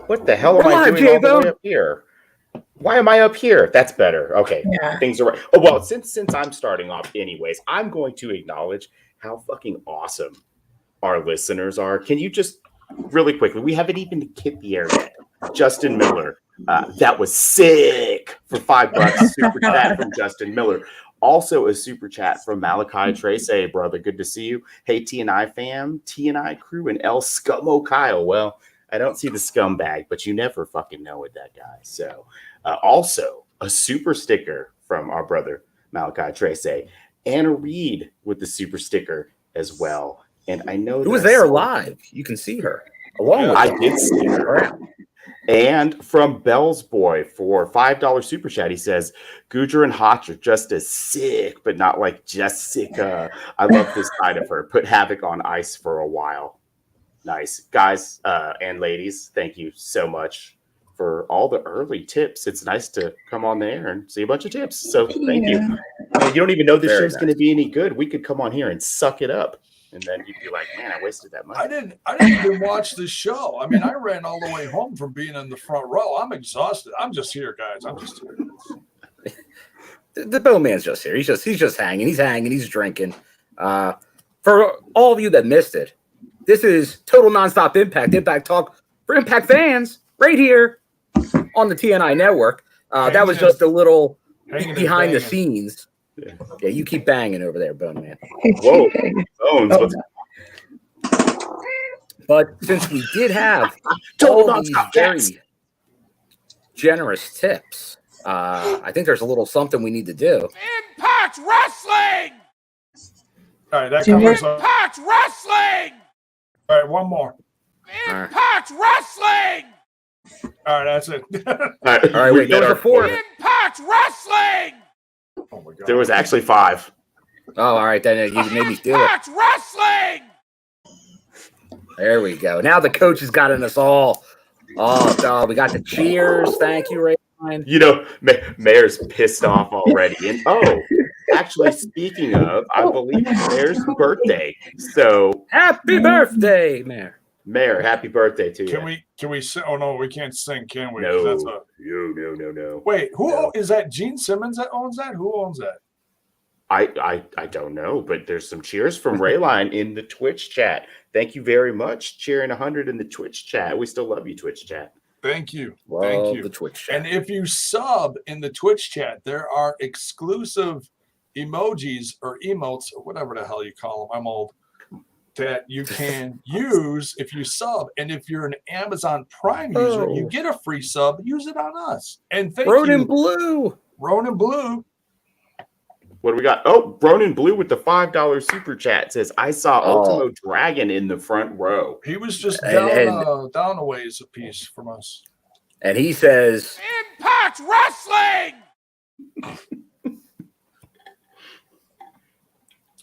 What the hell am I doing all the way up here? Why am I up here? That's better. Okay, things are right. Oh well, since I'm starting off, anyways, I'm going to acknowledge how fucking awesome our listeners are. Can you just really quickly? We haven't even hit the air yet. Justin Miller, that was sick for $5. Super chat from Justin Miller. Also a super chat from Malachi Trace. Hey, brother, good to see you. Hey, TNI fam, TNI crew, and El Scummo Kyle. Well, I don't see the scumbag, but you never fucking know with that guy. So, also a super sticker from our brother Malachi Trace. Anna Reed with the super sticker as well. And I know who was there live. You can see her along with I did see her. And from Bell's Boy for $5 super chat, he says, Gujjar and Hotch are just as sick, but not like JesSICKa. I love this side of her. Put Havoc on ice for a while. Nice. Guys and ladies, thank you so much for all the early tips. It's nice to come on there and see a bunch of tips. So thank you. I mean, you don't even know this show's going to be any good. We could come on here and suck it up. And then you'd be like, man, I wasted that money. I didn't even watch the show. I mean, I ran all the way home from being in the front row. I'm exhausted. I'm just here, guys. I'm just here. The Bowman's just here. He's just hanging. He's hanging. He's drinking. For all of you that missed it, this is Total Nonstop Impact Talk for Impact fans right here on the TNI network. That was just a little behind the scenes. Yeah, you keep banging over there, Bone Man. Whoa, Bones. But since we did have all these very generous tips, I think there's a little something we need to do. Impact Wrestling! All right, that covers up. Impact Wrestling! All right, one more. Impact Wrestling! All right, that's it. All right, wait, there was a fourth. Impact Wrestling! Oh my God. There was actually 5. Oh, all right, then you made me do it. Impact Wrestling! There we go. Now the coach has gotten us all. Oh, we got the cheers. Thank you, Ray. You know, Mayor's pissed off already. And actually, speaking of, I believe it's Mayor's birthday. So happy birthday, Mayor. Mayor, happy birthday to you. Can we sing? Oh no, we can't sing, can we? No. No. Wait, is that? Gene Simmons that owns that? Who owns that? I don't know, but there's some cheers from Rayline in the Twitch chat. Thank you very much. Cheering 100 in the Twitch chat. We still love you, Twitch chat. Thank you. Thank you. The Twitch chat. And if you sub in the Twitch chat, there are exclusive emojis or emotes or whatever the hell you call them. I'm old. That you can use if you sub. And if you're an Amazon Prime user, you get a free sub. Use it on us. And thank Ronin you. Blue. Ronin Blue. What do we got? Oh, Ronin Blue with the $5 super chat says, I saw Ultimo Dragon in the front row. He was just down a ways a piece from us. And he says, Impact Wrestling!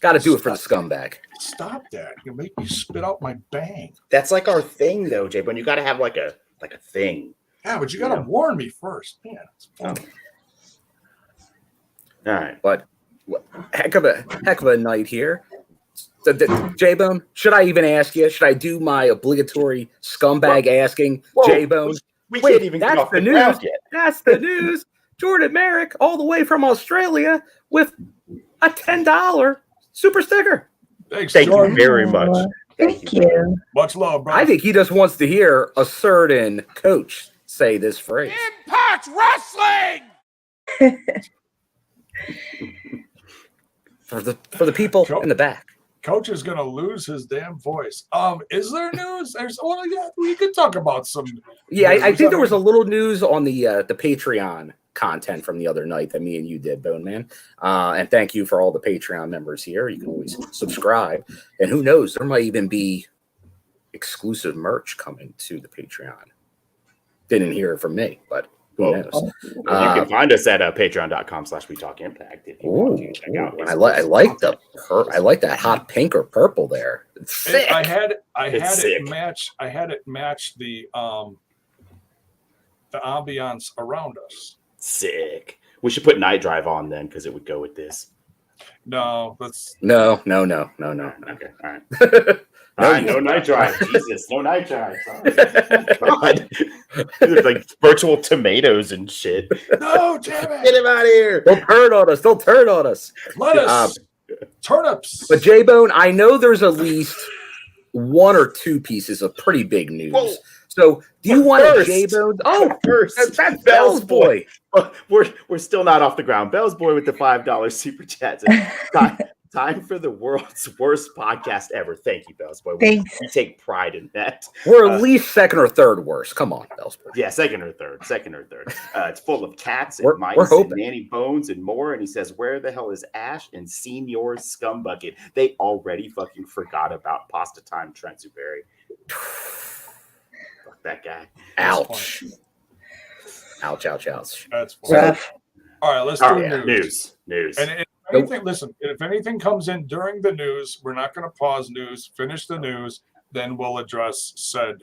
got to do it for the scumbag. Stop that. You make me spit out my bang. That's like our thing, though, Jay. But you got to have like a thing. Yeah, but you got to warn me first. Man. All right. But heck of a night here. So, J-Bone, should I even ask you? Should I do my obligatory scumbag asking, J-Bone? We can't even get off the news yet. That's the news. Jordan Merrick, all the way from Australia, with a $10 super sticker. Thanks, Thank you very much. Thank you. Much love, bro. I think he just wants to hear a certain coach say this phrase. Impact Wrestling! For the people in the back. Coach is gonna lose his damn voice. Is there news? We could talk about some. Yeah, I think there was a little news on the Patreon content from the other night that me and you did, Bone Man. And thank you for all the Patreon members here. You can always subscribe, and who knows, there might even be exclusive merch coming to the Patreon. Didn't hear it from me, but who knows? You can find us at patreon.com/WeTalkImpact if you want to check out. I like that hot pink or purple there. It's sick. I had it match the ambiance around us. Sick. We should put Night Drive on then because it would go with this. No, that's no. Okay, all right. No night drive. Jesus, no night drive. Sorry. God. There's like virtual tomatoes and shit. No, damn it. Get him out of here. Don't turn on us. Don't turn on us. Lettuce. Turnips. But J-Bone, I know there's at least one or two pieces of pretty big news. Whoa. So do you want First. a J-Bone? Oh, First, that's Bell's boy. We're still not off the ground. Bell's boy with the $5 super chat. Time for the world's worst podcast ever. Thank you, Bell's boy. We take pride in that. We're at least second or third worst. Come on, Bell's boy. Yeah, second or third. It's full of cats and mice and nanny bones and more. And he says, where the hell is Ash and Senior Scumbucket? They already fucking forgot about Pasta Time Transuberi. Fuck that guy. Ouch. Ouch. That's rough. All right, let's do news. And if anything comes in during the news, we're not going to pause news, finish the news, then we'll address said.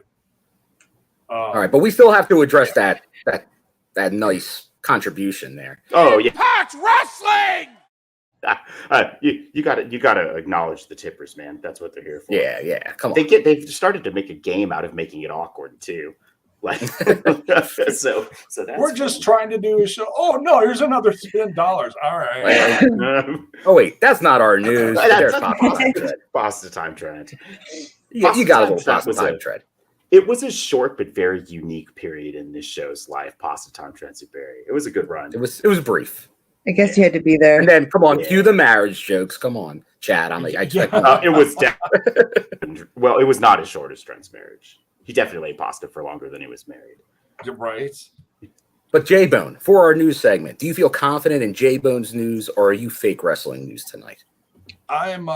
All right, but we still have to address that nice contribution there. Oh yeah, Hotch wrestling. You gotta acknowledge the tippers, man. That's what they're here for. Yeah. Come on. They've started to make a game out of making it awkward too. Like so that's we're just trying to do a show. Oh no, here's another $10. All right. Oh wait, that's not our news. There's Pasta Time Trend. You got a little Pasta Time Trend. It was a short but very unique period in this show's life. Pasta Time Transuberi. It was a good run. It was brief. I guess you had to be there. And then come on, cue the marriage jokes. Come on, Chad. It was well, it was not as short as Trent's marriage. He definitely ate pasta for longer than he was married. Right. But J-Bone, for our news segment, do you feel confident in J-Bone's news, or are you fake wrestling news tonight? I'm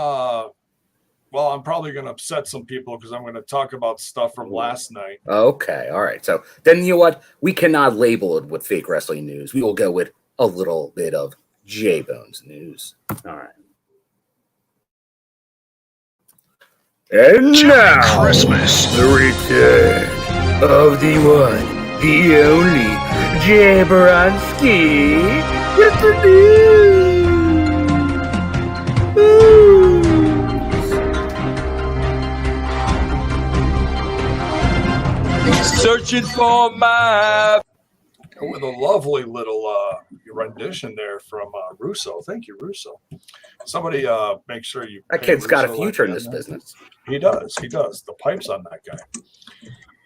probably going to upset some people because I'm going to talk about stuff from last night. Okay, all right. So then you know what? We cannot label it with fake wrestling news. We will go with a little bit of J-Bone's news. All right. And now, Christmas, the return of the one, the only, Jabronski with the news. Searching for my... With a lovely little rendition there from Russo. Thank you, Russo. Somebody make sure you... That kid's got a future in this business. He does. The pipes on that guy.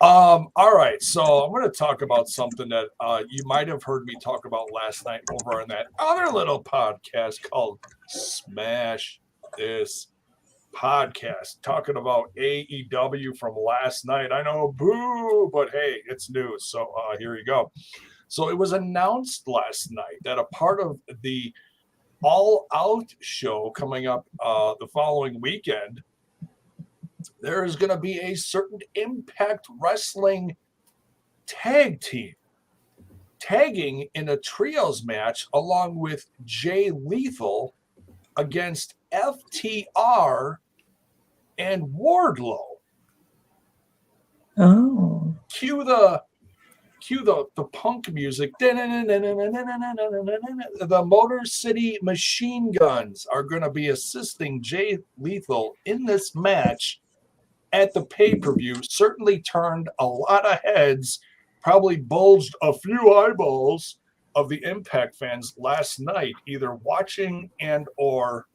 All right, so I'm going to talk about something that you might have heard me talk about last night over on that other little podcast called Smash This Podcast, talking about AEW from last night. I know, boo, but hey, it's news, so here you go. So it was announced last night that a part of the All Out show coming up the following weekend, there is going to be a certain Impact Wrestling tag team tagging in a trios match along with Jay Lethal against FTR and Wardlow. Oh. Cue the punk music. The Motor City Machine Guns are going to be assisting Jay Lethal in this match at the pay-per-view. Certainly turned a lot of heads, probably bulged a few eyeballs of the Impact fans last night, either watching and or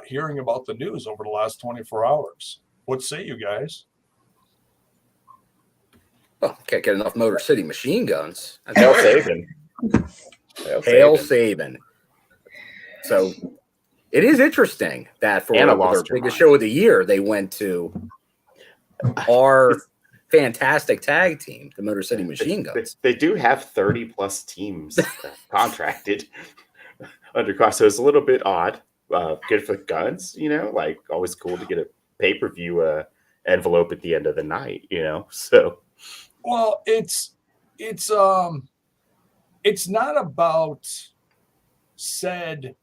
hearing about the news over the last 24 hours. What say you guys? Oh, can't get enough Motor City Machine Guns. Hail Sabin. Hail Sabin. So it is interesting that for their biggest show of the year, they went to our fantastic tag team, the Motor City Machine Guns. They do have 30 plus teams contracted under cost, so it's a little bit odd. Good for guns, like always cool to get a pay-per-view envelope at the end of the night, so. Well, it's not about said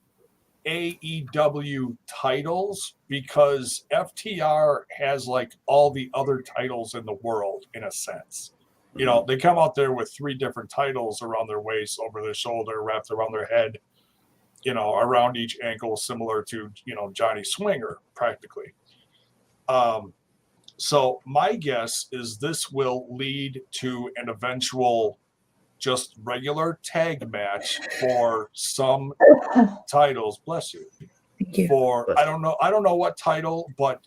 AEW titles, because FTR has like all the other titles in the world in a sense. They come out there with 3 different titles around their waist, over their shoulder, wrapped around their head, around each ankle, similar to, Johnny Swinger practically. So my guess is this will lead to an eventual just regular tag match for some titles. Bless you. Thank you. For I don't know what title, but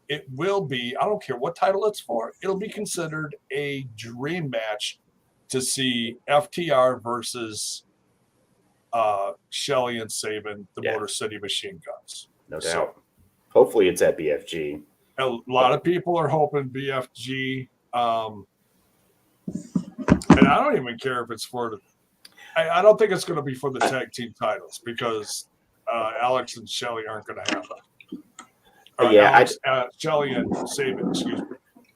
it will be, I don't care what title it's for, it'll be considered a dream match to see FTR versus Shelley and Sabin, the Motor City Machine Guns. No doubt. Hopefully it's at BFG. A lot of people are hoping BFG. And I don't even care if it's for the. I don't think it's going to be for the tag team titles because Alex and Shelley aren't going to have them. Shelley and Sabin, excuse me.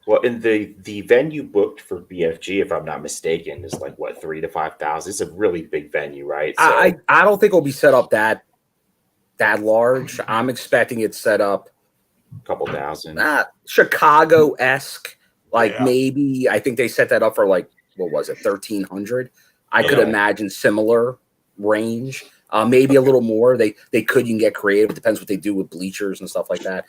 Well, in the venue booked for BFG, if I'm not mistaken, is like what 3,000 to 5,000. It's a really big venue, right? So, I don't think it'll be set up that large. I'm expecting it set up a couple thousand. Chicago-esque, maybe. I think they set that up for what was it, 1,300? I could imagine similar range. Maybe a little more. They could. You can get creative. It depends what they do with bleachers and stuff like that.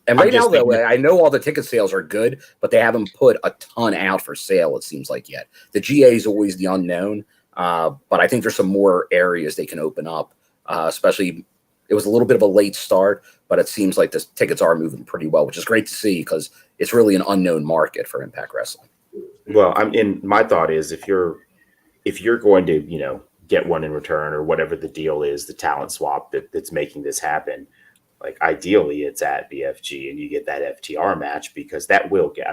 And right now, though, I know all the ticket sales are good, but they haven't put a ton out for sale, it seems like, yet. The GA is always the unknown, but I think there's some more areas they can open up, especially it was a little bit of a late start, but it seems like the tickets are moving pretty well, which is great to see because it's really an unknown market for Impact Wrestling. Well, my thought is if you're going to, get one in return or whatever the deal is, the talent swap that's making this happen, ideally it's at BFG and you get that FTR match because that will get,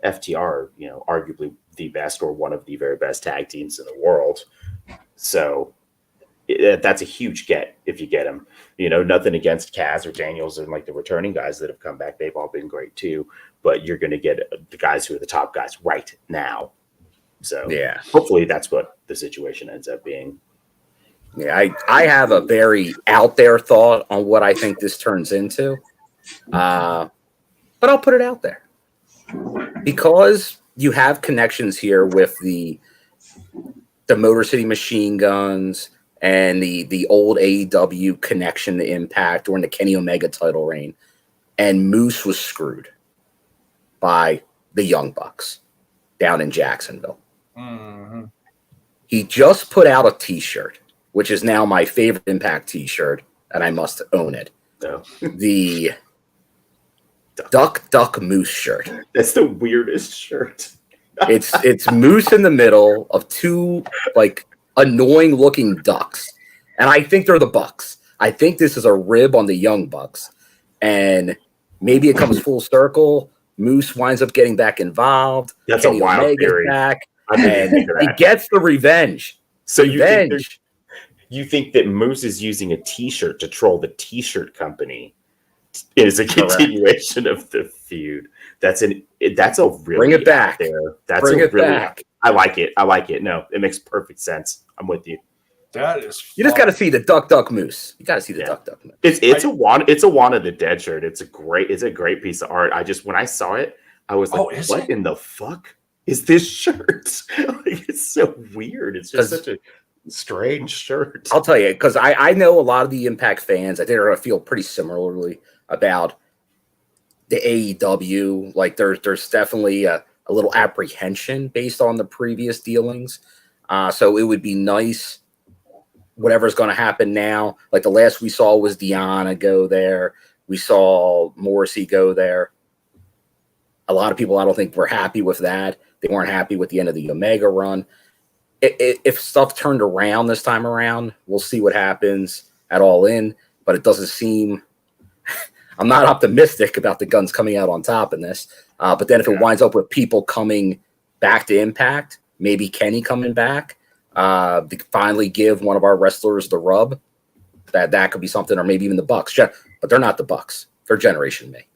FTR, arguably the best or one of the very best tag teams in the world. So that's a huge get if you get them. Nothing against Kaz or Daniels and the returning guys that have come back. They've all been great too, but you're going to get the guys who are the top guys right now. So hopefully that's what the situation ends up being. Yeah, I have a very out there thought on what I think this turns into, but I'll put it out there because you have connections here with the Motor City Machine Guns and the old AEW connection to Impact during the Kenny Omega title reign, and Moose was screwed by the Young Bucks down in Jacksonville. Mm-hmm. He just put out a T-shirt, which is now my favorite Impact T-shirt, and I must own it. No. The Duck Moose shirt. That's the weirdest shirt. It's Moose in the middle of two annoying looking ducks, and I think they're the Bucks. I think this is a rib on the Young Bucks, and maybe it comes full circle. Moose winds up getting back involved. That's Kenny a wild Omega's theory. Back, and he gets the revenge. So you think that Moose is using a T-shirt to troll the T-shirt company is a continuation of the feud. That's a really bring it back there. That's bring it really back. I like it. No, it makes perfect sense. I'm with you. That is fun. You just got to see the Duck Moose. You got to see the Duck Moose. It's a One of the Dead shirt. It's a great piece of art. When I saw it, I was like, what in the fuck is this shirt? It's so weird. It's just such a strange shirt. I'll tell you, because I know a lot of the Impact fans, I think, are going to feel pretty similarly about the AEW. There's definitely a little apprehension based on the previous dealings. So it would be nice, whatever's going to happen now. The last we saw was Deonna go there. We saw Morrissey go there. A lot of people, I don't think, were happy with that. They weren't happy with the end of the Omega run. If stuff turned around this time around, we'll see what happens at All In. But it doesn't seem... I'm not optimistic about the Guns coming out on top in this. But then if it winds up with people coming back to Impact, maybe Kenny coming back, to finally give one of our wrestlers the rub, that could be something, or maybe even the Bucks. But they're not the Bucks. They're Generation Me.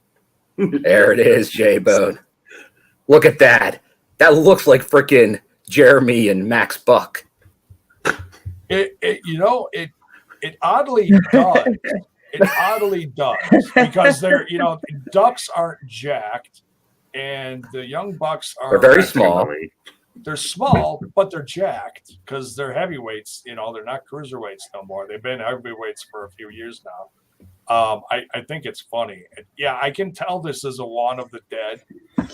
There it is, J-Bone. Look at that. That looks like freaking Jeremy and Max Buck. It oddly does. It oddly does because they're, Ducks aren't jacked and the Young Bucks are very small. They're small, but they're jacked because they're heavyweights. They're not cruiserweights no more. They've been heavyweights for a few years now. I think it's funny. Yeah, I can tell this is a Juan of the Dead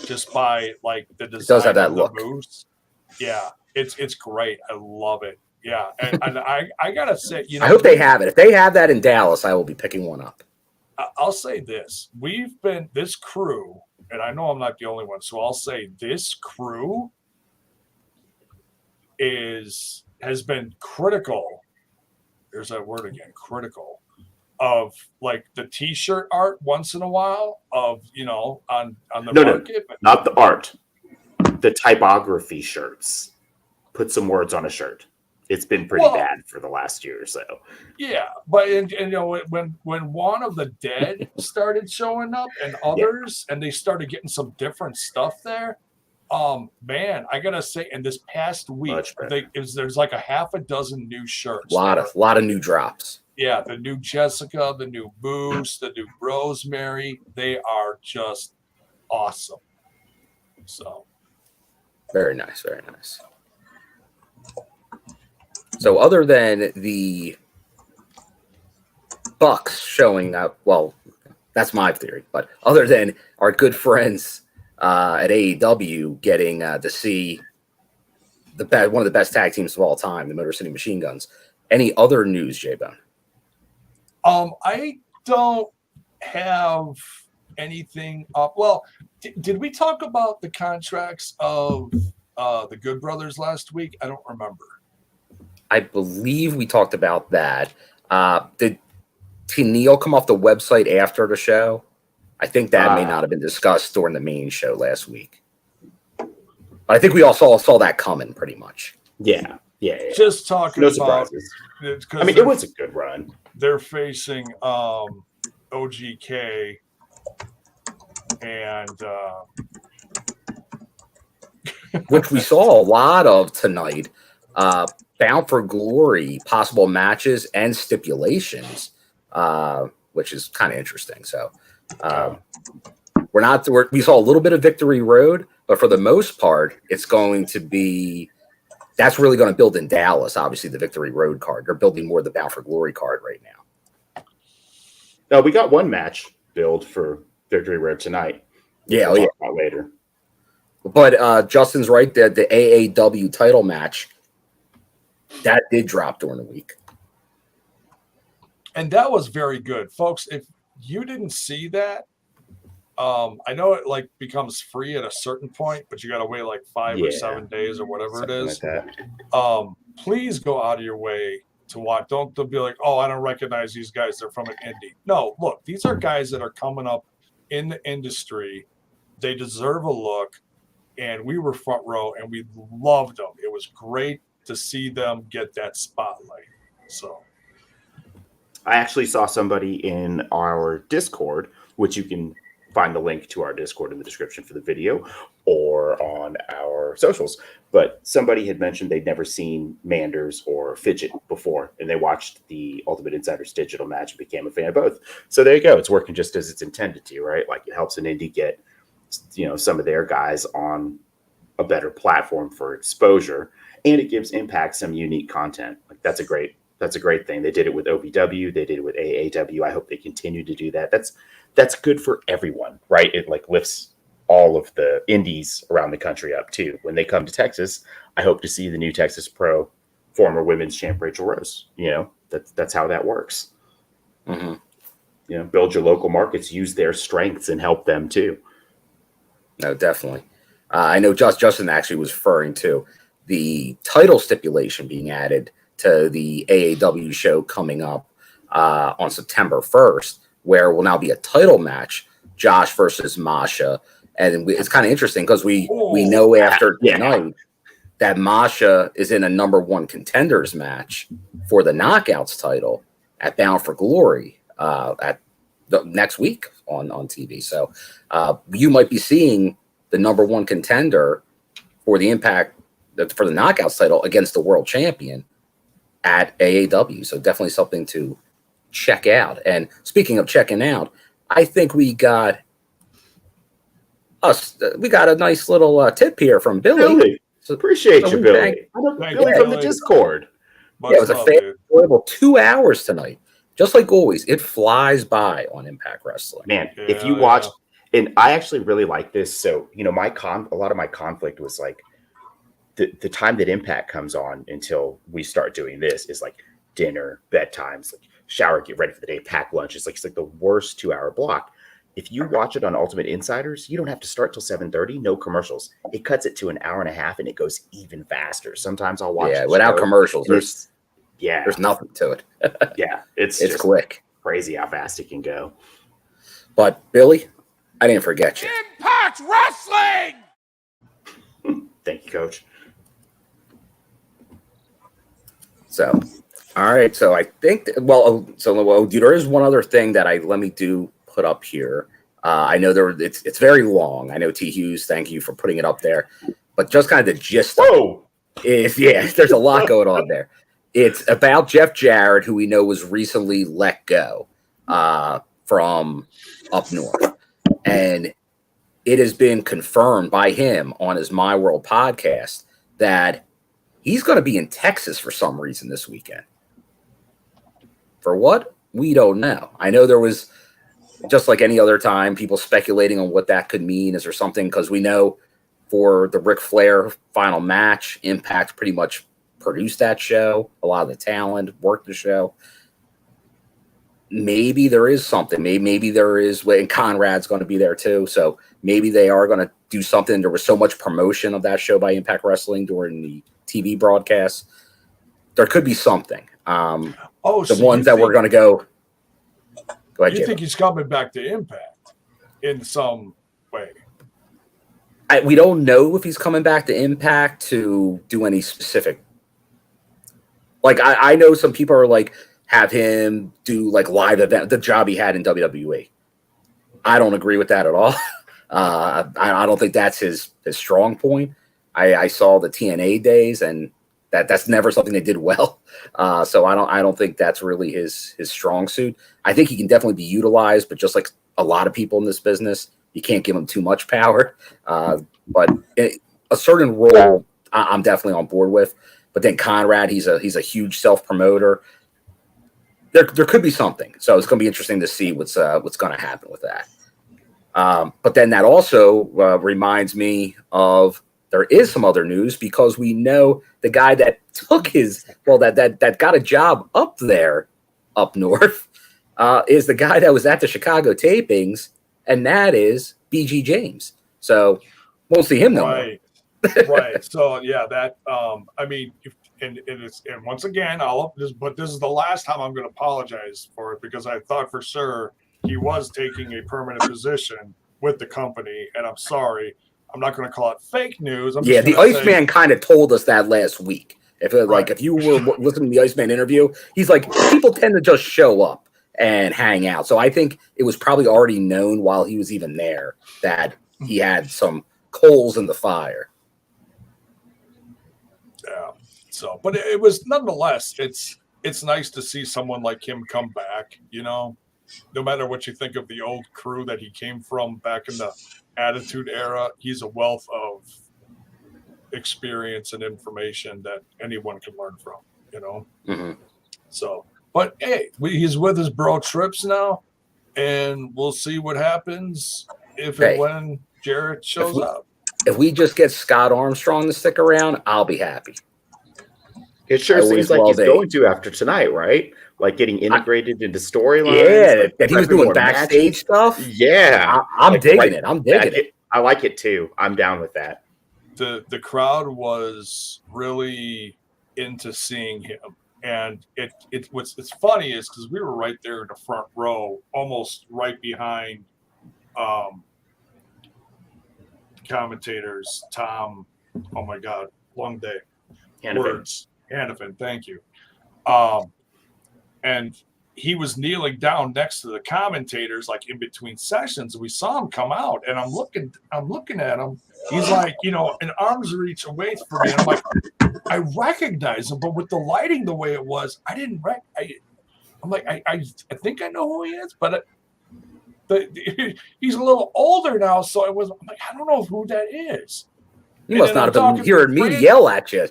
just by like the design. It does have that look. Moose. Yeah, it's great. I love it. Yeah, and I gotta say, you know, I hope they have it. If they have that in Dallas, I will be picking one up. I'll say this: this crew, and I know I'm not the only one, so I'll say this crew has been critical. There's that word again, critical, of like the T-shirt art once in a while of, you know, on the market. No, not the art, the typography shirts. Put some words on a shirt. It's been pretty bad for the last year or so. Yeah, but and you know, when Juan of the Dead started showing up and others, and they started getting some different stuff there. Man, I gotta say, in this past week, there's like a half a dozen new shirts. Lot of new drops. Yeah, the new JesSICKa, the new Boost, the new Rosemary, they are just awesome. So very nice, very nice. So other than the Bucks showing up, well, that's my theory, but other than our good friends at AEW getting to see one of the best tag teams of all time, the Motor City Machine Guns, any other news, J-Bone? I don't have anything up. Well, did we talk about the contracts of the Good Brothers last week? I don't remember. I believe we talked about that. Did Neil come off the website after the show? I think that may not have been discussed during the main show last week. But I think we all saw that coming pretty much. Yeah. Just talking no about surprises. I mean, it was a good run. They're facing OGK and which we saw a lot of tonight. Bound for Glory, possible matches and stipulations, which is kind of interesting. So we saw a little bit of Victory Road, but for the most part, it's going to be that's really going to build in Dallas. Obviously, the Victory Road card. They're building more of the Bound for Glory card right now. No, we got one match build for Victory Road tonight. Yeah, we'll talk about later. But Justin's right. The AAW title match that did drop during the week, and that was very good, folks. If you didn't see that, I know it like becomes free at a certain point, but you got to wait like 5 or 7 days or whatever it is. Like please go out of your way to watch. Don't be like, oh, I don't recognize these guys. They're from an indie. No, look, these are guys that are coming up in the industry. They deserve a look, and we were front row, and we loved them. It was great to see them get that spotlight. So I actually saw somebody in our Discord, which you can find the link to our Discord in the description for the video or on our socials. But somebody had mentioned they'd never seen Manders or Fidget before, and they watched the Ultimate Insiders digital match and became a fan of both. So there you go. It's working just as it's intended to, right? Like it helps an indie get, some of their guys on a better platform for exposure, and it gives Impact some unique content. Like that's a great thing. They did it with OVW. They did it with AAW. I hope they continue to do that. That's good for everyone, right? It like lifts all of the indies around the country up too. When they come to Texas, I hope to see the new Texas Pro former women's champ Rachel Rose. That's how that works. Mm-hmm. Build your local markets, use their strengths, and help them too. No, definitely. I know Justin actually was referring to the title stipulation being added to the AAW show coming up on September 1st, where will now be a title match, Josh versus Masha. And it's kind of interesting because we know after tonight that Masha is in a number one contenders match for the Knockouts title at Bound for Glory at the next week on TV. So you might be seeing the number one contender for the Impact for the Knockouts title against the world champion at AAW. So definitely something to check out. And speaking of checking out, I think we got a nice little tip here from Billy. So appreciate you, Billy. Billy from the Discord. It was a enjoyable 2 hours tonight. just like always, it flies by on Impact Wrestling. Man, if you watch, and I actually really like this. So, you know, a lot of my conflict was like the time that Impact comes on until we start doing this is like dinner, bedtimes, like shower, get ready for the day, pack lunch. It's like the worst 2-hour block. If you watch it on Ultimate Insiders, you don't have to start till 7:30, no commercials. It cuts it to an hour and a half and it goes even faster. Sometimes I'll watch it without commercials. There's nothing to it. Yeah, it's quick. Crazy how fast it can go. But Billy, I didn't forget you. Impact Wrestling! Thank you, Coach. So, all right. So I think, there is one other thing that let me put up here. I know it's very long. I know T. Hughes, thank you for putting it up there. But just kind of the gist is, there's a lot going on there. It's about Jeff Jarrett, who we know was recently let go from up north. And it has been confirmed by him on his My World podcast that he's going to be in Texas for some reason this weekend. For what? We don't know. I know there was, just like any other time, people speculating on what that could mean. Is there something? Because we know for the Ric Flair final match, Impact pretty much produced that show. A lot of the talent worked the show. Maybe there is something. Maybe there is, and Conrad's going to be there too. So maybe they are going to do something. There was so much promotion of that show by Impact Wrestling during the TV broadcast. There could be something. The ones that we're going to go. Go ahead. You think he's coming back to Impact in some way? We don't know if he's coming back to Impact to do any specific. Like I know some people are like have him do like live event, the job he had in WWE. I don't agree with that at all. I don't think that's his strong point. I saw the TNA days, and that's never something they did well. So I don't think that's really his strong suit. I think he can definitely be utilized, but just like a lot of people in this business, you can't give him too much power. But a certain role, I'm definitely on board with. But then Conrad, he's a huge self promoter. There could be something. So it's going to be interesting to see what's going to happen with that. But then that also reminds me of there is some other news, because we know the guy that took that got a job up there, up north, is the guy that was at the Chicago tapings, and that is BG James. So won't see him no more. Right. So yeah, that I mean, and once again, but this is the last time I'm going to apologize for it, because I thought for sure he was taking a permanent position with the company, and I'm sorry. I'm not going to call it fake news. The Iceman kind of told us that last week. If you were listening to the Iceman interview, he's like, people tend to just show up and hang out. So I think it was probably already known while he was even there that he had some coals in the fire. Yeah. So, but it was nonetheless, it's nice to see someone like him come back, you know, no matter what you think of the old crew that he came from back in the Attitude Era. He's a wealth of experience and information that anyone can learn from, you know? Mm-hmm. So, but hey, he's with his bro Trips now, and we'll see what happens and when Jarrett shows up. If we just get Scott Armstrong to stick around, I'll be happy. It sure seems like he's going to after tonight, right? Like getting integrated into storylines. Yeah, that he was doing backstage stuff. Yeah. I'm digging it. I'm digging it. I like it too. I'm down with that. The crowd was really into seeing him. And it's funny is because we were right there in the front row, almost right behind commentators. Tom, oh my God, long day. Hannafin, thank you. And he was kneeling down next to the commentators, like in between sessions. And we saw him come out, and I'm looking at him. He's like, you know, an arm's reach away from me. And I'm like, I recognize him, but with the lighting the way it was, I didn't I'm like, I think I know who he is, but he's a little older now, so I'm like, I don't know who that is. You must not have been hearing me yell at you.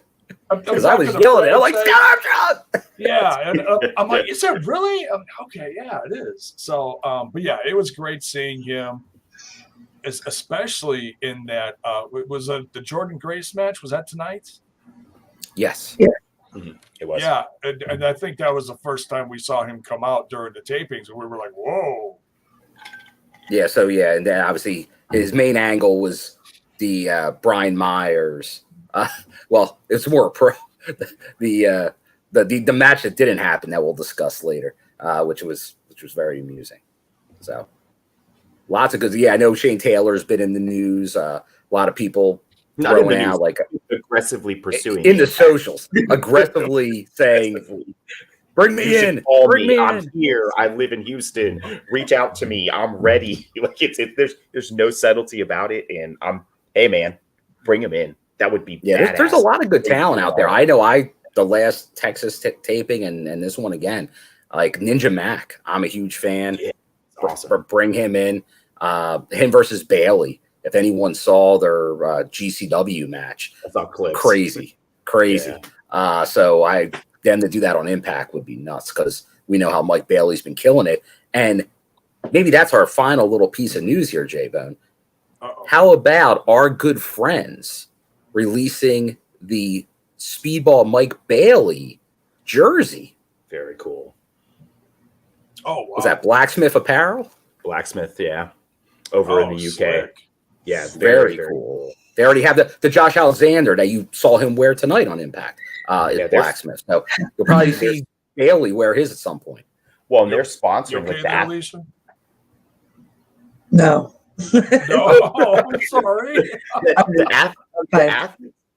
Because I was yelling at it. I'm like, stop! Yeah, and I'm like, is it really? Okay, yeah, it is. So, but yeah, it was great seeing him, especially in that. Was the Jordynne Grace match? Was that tonight? Yes. Yeah. Mm-hmm. It was. Yeah, and I think that was the first time we saw him come out during the tapings, and we were like, whoa. Yeah, so yeah, and then obviously his main angle was the Brian Myers. Well, it's more pro. The match that didn't happen that we'll discuss later, which was very amusing. So lots of good. Yeah, I know Shane Taylor's been in the news. A lot of people throwing out like aggressively pursuing in the socials, aggressively saying, "Bring me in, bring me I'm in. here. I live in Houston. Reach out to me. I'm ready." Like there's no subtlety about it, and hey man, bring him in. That would be there's a lot of good talent out there. I know the last Texas taping and this one again, like Ninja Mac. I'm a huge fan. Yeah, awesome. For bring him in. Him versus Bailey. If anyone saw their GCW match, I saw clips. Crazy. Yeah. So them to do that on Impact would be nuts because we know how Mike Bailey's been killing it. And maybe that's our final little piece of news here, J-Bone. How about our good friends releasing the Speedball Mike Bailey jersey? Very cool. Oh, wow. Was that Blacksmith Apparel? Blacksmith, yeah. Over in the UK. Slick. Yeah, very cool. They already have the Josh Alexander that you saw him wear tonight on Impact. Is Blacksmith. So you'll probably see Bailey wear his at some point. Well, and they're sponsoring with that. Alisha? No. No, I'm sorry.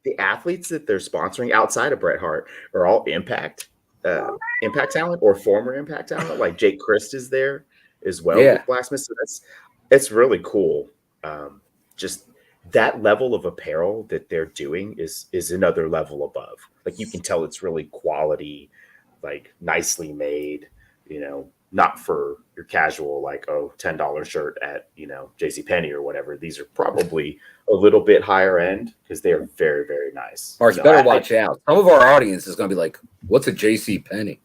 The athletes that they're sponsoring outside of Bret Hart are all Impact talent or former Impact talent. Like Jake Christ is there as well with Blacksmith. So it's really cool. Just that level of apparel that they're doing is another level above. Like you can tell it's really quality, like nicely made, not for your casual, like, $10 shirt at, JCPenney or whatever. These are probably a little bit higher end because they are very, very nice. Mark, you better watch out. Some of our audience is going to be like, what's a JCPenney?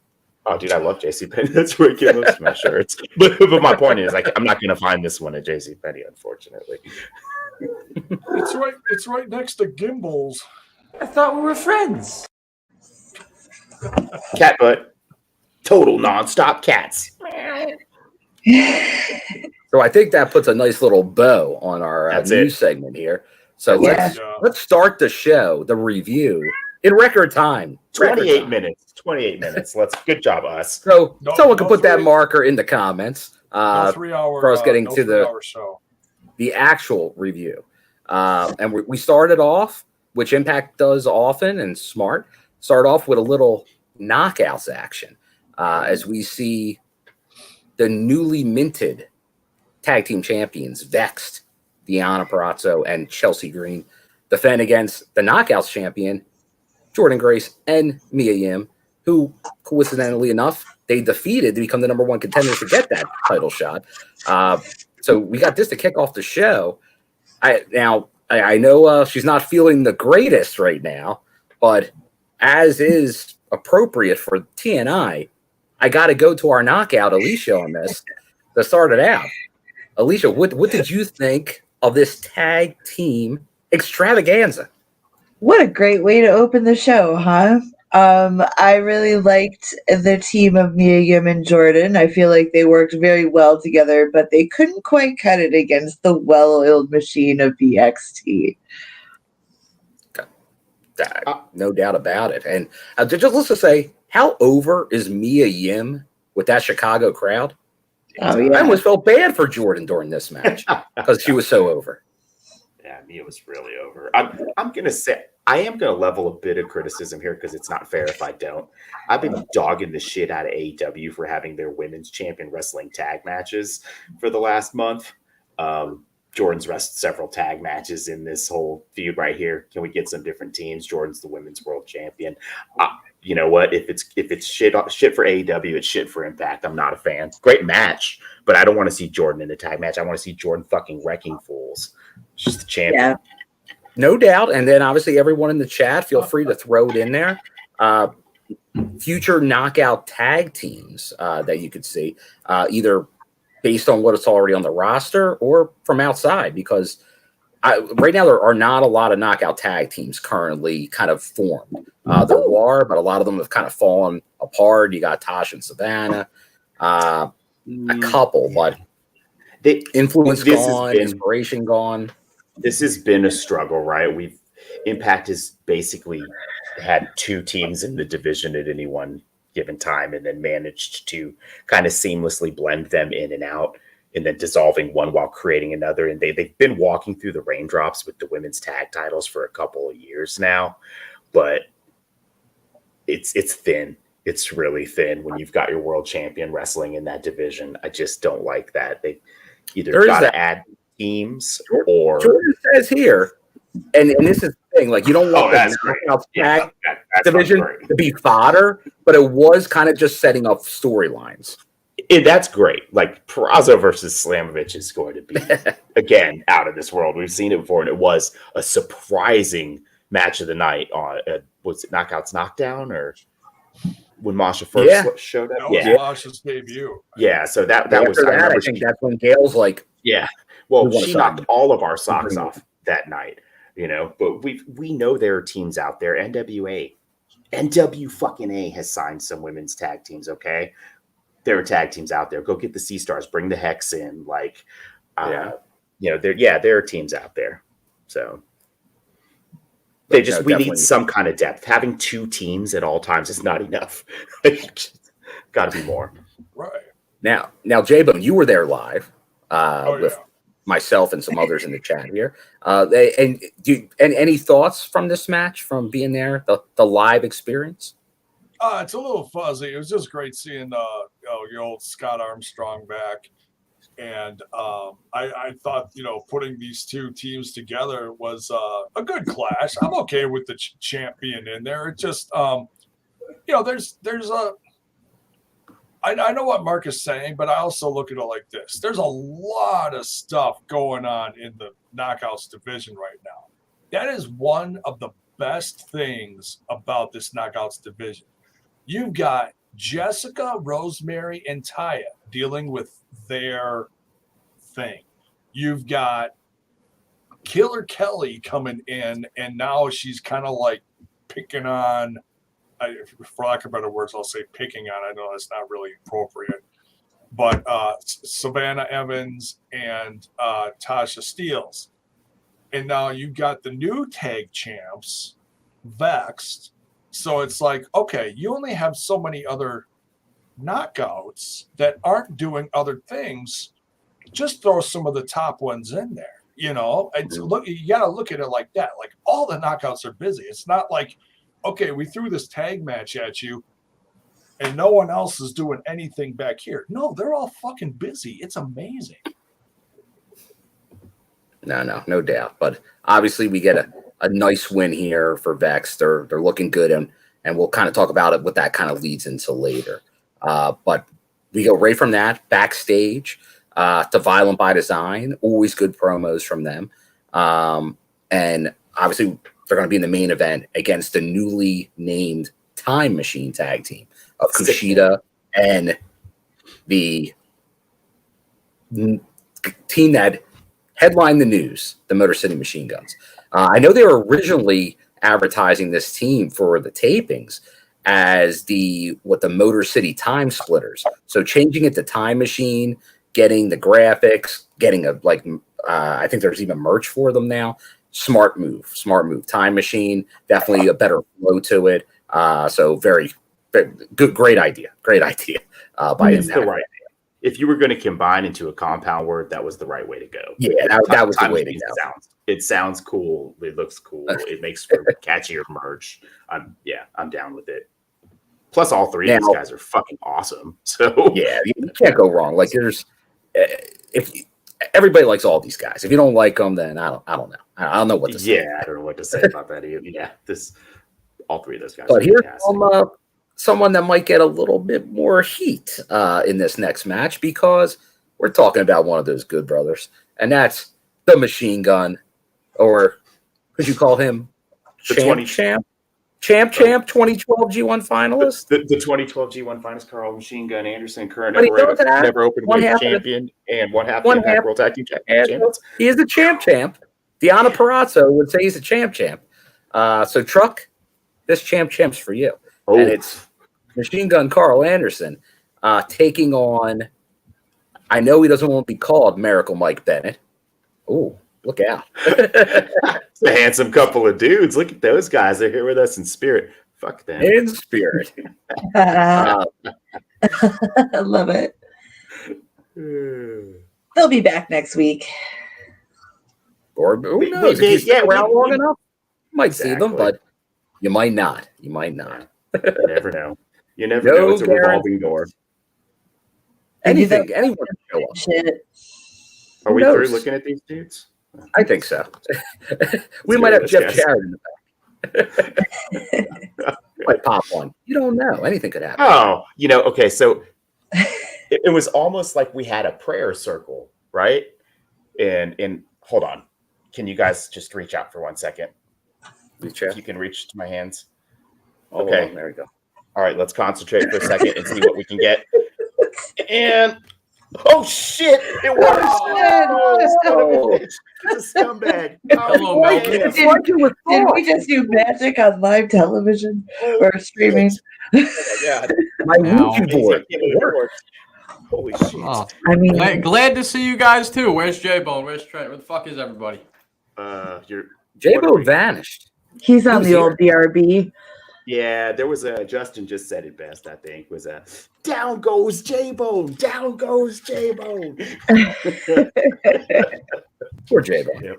Oh, dude, I love JCPenney. That's where I get most of my shirts. But my point is, like, I'm not going to find this one at JCPenney, unfortunately. It's right next to Gimbals. I thought we were friends. Cat butt. Total nonstop cats. So I think that puts a nice little bow on our news segment here. So let's start the show, the review, in record time. 28 minutes. 28 minutes. Good job, us. So someone can put that marker in the comments. 3 hour for us getting to the actual review. And we started off, which Impact does often and smart, start off with a little knockouts action. As we see the newly minted tag team champions, Vexed, Deonna Purrazzo, and Chelsea Green, defend against the knockouts champion, Jordynne Grace and Mia Yim, who, coincidentally enough, they defeated to become the number one contenders to get that title shot. So we got this to kick off the show. I know she's not feeling the greatest right now, but as is appropriate for TNI, I got to go to our knockout, Alisha, on this to start it out. Alisha, what did you think of this tag team extravaganza? What a great way to open the show, huh? I really liked the team of Mia Yim and Jordynne. I feel like they worked very well together, but they couldn't quite cut it against the well-oiled machine of VXT. No doubt about it. And just let's just say, how over is Mia Yim with that Chicago crowd? Oh, yeah. I almost felt bad for Jordynne during this match because she was so over. Yeah, Mia was really over. I'm going to say, I am going to level a bit of criticism here because it's not fair if I don't. I've been dogging the shit out of AEW for having their women's champion wrestling tag matches for the last month. Jordynne's wrestled several tag matches in this whole feud right here. Can we get some different teams? Jordynne's the women's world champion. You know what? If it's shit for AEW, it's shit for Impact. I'm not a fan. Great match, but I don't want to see Jordynne in a tag match. I want to see Jordynne fucking wrecking fools. She's the champion. No doubt. And then obviously everyone in the chat, feel free to throw it in there. Future knockout tag teams that you could see, either based on what is already on the roster or from outside, because right now there are not a lot of knockout tag teams currently kind of formed. There are, but a lot of them have kind of fallen apart. You got Tosh and Savannah, a couple, but influence gone, inspiration gone. This has been a struggle, right? Impact has basically had 2 teams in the division at any one given time, and then managed to kind of seamlessly blend them in and out, and then dissolving one while creating another. And they've been walking through the raindrops with the women's tag titles for a couple of years now, but it's thin. It's really thin when you've got your world champion wrestling in that division. I just don't like that. They either got to add teams or Jordan says here, and this is the thing, like, you don't want the knockout tag division to be fodder, but it was kind of just setting up storylines. That's great. Like, Purrazzo versus Slamovich is going to be, again, out of this world. We've seen it before, and it was a surprising match of the night on, was it Knockouts Knockdown, or when Masha first showed up? That was Masha's debut. Yeah, so that was, I think that's when Gail's like, well, she knocked all of our socks off that night, you know, but we know there are teams out there. NW has signed some women's tag teams, okay? There are tag teams out there. Go get the Sea Stars, bring the Hex in, like, you know, there are teams out there. So we need some kind of depth. Having 2 teams at all times is not enough. Got to be more. Right. Now, J-Bone, you were there live with myself and some others in the chat here. Any thoughts from this match, from being there, the live experience? It's a little fuzzy. It was just great seeing your old Scott Armstrong back. And I thought, putting these 2 teams together was a good clash. I'm okay with the champ being in there. It just, there's a... I know what Mark is saying, but I also look at it like this. There's a lot of stuff going on in the Knockouts division right now. That is one of the best things about this Knockouts division. You've got JesSICKa, Rosemary, and Taya dealing with their thing. You've got Killer Kelly coming in, and now she's kind of like picking on, for lack of better words, I'll say picking on. I know that's not really appropriate. But Savannah Evans and Tasha Steeles. And now you've got the new tag champs, Vexed. So it's like, okay, you only have so many other knockouts that aren't doing other things. Just throw some of the top ones in there. You got to look at it like that. Like, all the knockouts are busy. It's not like, okay, we threw this tag match at you and no one else is doing anything back here. No, they're all fucking busy. It's amazing. No doubt. But obviously we get a nice win here for Vex. They're looking good, and we'll kind of talk about it, what that kind of leads into later. But we go right from that backstage to Violent by Design. Always good promos from them. And obviously they're going to be in the main event against the newly named Time Machine tag team of Kushida and the team that headlined the news, the Motor City Machine Guns. I know they were originally advertising this team for the tapings as the Motor City Time Splitters. So changing it to Time Machine, getting the graphics, getting I think there's even merch for them now. Smart move. Time Machine, definitely a better flow to it. So very, very good, great idea by it's the right. If you were going to combine into a compound word, that was the right way to go. Yeah, that was the way to go. It sounds cool. It looks cool. It makes for catchier merch. I'm down with it. Plus, all 3 of these guys are fucking awesome. So yeah, you can't go wrong. Like, everybody likes all these guys. If you don't like them, then I don't know. I don't know what to say. Yeah, I don't know what to say about that either. Yeah, all 3 of those guys. But here's someone that might get a little bit more heat in this next match, because we're talking about one of those good brothers, and that's the Machine Gun, or Could you call him The champ 2012 G1 finalist? The 2012 G1 finalist, Karl Machine Gun Anderson, current never open weight champion, and one half Impact World Tag Team Champions. He is a champ. Deonna Purrazzo would say he's a champ. So, Truck, this champ's for you. Oh. And it's Machine Gun Karl Anderson taking on, I know he doesn't want to be called Miracle Mike Bennett. Oh, look out. It's a handsome couple of dudes. Look at those guys. They're here with us in spirit. Fuck them. In spirit. I love it. They'll be back next week. Or who knows? If you stay around long enough, you might see them, but you might not. You never know. You never know. It's a revolving door. Anyone can show up. Shit. Are we through looking at these dudes? I think so. We might have Jeff Jarrett in the back. Might pop one. You don't know. Anything could happen. Oh, okay. So it was almost like we had a prayer circle, right? And hold on. Can you guys just reach out for 1 second? Reach out. You can reach to my hands. Oh, okay. There we go. All right. Let's concentrate for a second and see what we can get. And oh shit! It works. It's a scumbag. Hello, Maclin. Did we just do magic on live television or streaming? Yeah. My Ouija board. Holy shit! Oh, I mean, glad to see you guys too. Where's J-Bone? Where's Trent? Where the fuck is everybody? J-Bone vanished. He's on the old BRB. Yeah, there was a Justin just said it best, I think, was a down goes J-Bone, down goes J-Bone. Poor J-Bone. Yep.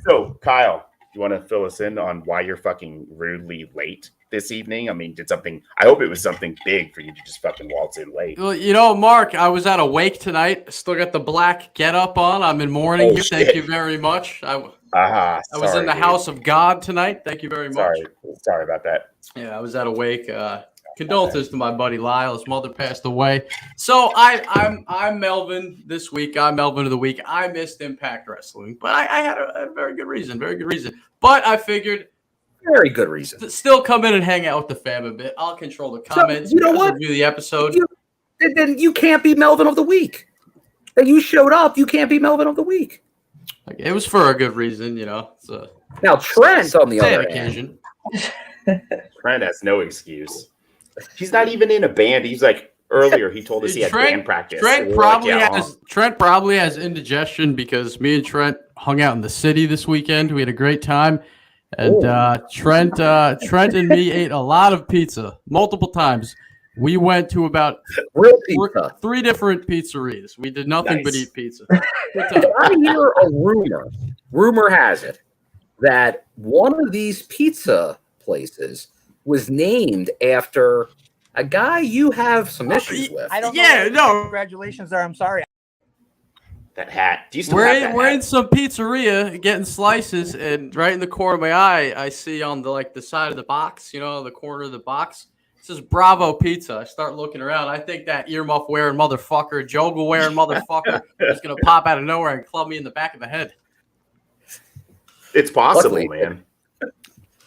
So, Kyle, you want to fill us in on why you're fucking rudely late this evening? I mean, I hope it was something big for you to just fucking waltz in late. Well, Mark, I was at a wake tonight. Still got the black get up on. I'm in mourning. Thank you very much. I was in the house of God tonight. Thank you very much. Sorry about that. Yeah, I was at a wake. Condolences to my buddy Lyle. His mother passed away. So I'm Melvin this week. I'm Melvin of the week. I missed Impact Wrestling, but I had a very good reason. Very good reason. But I figured, very good reason. Still come in and hang out with the fam a bit. I'll control the comments. So, you know what? Review the episode. Then you can't be Melvin of the week. That you showed up. You can't be Melvin of the week. It was for a good reason, Now Trent, on the other occasion. Trent has no excuse. He's not even in a band. He's like earlier. He told us he had band practice. Trent probably has indigestion because me and Trent hung out in the city this weekend. We had a great time, and Trent and me ate a lot of pizza multiple times. We went to about three different pizzerias. We did nothing but eat pizza. I hear a rumor. Rumor has it that one of these pizza places was named after a guy you have some issues with. I don't know. Congratulations there. I'm sorry. That hat. Do you still have that we're hat? in some pizzeria getting slices, and right in the corner of my eye, I see on the side of the box, the corner of the box, it says Bravo Pizza. I start looking around. I think that earmuff wearing motherfucker, jogle wearing motherfucker is gonna pop out of nowhere and club me in the back of the head. It's possible, man.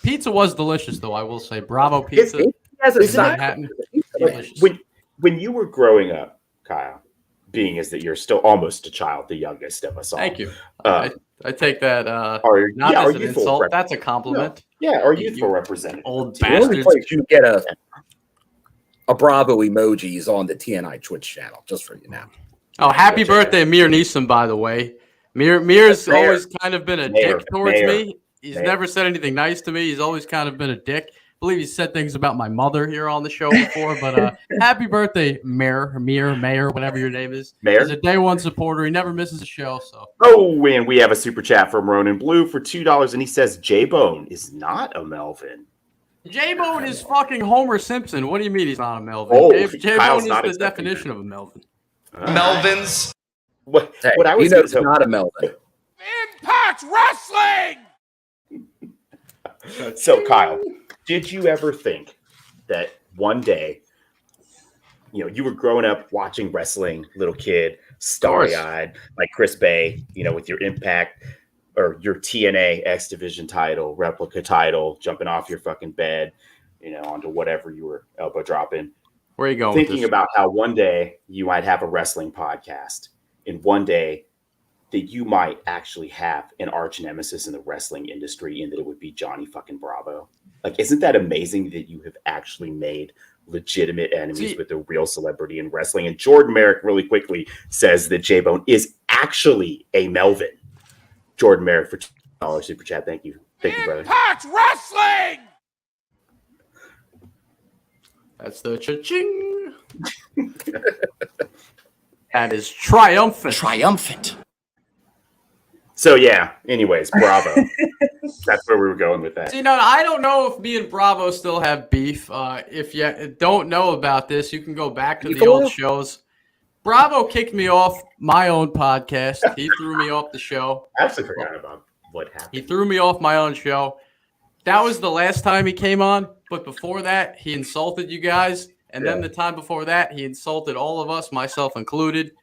Pizza was delicious, though. I will say, Bravo Pizza. When you were growing up, Kyle, being as that you're still almost a child, the youngest of us all. Thank you. I take that not as an insult. That's a compliment. No. Yeah, our youthful representative. Old bastards. You get a Bravo emojis on the TNI Twitch channel, just for you now. Oh, happy birthday, Mir Neeson, by the way. Mir's always kind of been a dick towards me. He's never said anything nice to me. He's always kind of been a dick. I believe he said things about my mother here on the show before. But happy birthday, Mayor, whatever your name is. Mayor? He's a day one supporter. He never misses a show. So. Oh, and we have a super chat from Ronan Blue for $2, and he says J-Bone is not a Melvin. J-Bone is fucking Homer Simpson. What do you mean he's not a Melvin? Oh, J-Bone is the definition of a Melvin. Melvins. What I was it's not a Melvin. Impact Wrestling. So, Kyle, did you ever think that one day, you were growing up watching wrestling, little kid, starry-eyed, like Chris Bay, with your Impact, or your TNA X Division title, replica title, jumping off your fucking bed, onto whatever you were elbow dropping. Where are you going? Thinking about how one day you might have a wrestling podcast, and one day that you might actually have an arch nemesis in the wrestling industry, and that it would be Johnny fucking Bravo. Like, isn't that amazing that you have actually made legitimate enemies with a real celebrity in wrestling? And Jordan Merrick really quickly says that J-Bone is actually a Melvin. Jordan Merrick for $2 super chat. Thank you, brother. Impact Wrestling. That's the cha-ching. That is triumphant. So yeah. Anyways, Bravo. That's where we were going with that. See, no, I don't know if me and Bravo still have beef. If you don't know about this, you can go back to the old shows. Bravo kicked me off my own podcast. He threw me off the show. I actually forgot about what happened. He threw me off my own show. That was the last time he came on. But before that, he insulted you guys. And then the time before that, he insulted all of us, myself included.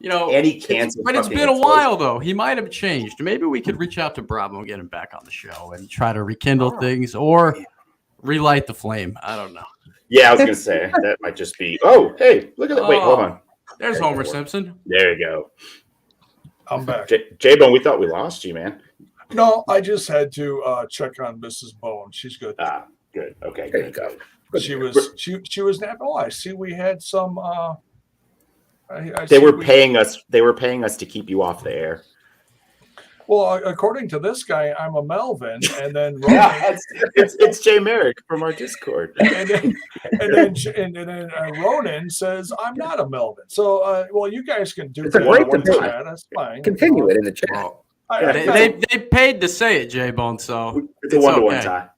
And he canceled. But it's been a while, though. He might have changed. Maybe we could reach out to Bravo and get him back on the show and try to rekindle things or relight the flame. I don't know. Yeah, I was going to say, that might just be, oh, hey, look at that. Wait, hold on. There's Homer Simpson. There you go. I'm back. J-Bone, we thought we lost you, man. No, I just had to check on Mrs. Bone. She's good. Good. Okay, there you go. She was not. Oh, I see. We had some. They were paying us to keep you off the air. Well, according to this guy, I'm a Melvin, and then it's Jay Merrick from our Discord, and then Ronan says I'm not a Melvin. So, well, you guys can do that. That's fine. Continue it in the chat. They paid to say it, J-Bone. So it's a 1-to-1 tie.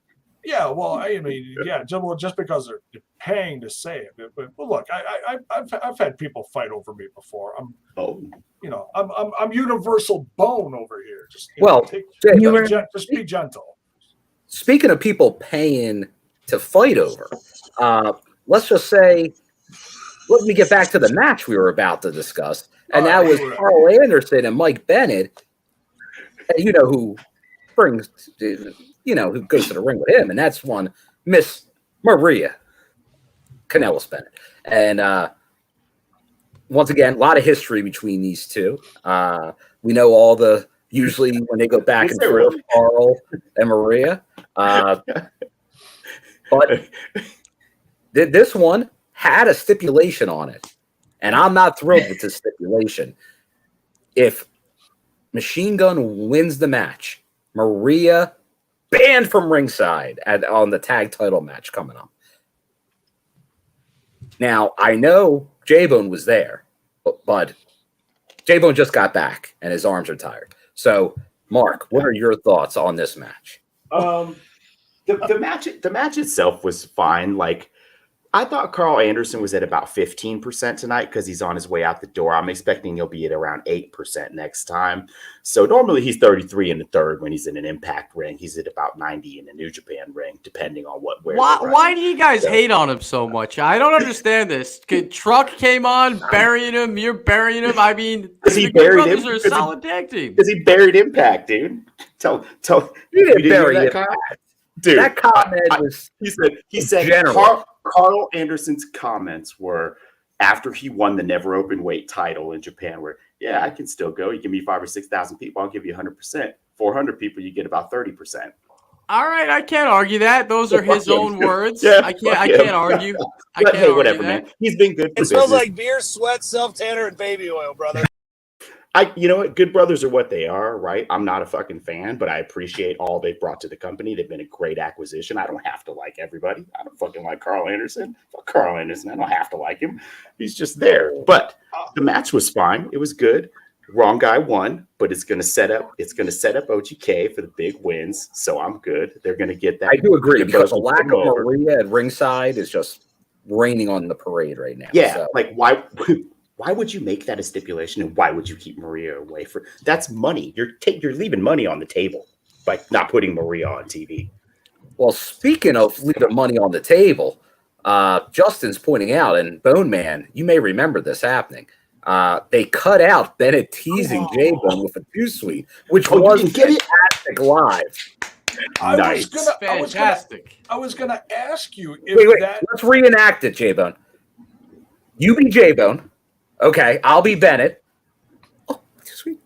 Yeah, well, I mean, yeah, just because they're paying to say it. But look, I've had people fight over me before. I'm universal bone over here. Just just be gentle. Speaking of people paying to fight over, let's just say, let me get back to the match we were about to discuss, and that was Karl Anderson and Mike Bennett. Who brings. Who goes to the ring with him, and that's one Miss Maria Kanellis Bennett. And once again, a lot of history between these two. We know usually when they go back and forth, Karl and Maria. But this one had a stipulation on it, and I'm not thrilled with this stipulation. If Machine Gun wins the match, Maria banned from ringside on the tag title match coming up. Now, I know J-Bone was there, but J-Bone just got back and his arms are tired. So, Mark, what are your thoughts on this match? The match itself was fine. Like, I thought Karl Anderson was at about 15% tonight because he's on his way out the door. I'm expecting he'll be at around 8% next time. So normally he's 33 in the third when he's in an Impact ring. He's at about 90 in a New Japan ring, depending on where. Why do you guys hate on him so much? I don't understand this. Truck came on, burying him. You're burying him. I mean, he buried him. Are a solid tag team. Because he buried Impact, dude. Tell you didn't bury that comment. Dude, that comment was. He said Karl Anderson's comments were after he won the never open weight title in Japan, where, yeah, I can still go. You give me 5,000 or 6,000 people, I'll give you 100%. 400 people, you get about 30%. All right, I can't argue that. Those are his own words. Yeah, I can't argue. Hey, whatever, man. He's been good for business. It smells like beer, sweat, self-tanner, and baby oil, brother. You know what? Good brothers are what they are, right? I'm not a fucking fan, but I appreciate all they've brought to the company. They've been a great acquisition. I don't have to like everybody. I don't fucking like Karl Anderson. Fuck Karl Anderson. I don't have to like him. He's just there. But the match was fine. It was good. Wrong guy won, but it's going to set up OGK for the big wins. So I'm good. They're going to get that. I do agree because a lack of Maria at ringside is just raining on the parade right now. Yeah, like why would you make that a stipulation, and why would you keep Maria away? That's money. You're leaving money on the table by not putting Maria on TV. Well, speaking of leaving money on the table, Justin's pointing out, and Bone Man, you may remember this happening. They cut out Bennett teasing J-Bone with a too sweet, which Oh, was you didn't get it? fantastic live. I Fantastic. was gonna ask you if Wait, that. let's reenact it, J-Bone. You be J-Bone. Okay, I'll be Bennett. Oh, too sweet.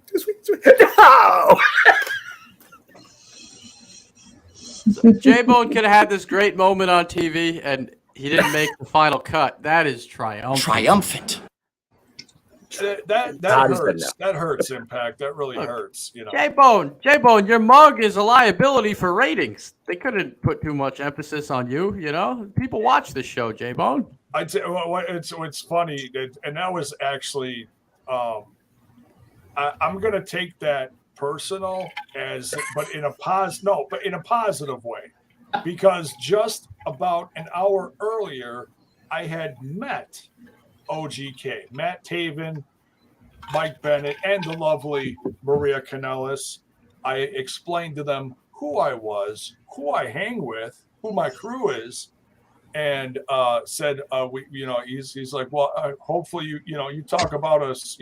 No! J-Bone could have had this great moment on TV, and he didn't make the final cut. That is triumphant. That hurts. That hurts, Impact. That really hurts. You know, J-Bone, your mug is a liability for ratings. They couldn't put too much emphasis on you. You know, people watch this show, J-Bone. It's funny, and that was actually. I'm gonna take that personal but in a positive way, because just about an hour earlier, I had met OGK, Matt Taven, Mike Bennett, and the lovely Maria Kanellis. I explained to them who I was, who I hang with, who my crew is, and said, he's like, well, hopefully you talk about us,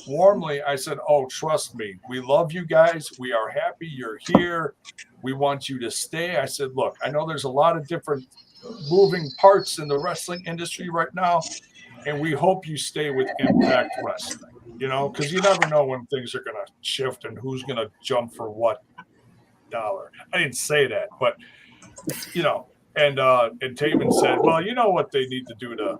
warmly. I said, oh, trust me, we love you guys. We are happy you're here. We want you to stay. I said, look, I know there's a lot of different moving parts in the wrestling industry right now, and we hope you stay with Impact Wrestling, because you never know when things are going to shift and who's going to jump for what dollar. I didn't say that, but, and Taven said, well, you know what they need to do to,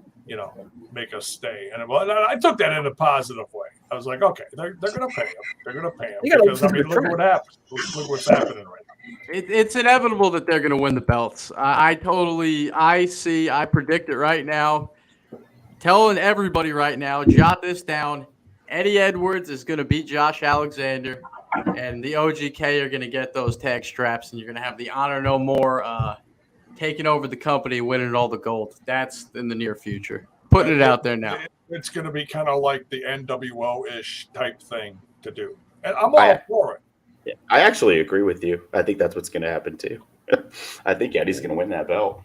make us stay. And I took that in a positive way. I was like, okay, they're going to pay him. They're going to pay him. Because, look what happened. Look what's happening right now. It's inevitable that they're going to win the belts. I predict it right now. Telling everybody right now, jot this down. Eddie Edwards is going to beat Josh Alexander, and the OGK are going to get those tag straps, and you're going to have the Honor No More taking over the company, winning all the gold. That's in the near future. Putting it out there now. It's going to be kind of like the NWO-ish type thing to do. And I'm all for it. Yeah, I actually agree with you. I think that's what's going to happen too. I think Eddie's going to win that belt.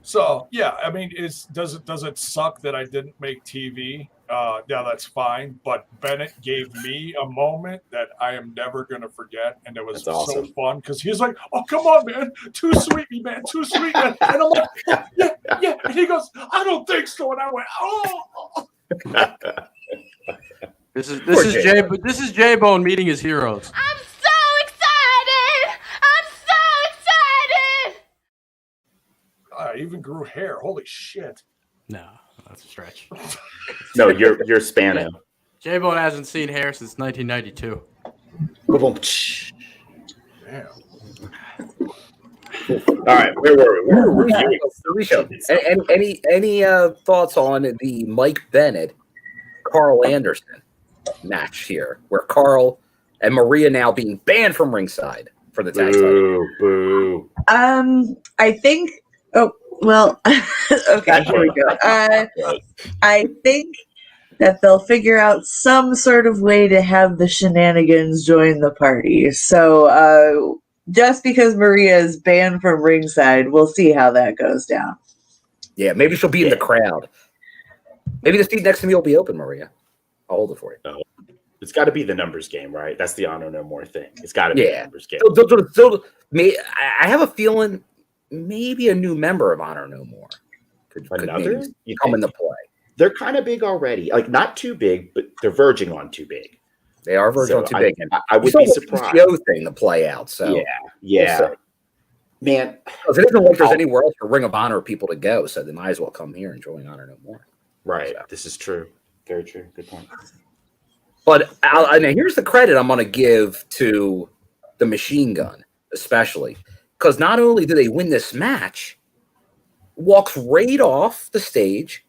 So yeah, I mean, does it suck that I didn't make TV? Yeah, that's fine. But Bennett gave me a moment that I am never going to forget, and it was so fun because he's like, "Oh, come on, man, too sweet, man, too sweet, man," and I'm like, "Yeah," and he goes, "I don't think so," and I went, "Oh." This is J-Bone meeting his heroes. I'm so excited! I even grew hair. Holy shit! No, that's a stretch. No, you're Spano. J-Bone hasn't seen hair since 1992. Damn. All right, where were we? Any thoughts on the Mike Bennett, Karl Anderson match here, where Karl and Maria now being banned from ringside for the tag title? Boo. I think. Oh well. Okay, here we go. I think that they'll figure out some sort of way to have the shenanigans join the party. So just because Maria is banned from ringside, we'll see how that goes down. Yeah, maybe she'll be in the crowd. Maybe the seat next to me will be open, Maria. I'll hold it for you. No. It's got to be the numbers game, right? That's the Honor No More thing. It's got to be the numbers game. I have a feeling maybe a new member of Honor No More could come into play. They're kind of big already. Like, not too big, but they're verging on too big. They are verging on too big. I would be surprised. The thing to play out. So yeah. Man, because it isn't like there's anywhere else for Ring of Honor people to go, so they might as well come here and join Honor No More. Right. So. This is true. Very true. Good point. But now here's the credit I'm going to give to the Machine Gun, especially. Because not only do they win this match, walks right off the stage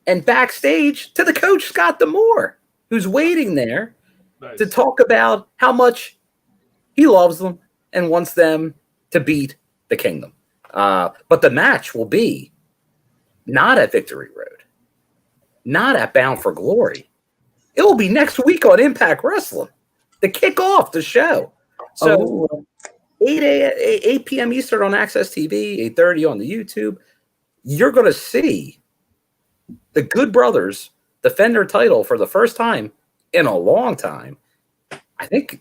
and backstage to the coach, Scott D'Amore, who's waiting there to talk about how much he loves them and wants them to beat the Kingdom. But the match will be not at Victory Road, not at Bound for Glory. It will be next week on Impact Wrestling to kick off the show. So 8 p.m. Eastern on Access TV, 8:30 on the YouTube. You're going to see the Good Brothers defend their title for the first time in a long time. I think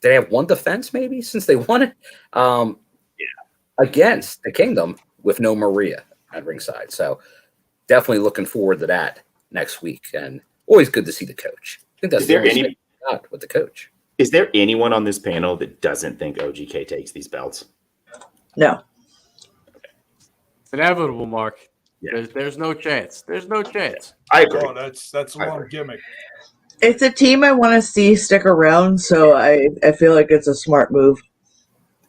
they have one defense maybe since they won it against the Kingdom with no Maria at ringside. So definitely looking forward to that next week. And always good to see the coach. I think that's Is there any with the coach. Is there anyone on this panel that doesn't think OGK takes these belts? No. It's inevitable, Mark. Yeah. There's no chance. There's no chance. I agree. Oh, that's one gimmick. It's a team I want to see stick around, so I feel like it's a smart move.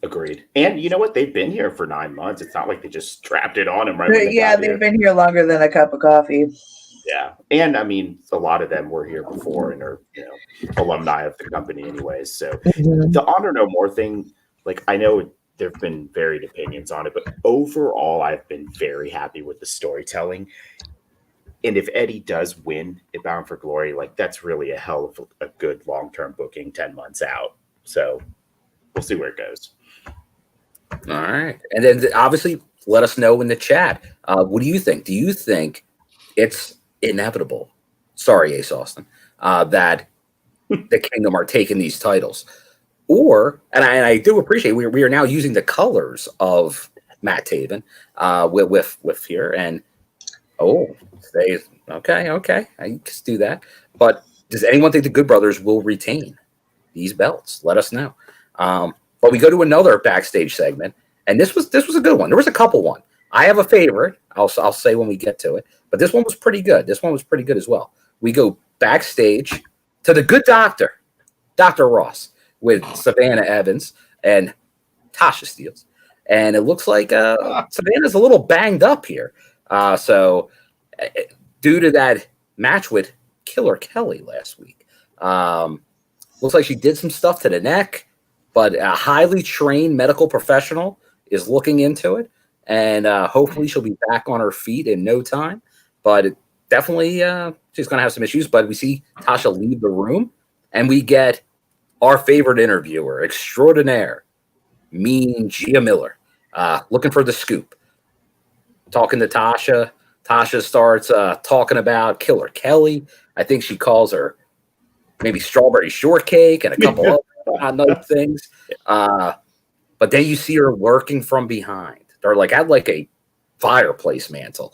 Agreed. And you know what? They've been here for 9 months. It's not like they just strapped it on them right when they Yeah, got they've here. been here longer than a cup of coffee. Yeah. And I mean, a lot of them were here before and are, alumni of the company anyways. So the Honor No More thing, like, I know there have been varied opinions on it, but overall, I've been very happy with the storytelling. And if Eddie does win at Bound for Glory, like, that's really a hell of a good long-term booking 10 months out. So we'll see where it goes. All right. And then obviously let us know in the chat. What do you think? Do you think it's inevitable? Sorry, Ace Austin, that the Kingdom are taking these titles? Or, and I do appreciate we are now using the colors of Matt Taven with here. And okay, I just do that. But does anyone think the Good Brothers will retain these belts? Let us know. But we go to another backstage segment, and this was a good one. There was a couple one. I have a favorite. I'll say when we get to it. But this one was pretty good. This one was pretty good as well. We go backstage to the Good Doctor, Dr. Ross, with Savannah Evans and Tasha Steelz. And it looks like Savannah's a little banged up here. So due to that match with Killer Kelly last week, looks like she did some stuff to the neck. But a highly trained medical professional is looking into it, and hopefully she'll be back on her feet in no time. But definitely she's going to have some issues. But we see Tasha leave the room, and we get our favorite interviewer extraordinaire, Mean Gia Miller, looking for the scoop. Talking to Tasha. Tasha starts talking about Killer Kelly. I think she calls her maybe strawberry shortcake and a couple other things. But then you see her lurking from behind. They're like at like a fireplace mantle.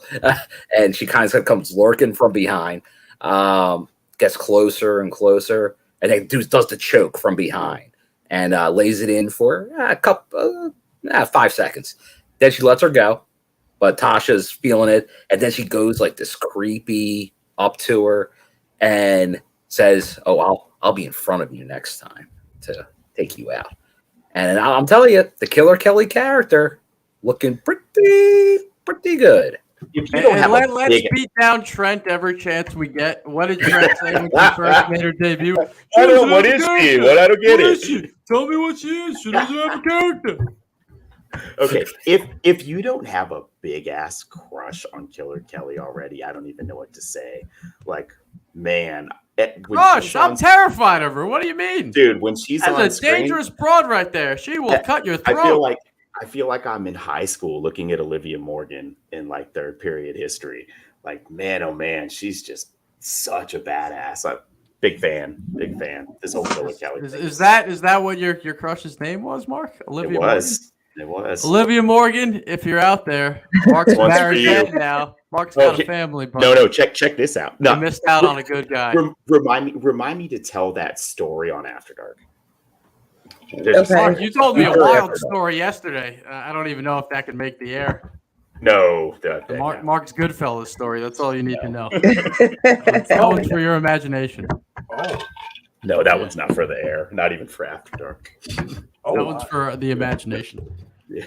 And she kind of comes lurking from behind, gets closer and closer, and then does the choke from behind and lays it in for a couple 5 seconds. Then she lets her go, but Tasha's feeling it. And then she goes like this creepy up to her and says, "Oh, I'll be in front of you next time to take you out." And I'm telling you, the Killer Kelly character looking pretty good. If you don't have let's beat down Trent every chance we get. What did Trent say when she first made her debut? I don't know, what is she? What? I don't get it. Tell me what she is. She doesn't have a character. Okay, if you don't have a big ass crush on Killer Kelly already, I don't even know what to say. Like, man, Gosh, I'm terrified of her. What do you mean, dude? When she's on That's a screen, dangerous broad right there. She will cut your throat. I feel like I'm in high school looking at Olivia Morgan in like their period history. Like, man, oh man, she's just such a badass. Big fan. This whole Killer Kelly thing. Is that what your crush's name was, Mark? Olivia It was. Olivia Morgan, if you're out there, Mark's married now. Mark's got a family. But no, check this out. No, I missed out on a good guy. Remind me to tell that story on After Dark. Okay. Mark, you told me a wild story yesterday. I don't even know if that could make the air. No, Mark's Goodfellas story. That's all you need to know. That one's for your imagination. Oh. No, that one's not for the air. Not even for After Dark. That one's for the imagination. Yeah.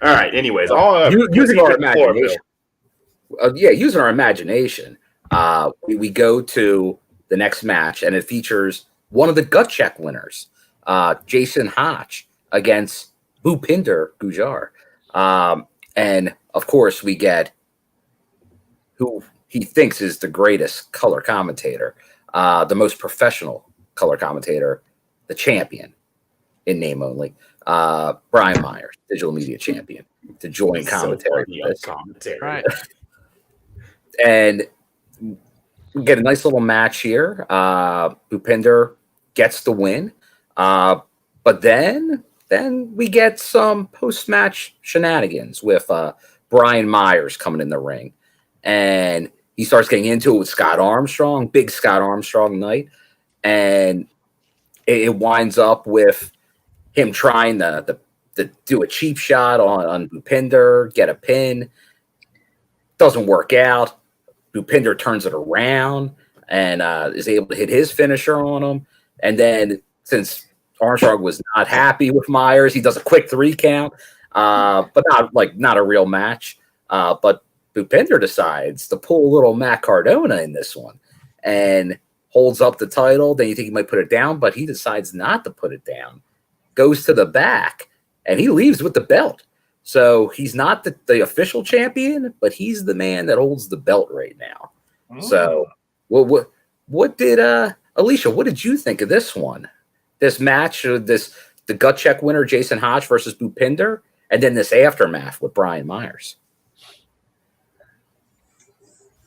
All right. Anyways, using our imagination. Using our imagination. We go to the next match, and it features one of the gut check winners, Jason Hotch, against Bhupinder Gujjar. And of course, we get who he thinks is the greatest color commentator, the most professional color commentator, the champion in name only, Brian Myers, digital media champion, to join commentary. Commentary. Right. And we get a nice little match here. Bhupinder gets the win. But then we get some post-match shenanigans with Brian Myers coming in the ring. And he starts getting into it with Scott Armstrong, big Scott Armstrong night. And it winds up with him trying to do a cheap shot on Bhupinder, get a pin. Doesn't work out. Bhupinder turns it around and is able to hit his finisher on him. And then since Armstrong was not happy with Myers, he does a quick 3 count, but not a real match. But Bhupinder decides to pull a little Matt Cardona in this one and holds up the title. Then you think he might put it down, but he decides not to put it down. Goes to the back, and he leaves with the belt. So he's not the official champion, but he's the man that holds the belt right now. So what did Alisha, what did you think of this one? This match, the gut check winner, Jason Hotch versus Bhupinder, and then this aftermath with Brian Myers.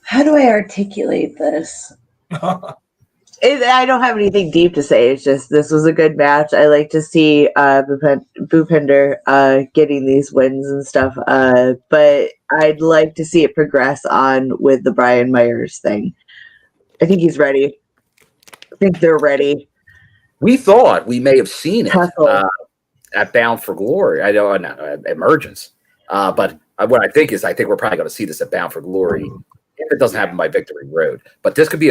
How do I articulate this? I don't have anything deep to say. It's just this was a good match. I like to see Bhupinder getting these wins and stuff. But I'd like to see it progress on with the Brian Myers thing. I think he's ready. I think they're ready. We thought we may have seen it at Bound for Glory. I don't know, Emergence. But what I think we're probably going to see this at Bound for Glory. If it doesn't happen by Victory Road, but this could be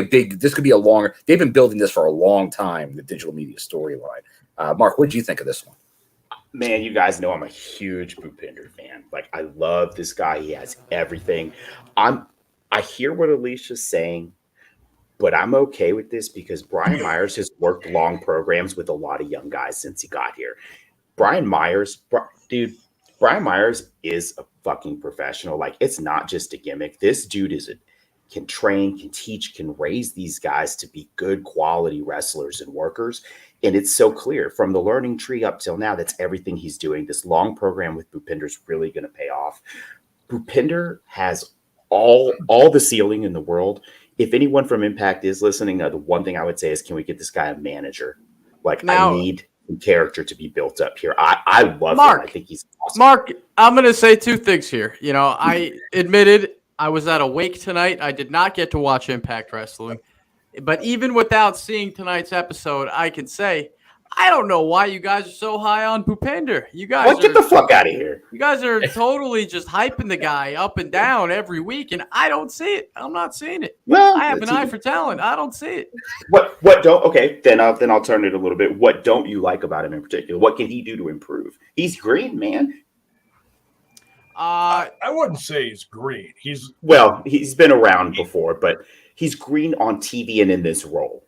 a longer. They've been building this for a long time. The digital media storyline. Mark, what did you think of this one? Man, you guys know I'm a huge Bhupinder fan. Like, I love this guy. He has everything. I hear what Alicia's saying, but I'm okay with this because Brian Myers has worked long programs with a lot of young guys since he got here. Brian Myers is a fucking professional. Like, it's not just a gimmick. This dude can train, can teach, can raise these guys to be good quality wrestlers and workers. And it's so clear from the learning tree up till now, that's everything he's doing. This long program with Bhupinder is really going to pay off. Bhupinder has all the ceiling in the world. If anyone from Impact is listening, the one thing I would say is, can we get this guy a manager? Like, I need character to be built up here. I love him. I think he's awesome. Mark, I'm going to say 2 things here. You know, I admitted I was at a wake tonight. I did not get to watch Impact Wrestling. But even without seeing tonight's episode, I can say, I don't know why you guys are so high on Bhupinder. You guys get the fuck out of here. You guys are totally just hyping the guy up and down every week, and I don't see it. I'm not seeing it. Well, I have an eye for talent. I don't see it. What don't? Okay, then I'll turn it a little bit. What don't you like about him in particular? What can he do to improve? He's green, man. I wouldn't say he's green. He's been around before, but he's green on TV and in this role.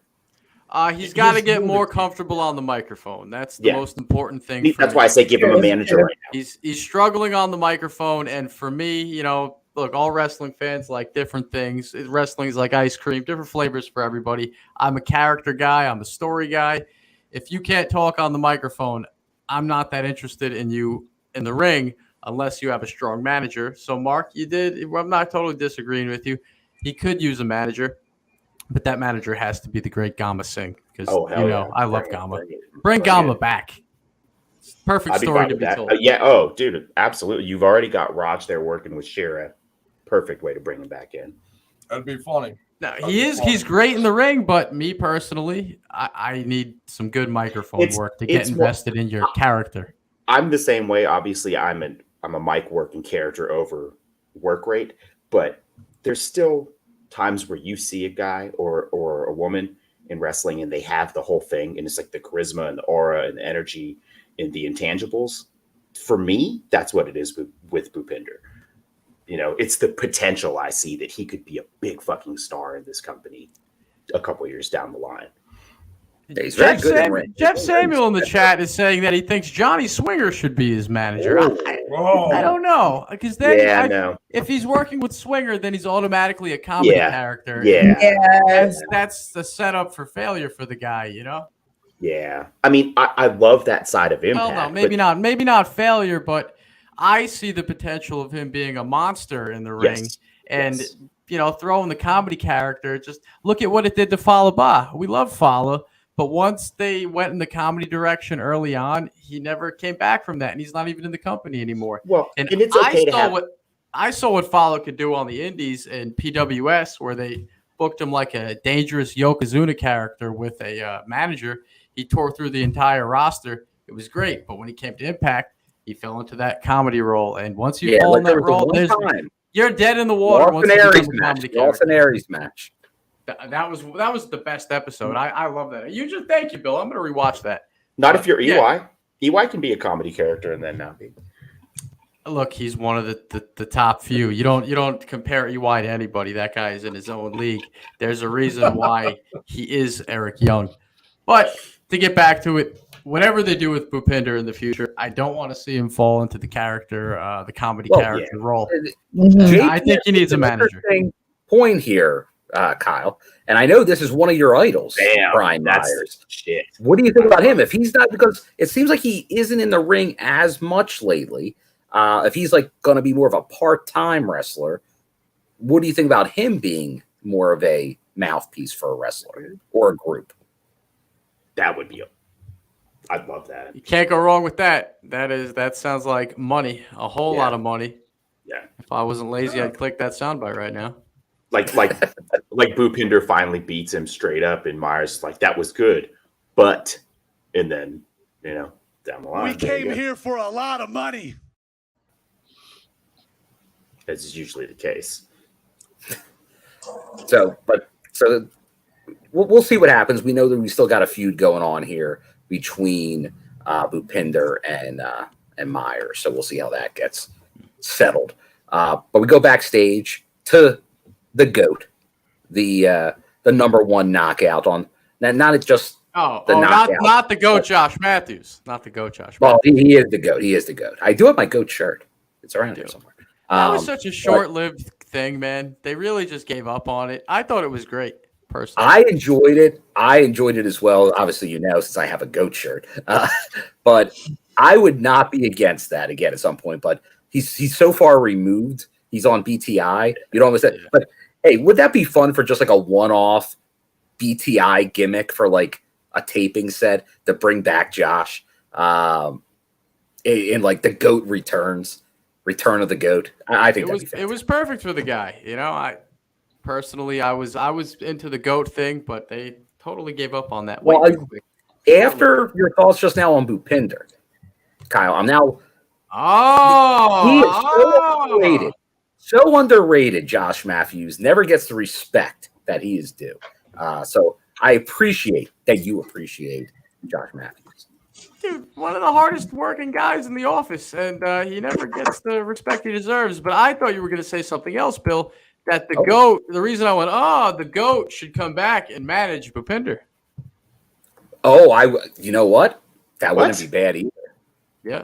He's got to get more comfortable on the microphone. That's the most important thing. That's why I say give him a manager right now. He's struggling on the microphone, and for me, you know, look, all wrestling fans like different things. Wrestling is like ice cream, different flavors for everybody. I'm a character guy. I'm a story guy. If you can't talk on the microphone, I'm not that interested in you in the ring unless you have a strong manager. So, Mark, I'm not totally disagreeing with you. He could use a manager. But that manager has to be the great Gama Singh because I love Gama. Bring Gama back. Perfect story to be told. Dude, absolutely. You've already got Raj there working with Shira. Perfect way to bring him back in. That'd be funny. No, he's great in the ring, but me personally, I need some good microphone work to get invested in your character. I'm the same way. Obviously, I'm a mic working character over work rate, but there's still times where you see a guy or a woman in wrestling and they have the whole thing, and it's like the charisma and the aura and the energy and the intangibles. For me, that's what it is with Bhupinder. You know, it's the potential I see that he could be a big fucking star in this company a couple years down the line. He's very good in ring. Jeff Samuel in the chat is saying that he thinks Johnny Swinger should be his manager. I don't know, because then if he's working with Swinger, then he's automatically a comedy character. That's the setup for failure for the guy, you know. Yeah, I mean, I love that side of Impact. Well, no, maybe not failure, but I see the potential of him being a monster in the ring, and throw in the comedy character. Just look at what it did to Fallah Bah. We love Fallah, but once they went in the comedy direction early on, he never came back from that, and he's not even in the company anymore. Well, and it's okay to have. I saw what Fallah could do on the Indies in PWS, where they booked him like a dangerous Yokozuna character with a manager. He tore through the entire roster. It was great, but when he came to Impact, he fell into that comedy role. And once you fall in that role, you're dead in the water. Austin Aries match. That was the best episode. I love that. Thank you, Bill. I'm going to rewatch that. Not if you're EY. Yeah. EY can be a comedy character and then not be. Look, he's one of the top few. You don't compare EY to anybody. That guy is in his own league. There's a reason why he is Eric Young. But to get back to it, whatever they do with Bhupinder in the future, I don't want to see him fall into the comedy character role. I think he needs a manager. Point here, Kyle, and I know this is one of your idols, Brian Myers. Shit. What do you think about him? If he's not, because it seems like he isn't in the ring as much lately. If he's like going to be more of a part-time wrestler, what do you think about him being more of a mouthpiece for a wrestler or a group? That would be I'd love that. You can't go wrong with that. That sounds like money, a whole lot of money. Yeah. If I wasn't lazy, I'd click that soundbite right now. Like Bhupinder finally beats him straight up, and Myers like that was good, but and then down the line we came here for a lot of money. As is usually the case. So we'll see what happens. We know that we still got a feud going on here between Bhupinder and Myers. So we'll see how that gets settled. But we go backstage to the GOAT, the number one knockout on not just not the GOAT Josh Matthews. Not the GOAT Josh Matthews. Well, he is the GOAT. He is the GOAT. I do have my GOAT shirt. It's around here somewhere. That was such a short-lived thing, man. They really just gave up on it. I thought it was great, personally. I enjoyed it as well. Obviously, since I have a GOAT shirt. But I would not be against that again at some point. But he's so far removed. He's on BTI. You don't understand. Yeah. But hey, would that be fun for just like a one-off BTI gimmick for like a taping set to bring back Josh? In like the GOAT Return of the GOAT. I think it was perfect for the guy. I personally I was into the GOAT thing, but they totally gave up on that. Well, after your thoughts just now on Bhupinder, Kyle, I'm now. He is so underrated. So underrated. Josh Matthews never gets the respect that he is due. So I appreciate that you appreciate Josh Matthews. Dude, one of the hardest working guys in the office, and he never gets the respect he deserves. But I thought you were going to say something else, Bill, that the GOAT, the reason I went, the GOAT should come back and manage Bhupinder. You know what? That wouldn't be bad either. Yeah.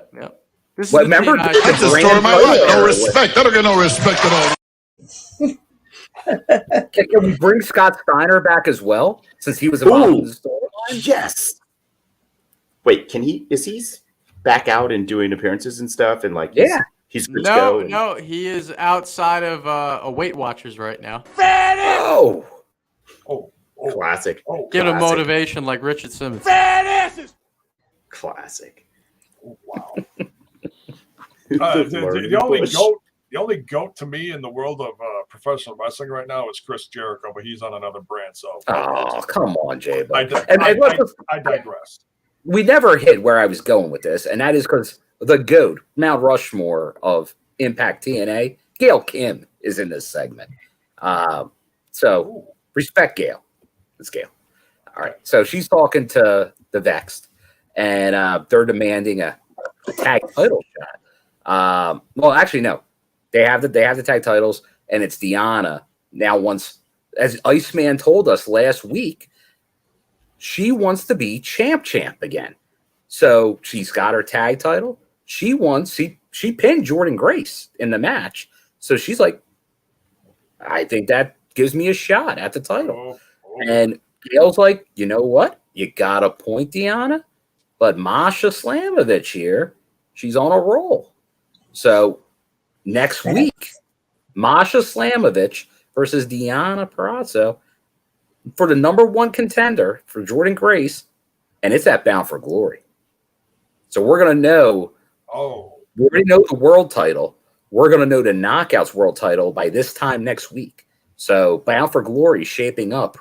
Remember? That's the story of my life. No respect. I don't get no respect at all. Can we bring Scott Steiner back as well, since he was involved in the storyline? Yes. Wait, is he back out and doing appearances and stuff? And like, he's good to go? No, he is outside of Weight Watchers right now. Oh, classic. Get a motivation like Richard Simmons. Fat asses. Classic. Oh, wow. The only GOAT to me in the world of professional wrestling right now is Chris Jericho, but he's on another brand. So come on, Jay. I digress. We never hit where I was going with this, and that is because the GOAT, Mount Rushmore of Impact TNA, Gail Kim is in this segment. So respect Gail. It's Gail. All right. So she's talking to the Vexed, and they're demanding a tag title shot. Well, actually, no. They have the tag titles, and it's Deonna. Now, as Iceman told us last week, she wants to be champ again. So she's got her tag title. She pinned Jordynne Grace in the match. So she's like, I think that gives me a shot at the title. And Gail's like, you know what? You got a point, Deonna. But Masha Slamovich here, she's on a roll. So next week, Masha Slamovich versus Deonna Purrazzo for the number one contender for Jordynne Grace, and it's at Bound for Glory. So we're going to know. Oh. We already know the world title. We're going to know the Knockouts world title by this time next week. So Bound for Glory shaping up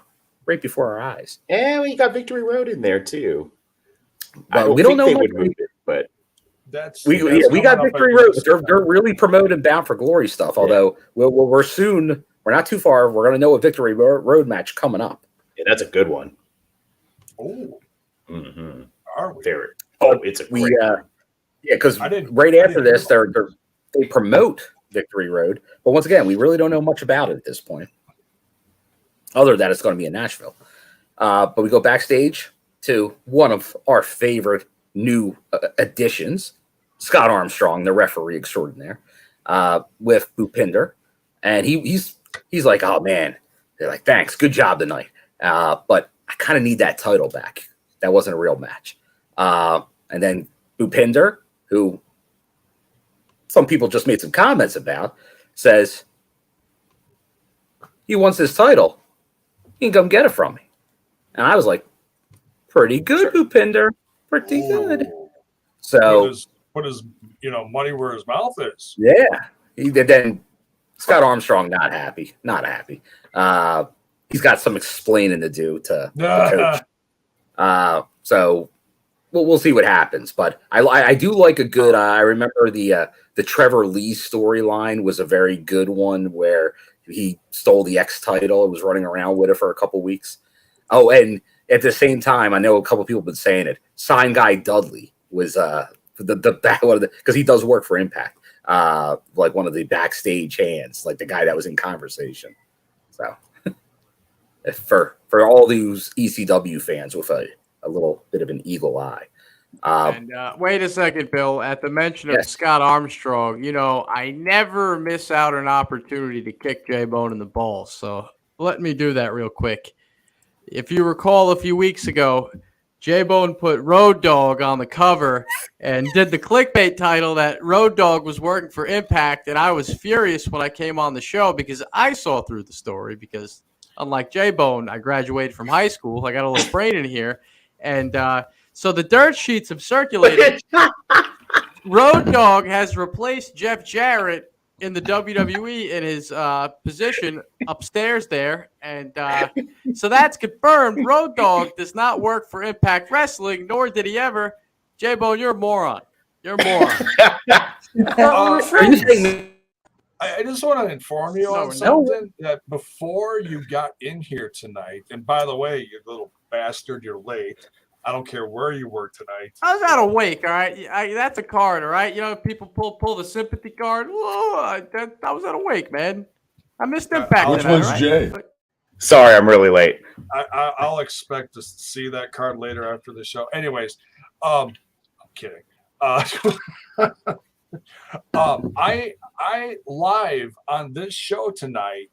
right before our eyes. And we got Victory Road in there too. Well, we don't know they much would move it, but we got Victory Road. They're really promoting Bound for Glory stuff. Although we're soon. We're not too far. We're going to know a Victory Road match coming up. Yeah, that's a good one. Oh. Mm-hmm. Are we? It's a great one. Yeah, because right after this, they promote Victory Road. But once again, we really don't know much about it at this point, other than that it's going to be in Nashville. But we go backstage to one of our favorite new additions, Scott Armstrong, the referee extraordinaire, with Bhupinder. And he's like, oh, man. They're like, thanks. Good job tonight. But I kind of need that title back. That wasn't a real match. And then Bhupinder, who some people just made some comments about, says he wants his title. He can come get it from me. And I was like, pretty good, Bhupinder. Pretty good. So put his money where his mouth is. Yeah. Then Scott Armstrong not happy. He's got some explaining to do to the coach. So we'll see what happens. But I do like a good. I remember the Trevor Lee storyline was a very good one where he stole the X title and was running around with it for a couple weeks. Oh, and at the same time, I know a couple people have been saying it. Sign Guy Dudley was because he does work for Impact, like one of the backstage hands, like the guy that was in conversation. So for all these ECW fans with a little bit of an eagle eye. Wait a second, Bill. At the mention of Scott Armstrong, I never miss out an opportunity to kick J-Bone in the balls. So let me do that real quick. If you recall a few weeks ago, J-Bone put Road Dogg on the cover and did the clickbait title that Road Dogg was working for Impact, and I was furious when I came on the show because I saw through the story because unlike J-Bone, I graduated from high school. I got a little brain in here. And so the dirt sheets have circulated. Road Dogg has replaced Jeff Jarrett in the WWE in his position upstairs there. And so that's confirmed. Road Dogg does not work for Impact Wrestling, nor did he ever. J-Bone, you're a moron. You're a moron. I just want to inform you on something that before you got in here tonight, and by the way, you little bastard, you're late. I don't care where you were tonight. I was not awake, all right? That's a card, all right? People pull the sympathy card. Whoa, I was not awake, man. I missed Impact Which tonight, one's right? Jay? Sorry, I'm really late. I'll expect to see that card later after the show. Anyways, I'm kidding. I live on this show tonight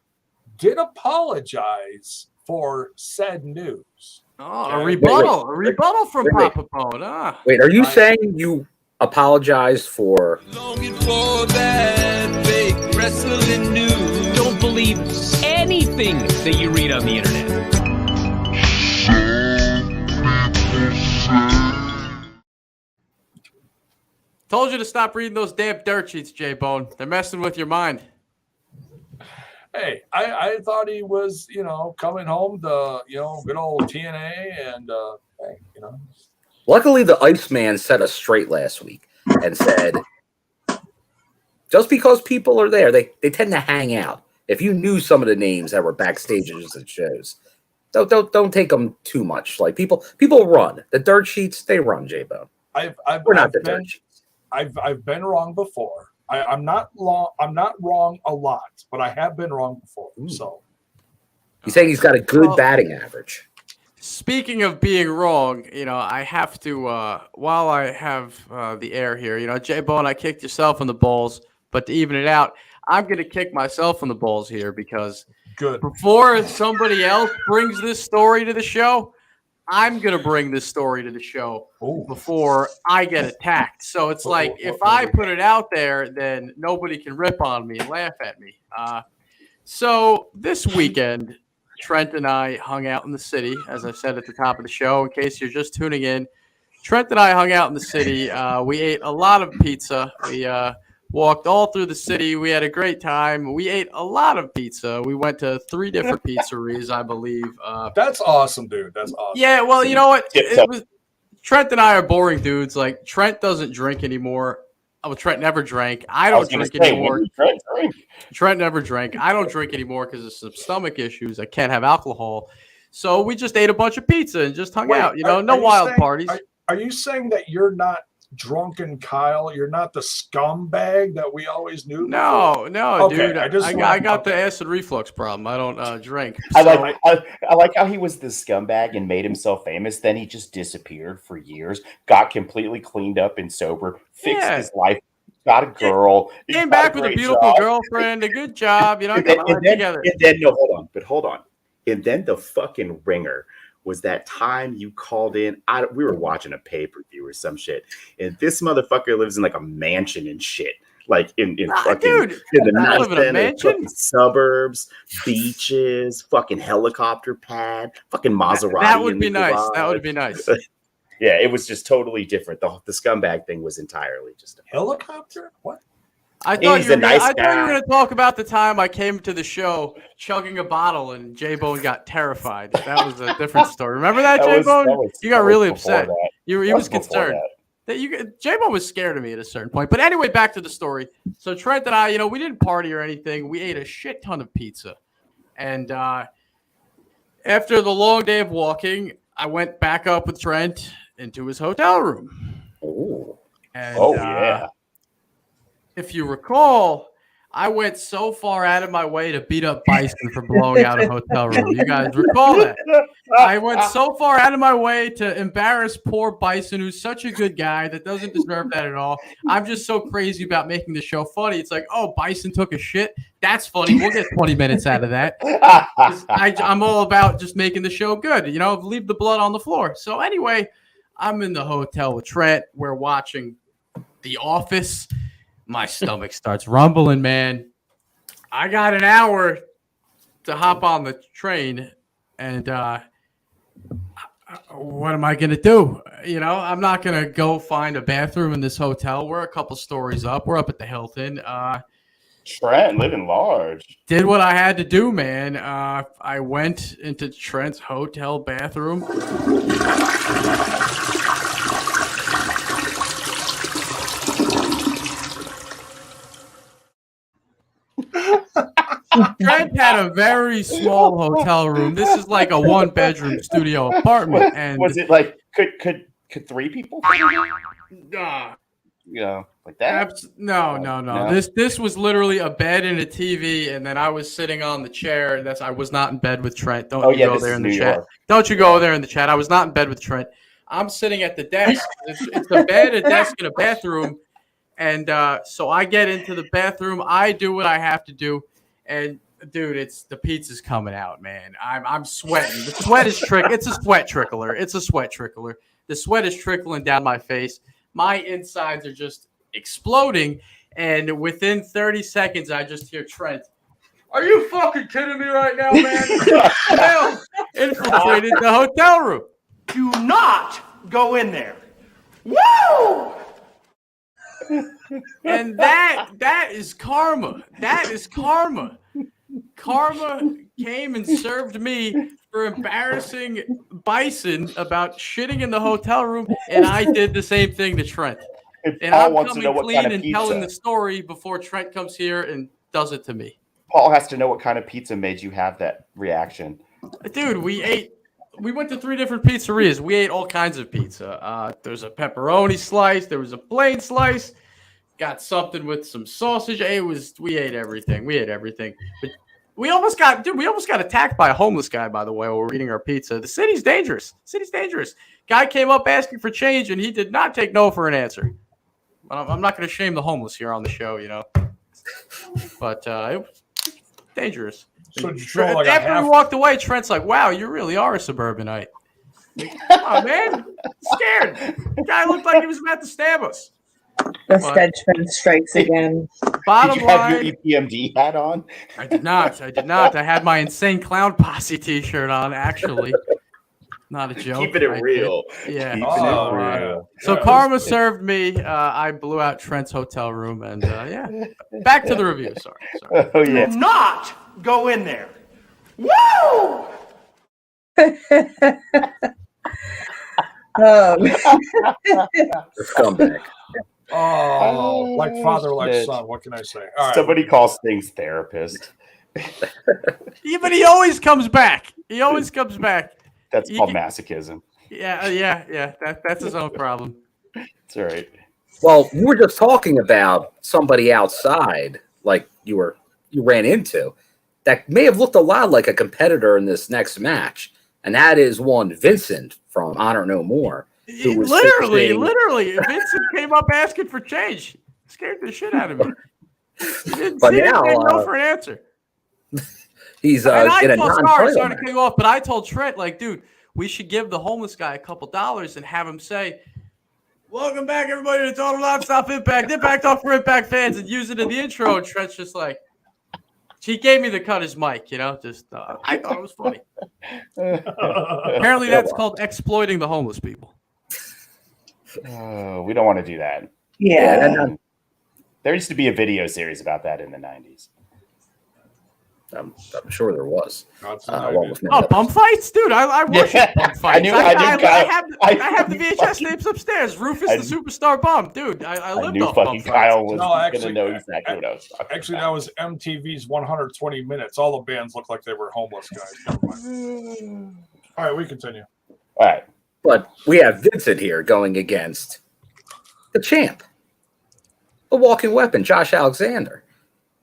did apologize for said news. Oh, a rebuttal from Papa Pone. Wait, are you saying you apologized for? Longing for that fake wrestling news. Don't believe anything that you read on the internet. Told you to stop reading those damn dirt sheets, J-Bone. They're messing with your mind. Hey, I thought he was, coming home to, good old TNA and, Luckily, the Iceman set us straight last week and said, just because people are there, they tend to hang out. If you knew some of the names that were backstage at shows, don't take them too much. Like people run the dirt sheets, they run. J-Bone. We're not the dirt sheets. I've been wrong before. I'm not wrong a lot, but I have been wrong before. So he's saying he's got a good batting average. Speaking of being wrong, I have to while I have the air here, J-Bone, I kicked yourself in the balls, but to even it out, I'm going to kick myself in the balls here because before somebody else brings this story to the show, I'm going to bring this story to the show before I get attacked. So it's if I put it out there, then nobody can rip on me and laugh at me. So this weekend, Trent and I hung out in the city, as I said at the top of the show. In case you're just tuning in, Trent and I hung out in the city. We ate a lot of pizza. We walked all through the city. We had a great time. We ate a lot of pizza. We went to 3 different pizzeries, I believe. That's awesome, dude. That's awesome. Yeah, well, you know what? Trent and I are boring dudes. Like, Trent doesn't drink anymore. Oh, Trent never drank. I don't drink anymore. Trent never drank. I don't drink anymore because of some stomach issues. I can't have alcohol. So we just ate a bunch of pizza and just hung out. No wild parties. Are you saying that you're not drunken Kyle? You're not the scumbag that we always knew? No, okay, dude. I got the acid reflux problem. I don't drink. I like how he was the scumbag and made himself famous. Then he just disappeared for years, got completely cleaned up and sober, fixed his life, got a girl, came back with a beautiful girlfriend, a good job. Got my life together. And then hold on. And then the fucking ringer was that time you called in. We were watching a pay-per-view or some shit, and this motherfucker lives in like a mansion and shit, like in fucking in the nice suburbs, beaches, fucking helicopter pad, fucking Maserati. That would be nice. That would be nice. Yeah, it was just totally different. The scumbag thing was entirely just a helicopter. What? I thought you were going to talk about the time I came to the show chugging a bottle and J-Bone got terrified. That was a different story. Remember that, J-Bone? You got really upset. He was concerned. J-Bone was scared of me at a certain point. But anyway, back to the story. So Trent and I, we didn't party or anything. We ate a shit ton of pizza. And after the long day of walking, I went back up with Trent into his hotel room. Ooh. And, yeah. If you recall, I went so far out of my way to beat up Bison for blowing out a hotel room. You guys recall that? I went so far out of my way to embarrass poor Bison, who's such a good guy that doesn't deserve that at all. I'm just so crazy about making the show funny. It's like, oh, Bison took a shit. That's funny. We'll get 20 minutes out of that. I'm all about just making the show good. Leave the blood on the floor. So anyway, I'm in the hotel with Trent. We're watching The Office. My stomach starts rumbling, man. I got an hour to hop on the train, and what am I going to do? I'm not going to go find a bathroom in this hotel. We're a couple stories up. We're up at the Hilton. Trent, living large. Did what I had to do, man. I went into Trent's hotel bathroom. Trent had a very small hotel room. This is like a 1-bedroom studio apartment. And was it like could 3 people? Like that? No. This was literally a bed and a TV, and then I was sitting on the chair. And I was not in bed with Trent. Don't you go there in the chat. Don't you go there in the chat. I was not in bed with Trent. I'm sitting at the desk. It's a bed, a desk, and a bathroom. And so I get into the bathroom. I do what I have to do. And, dude, the pizza's coming out, man. I'm sweating. The sweat is It's a sweat trickler. The sweat is trickling down my face. My insides are just exploding. And within 30 seconds, I just hear Trent, "Are you fucking kidding me right now, man?" Infiltrated the hotel room. Do not go in there. Woo! And that is karma. That is karma. Karma came and served me for embarrassing Bison about shitting in the hotel room, and I did the same thing to Trent. And I'm coming clean and telling the story before Trent comes here and does it to me. Paul has to know what kind of pizza made you have that reaction. Dude, we went to 3 different pizzerias. We ate all kinds of pizza. There's a pepperoni slice. There was a plain slice. Got something with some sausage. We ate everything. But we almost got attacked by a homeless guy, by the way, while we were eating our pizza. The city's dangerous. Guy came up asking for change, and he did not take no for an answer. I'm not going to shame the homeless here on the show, But it was dangerous. So after we walked away, Trent's like, "Wow, you really are a suburbanite." Like, come on, man. Scared. The guy looked like he was about to stab us. The stenchman strikes again. Bottom Did you have line, your EPMD hat on? I did not. I had my Insane Clown Posse T-shirt on, actually. Not a joke. Keeping it real. Yeah. Keeping it real. So Karma served me. I blew out Trent's hotel room, and yeah. Back to the review. Sorry. Oh yeah. Do not go in there. Woo! The scumbag. Oh, like father, like son. What can I say? All right. Somebody call Sting's therapist. Yeah, but he always comes back. That's called masochism. Yeah. That's his own problem. That's all right. Well, we were just talking about somebody outside, like you ran into, that may have looked a lot like a competitor in this next match, and that is one Vincent from Honor No More. Literally, Vincent came up asking for change. Scared the shit out of me. He didn't say no for an answer. He's and I in a told non-title sorry to match. cut you off, but I told Trent, like, dude, we should give the homeless guy a couple dollars and have him say, "Welcome back, everybody, to Total Nonstop Impact. Impact Talk for Impact fans," and use it in the intro. And Trent's just like, he gave me the cut his mic, you know. Just I thought it was funny. Apparently, that's called exploiting the homeless people. We don't want to do that. Yeah. There used to be a video series about that in the 90s. I'm sure there was. Bump fights, dude! I worship bump fights. I have the VHS tapes upstairs. Rufus the Superstar Bump, dude. I lived off bump Kyle fights. was going to know exactly what I was talking Actually, about. that was MTV's 120 Minutes. All the bands looked like they were homeless guys. Never mind. All right, we continue. All right. But we have Vincent here going against the champ, the walking weapon, Josh Alexander.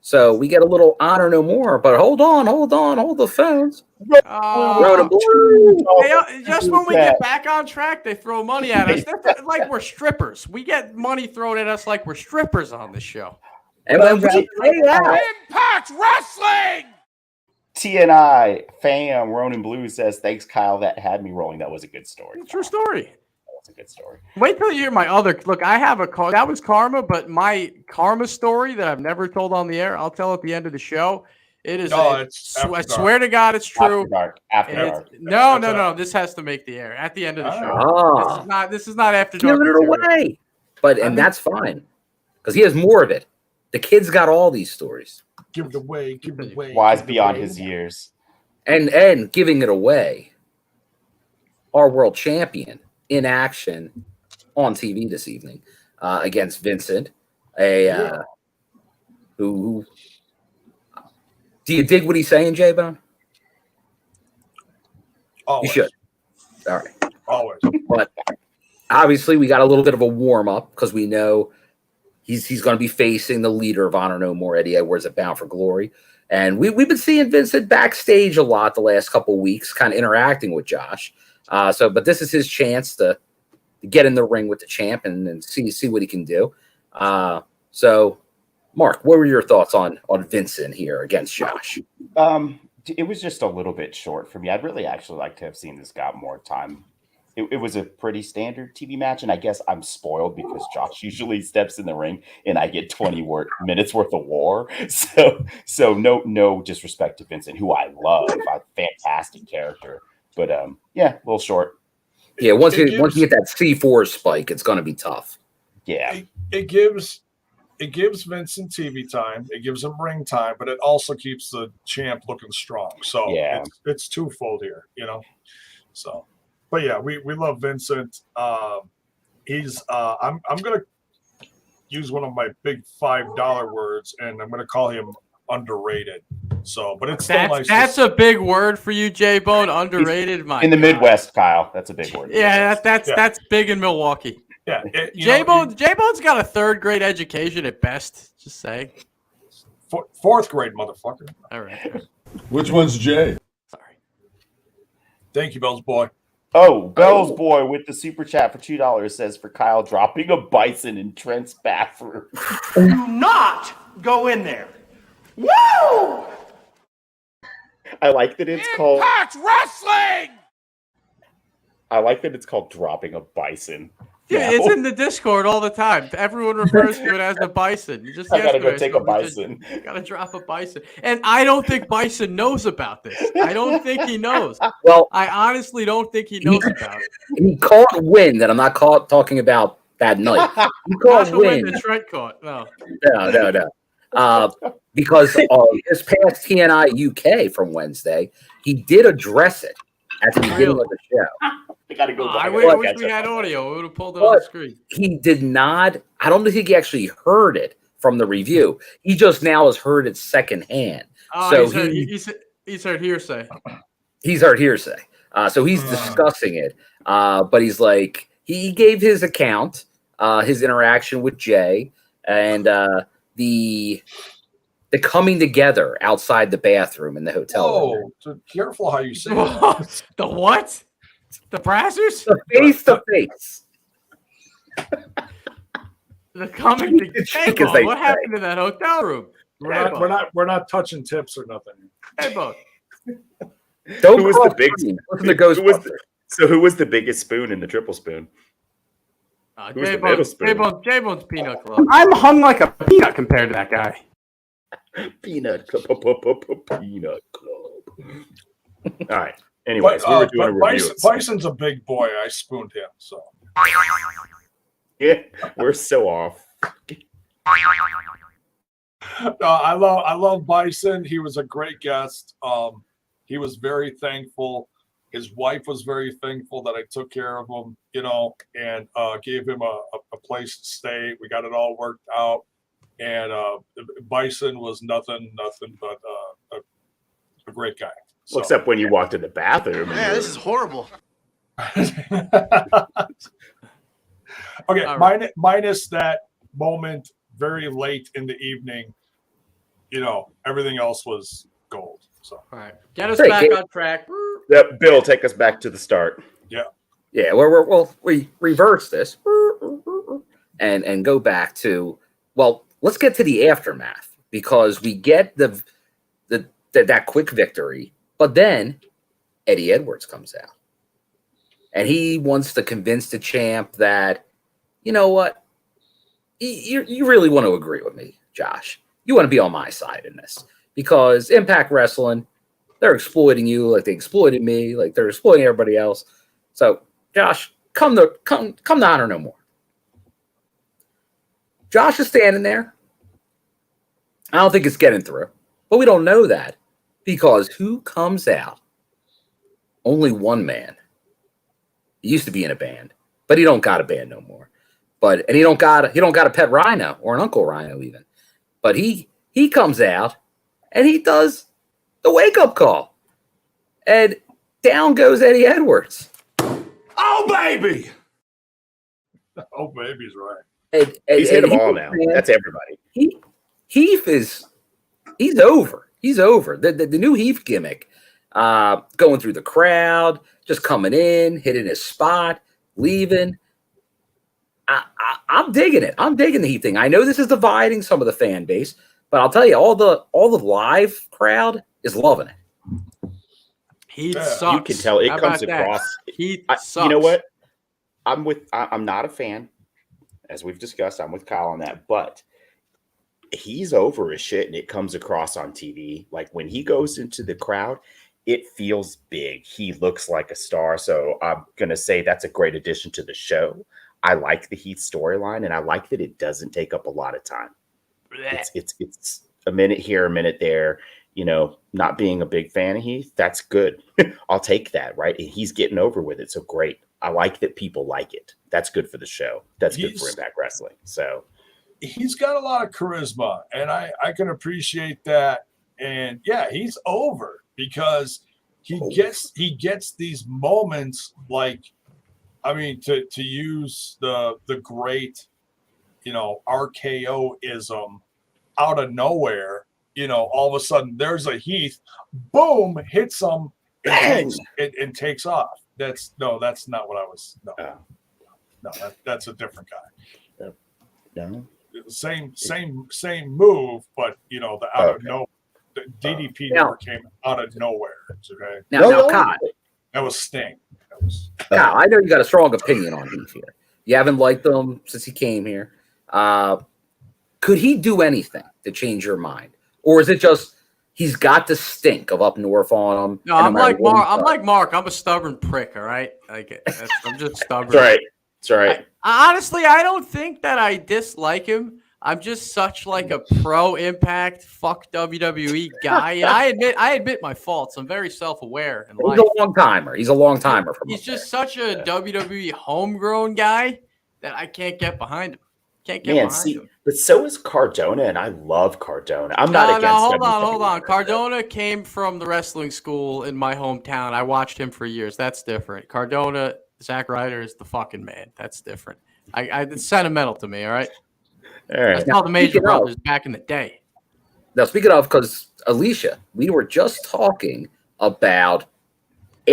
So we get a little Honor No More, but hold the phones. Just when we get back on track, they throw money at us. They're like we're strippers. We get money thrown at us like we're strippers on this show. And when we pay out, Impact Wrestling! TNI fam Ronin Blue says, "Thanks, Kyle. That had me rolling. That was a good story. True story. That's a good story. Wait till you hear my other look. I have that was karma, but my karma story that I've never told on the air, I'll tell at the end of the show. It is. I swear to God, it's true. After dark. No. This has to make the air at the end of the show. This is not after dark. Giving it away, and that's fine because he has more of it. The kid's got all these stories. Give it away. Wise beyond his years. And giving it away. Our world champion in action on TV this evening against Vincent. Who do you dig what he's saying, J-Bone? Always. You should. All right. Always. But obviously we got a little bit of a warm-up because we know he's going to be facing the leader of Honor No More, Eddie Edwards, at Bound for Glory. And we've been seeing Vincent backstage a lot the last couple of weeks, kind of interacting with Josh. But this is his chance to get in the ring with the champ and see what he can do. So, Mark, what were your thoughts on Vincent here against Josh? It was just a little bit short for me. I'd really actually like to have seen this got more time. It was a pretty standard TV match, and I guess I'm spoiled because Josh usually steps in the ring and I get 20 minutes worth of war. So no disrespect to Vincent, who I love, a fantastic character, but a little short. Yeah, once you get that C4 spike, it's going to be tough. Yeah, it gives Vincent TV time, it gives him ring time, but it also keeps the champ looking strong. So yeah, it's twofold here, you know. So. But yeah, we love Vincent. He's I'm gonna use one of my big $5 words, and I'm gonna call him underrated. So, but it's still nice. That's a big word for you, J-Bone. Underrated, in the Midwest, Kyle. That's a big word. Yeah, that's big in Milwaukee. Yeah, J-Bone's got a third grade education at best. Just saying. Fourth grade, motherfucker. All right. Which one's Jay? Sorry. Thank you, Bell's boy. Oh, Bell's boy with the super chat for $2 says for Kyle dropping a bison in Trent's bathroom. Do not go in there. Woo! I like that it's called Impact Wrestling. I like that it's called dropping a bison. Yeah, it's in the Discord all the time. Everyone refers to it as a bison. Just I gotta go take a bison. Gotta drop a bison. And I don't think Bison knows about this. I don't think he knows. Well, I honestly don't think he knows about it. He caught wind, and I'm not talking about that night. He caught wind. The Trent caught. No. Because this past TNI UK from Wednesday, he did address it at the beginning of the show. I gotta go. I wish we had audio. We would have pulled it on the screen. He did not. I don't think he actually heard it from the review. He just now has heard it secondhand. So he's heard hearsay. He's heard hearsay. So he's discussing it. But he's like, he gave his account, his interaction with Jay, and the coming together outside the bathroom in the hotel. Oh, so careful how you say that. The what? The brassers? The face to face. The coming together. What happened to that hotel room? We're not touching tips or nothing. Hey, Bo. Who was the big? Who was the biggest spoon in the triple spoon? J-Bone's Peanut Club. I'm hung like a peanut compared to that guy. Peanut Club. All right. Anyways, we were doing a review. Bison's a big boy. I spooned him, so. Yeah, we're so off. No, I love Bison. He was a great guest. He was very thankful. His wife was very thankful that I took care of him, and gave him a place to stay. We got it all worked out, and Bison was nothing but a great guy. So. Well, except when you walked in the bathroom. Yeah, this is horrible. Okay, right. Minus that moment very late in the evening, everything else was gold. So, all right, get us back on track. Yep, Bill, take us back to the start. Yeah. We reverse this and go back to let's get to the aftermath, because we get that quick victory, but then Eddie Edwards comes out and he wants to convince the champ that, you know what, you really want to agree with me, Josh. You want to be on my side in this, because Impact Wrestling, they're exploiting you like they exploited me, like they're exploiting everybody else. So, Josh, come to Honor No More. Josh is standing there. I don't think it's getting through, but we don't know that, because who comes out? Only one man. He used to be in a band, but he don't got a band no more. And he don't got a pet rhino or an Uncle Rhino even. But he comes out and he does the wake-up call. And down goes Eddie Edwards. Oh, baby! Oh, baby's right. He's hit them all now. That's everybody. Heath he's over. He's over. The new Heath gimmick, going through the crowd, just coming in, hitting his spot, leaving. I'm digging it. I'm digging the Heath thing. I know this is dividing some of the fan base, but I'll tell you, all the live crowd is loving it. Heath sucks. You can tell it comes across. Heath sucks. You know what? I'm not a fan, as we've discussed. I'm with Kyle on that, but he's over his shit, and it comes across on TV. Like when he goes into the crowd, it feels big. He looks like a star. So I'm gonna say that's a great addition to the show. I like the Heath storyline, and I like that it doesn't take up a lot of time. It's a minute here, a minute there. Not being a big fan of Heath, that's good. I'll take that, right? And he's getting over with it, so great. I like that people like it. That's good for the show. That's good for Impact Wrestling. So he's got a lot of charisma, and I can appreciate that. And yeah, he's over because he gets these moments like, I mean, to use the great, RKO-ism, out of nowhere, all of a sudden there's a Heath, boom, hits him and takes off. That's not what I was. No, that's a different guy. No. Same move, but the out of nowhere, the DDP never came out of nowhere. Okay. Now, Kyle, that was Sting. Kyle, I know you got a strong opinion on Heath here. You haven't liked him since he came here. Could he do anything to change your mind? Or is it just he's got the stink of up north on him? No, I'm like Mark. I'm a stubborn prick, all right? I'm just stubborn. That's right. Honestly, I don't think that I dislike him. I'm just such like a pro Impact fuck WWE guy. And I admit my faults. I'm very self-aware in life. He's a long timer. He's a long timer. He's just such a WWE homegrown guy that I can't get behind him. But so is Cardona, and I love Cardona. I'm not against him. Hold on. Cardona came from the wrestling school in my hometown. I watched him for years. That's different. Cardona, Zack Ryder is the fucking man. That's different. It's sentimental to me, all right? All right. That's how the Major Brothers back in the day. Now, speaking of, because Alisha, we were just talking about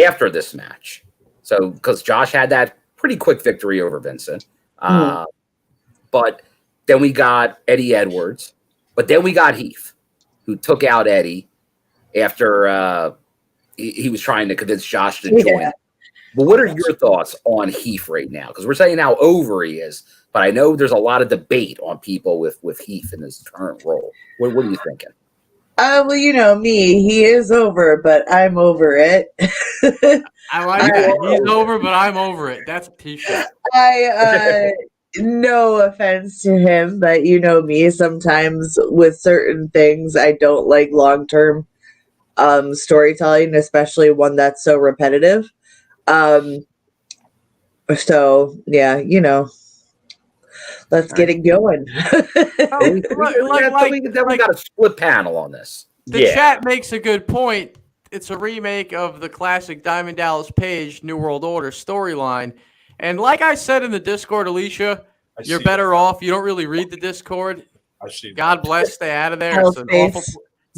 after this match. So, because Josh had that pretty quick victory over Vincent. But then we got Eddie Edwards. But then we got Heath, who took out Eddie after he was trying to convince Josh to join. But what are your thoughts on Heath right now? Because we're saying how over he is, but I know there's a lot of debate on people with Heath in his current role. What are you thinking? Well, you know me. He is over, but I'm over it. I like that. He's over, but I'm over it. That's a t-shirt. No offense to him, but you know me. Sometimes with certain things, I don't like long-term storytelling, especially one that's so repetitive. So yeah, you know, let's get it going. We got a split panel on this. The chat makes a good point. It's a remake of the classic Diamond Dallas Page New World Order storyline. And like I said in the Discord, Alisha, you're better off. You don't really read the Discord. God bless. Stay out of there. It's an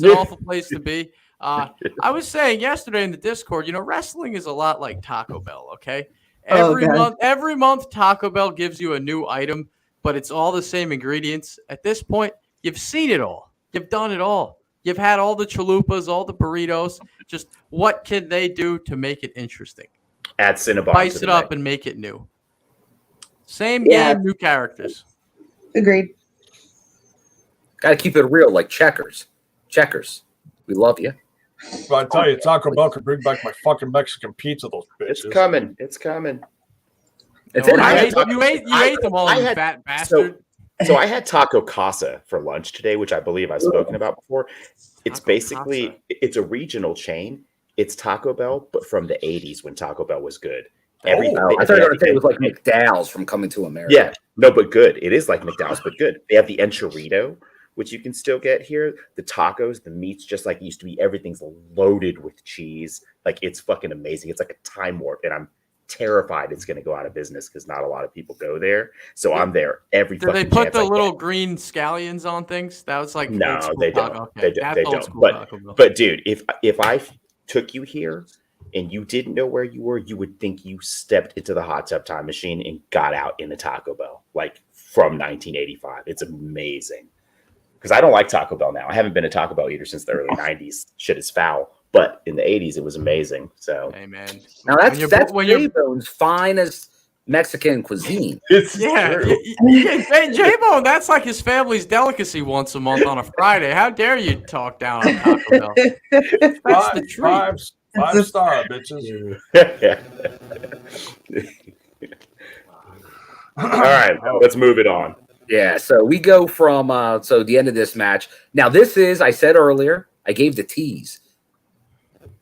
awful place to be. I was saying yesterday in the Discord, you know, wrestling is a lot like Taco Bell, okay? Every month Taco Bell gives you a new item, but it's all the same ingredients. At this point, you've seen it all. You've done it all. You've had all the chalupas, all the burritos. Just what can they do to make it interesting? Add Cinnabon. Spice it up and make it new. Same game, new characters. Agreed. Got to keep it real, like Checkers. Checkers, we love you. But I tell you, Taco Bell could bring back my fucking Mexican pizza. Those bitches. It's coming. You ate them all, you fat bastard. So I had Taco Casa for lunch today, which I believe I've spoken about before. It's it's a regional chain. It's Taco Bell, but from the 80s when Taco Bell was good. I thought you were going to say it was like McDowell's from Coming to America. Yeah, no, but good. It is like McDowell's, but good. They have the enchilado, which you can still get here. The tacos, the meat's just like it used to be. Everything's loaded with cheese. Like, it's fucking amazing. It's like a time warp, and I'm terrified it's going to go out of business because not a lot of people go there. So I'm there every Do they put the little green scallions on things? That was like no, they don't. Okay. They don't. But dude, if I took you here and you didn't know where you were, you would think you stepped into the hot tub time machine and got out in the Taco Bell, like from 1985. It's amazing. Because I don't like Taco Bell now. I haven't been a Taco Bell eater since the early 90s. Shit is foul. But in the 80s, it was amazing. So, hey, man. Now that's J-Bone's finest Mexican cuisine. J-Bone, that's like his family's delicacy once a month on a Friday. How dare you talk down on Taco Bell? That's the truth. Five star, bitches. All right, let's move it on. Yeah, so we go from the end of this match. Now, this is, I said earlier, I gave the tease.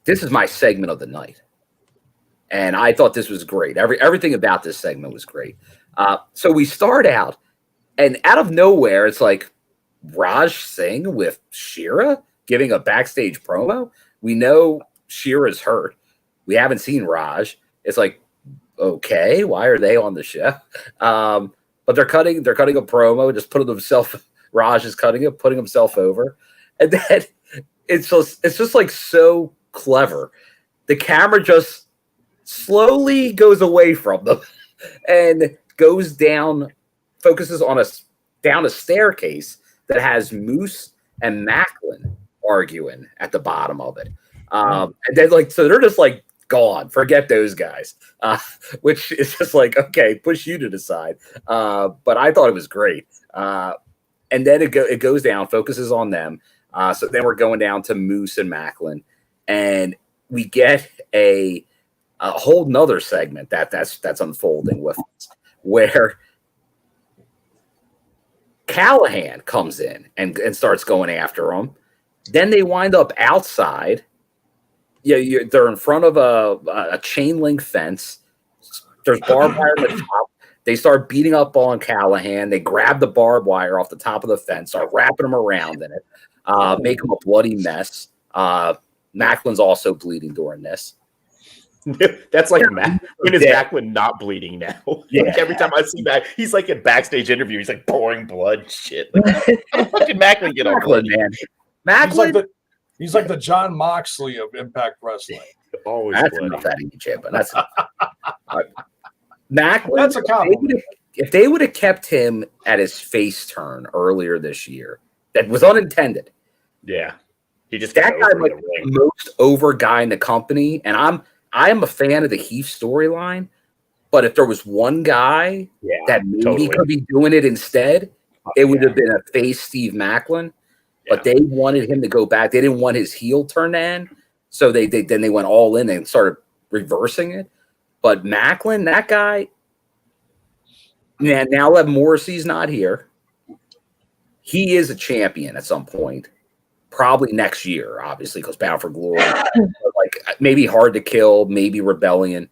This is my segment of the night. And I thought this was great. Everything about this segment was great. So we start out, and out of nowhere, it's like Raj Singh with Shera giving a backstage promo. We know Shera's hurt. We haven't seen Raj. It's like, okay, why are they on the show? But they're cutting a promo, just putting themselves. Raj is cutting it, putting himself over, and then it's just like so clever. The camera just slowly goes away from them and goes down, focuses on down a staircase that has Moose and Maclin arguing at the bottom of it. And then so they're just like gone. Forget those guys. Which is just like, okay, push you to the side. But I thought it was great. And then it goes down, focuses on them. So then we're going down to Moose and Maclin, and we get a whole nother segment that's unfolding with us, where Callahan comes in and starts going after them. Then they wind up outside. Yeah, they're in front of a chain link fence. There's barbed wire at the top. They start beating up on Callahan. They grab the barbed wire off the top of the fence, start wrapping him around in it, make him a bloody mess. Maclin's also bleeding during this. That's like when is Maclin not bleeding now? Yeah. Like every time I see Mac, he's like in backstage interview, he's like pouring blood and shit. Like, how the fuck did Maclin get on blood, man? Maclin, he's like the John Moxley of Impact Wrestling. Always that's bloody. enough out of you, Chip, but that's Maclin. That's a compliment. If they would have kept him at his face turn earlier this year, that was unintended. Yeah, he just that guy like the most over guy in the company, and I am a fan of the Heath storyline. But if there was one guy that maybe could be doing it instead, it would have been a face Steve Maclin. But they wanted him to go back. They didn't want his heel turn to end, so they went all in and started reversing it. But Maclin, that guy, now that Morrissey's not here, he is a champion at some point. Probably next year, obviously, because Bound for Glory, like maybe Hard to Kill, maybe Rebellion,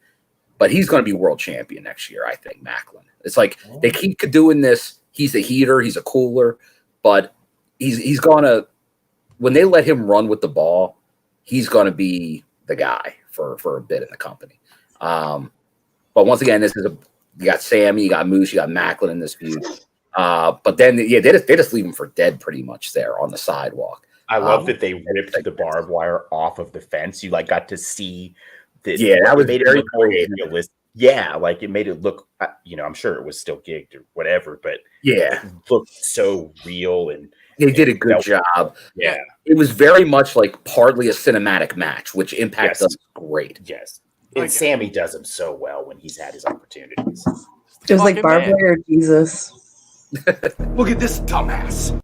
but he's going to be world champion next year. I think Maclin. It's like they keep doing this. He's a heater. He's a cooler, but he's going to. When they let him run with the ball, he's going to be the guy for a bit in the company. But once again, this is you got Sammy, you got Moose, you got Maclin in this feud. But then they just leave him for dead pretty much there on the sidewalk. I love that they ripped the barbed wire off of the fence. You like got to see this. Yeah, that was made very it look realistic. Yeah, like it made it look. I'm sure it was still gigged or whatever, but yeah, it looked so real and they did a good job. Yeah, it was very much like partly a cinematic match, which Impact does great. Yes, and Sammy does him so well when he's had his opportunities. It was like barbed wire Jesus. Look at this dumbass.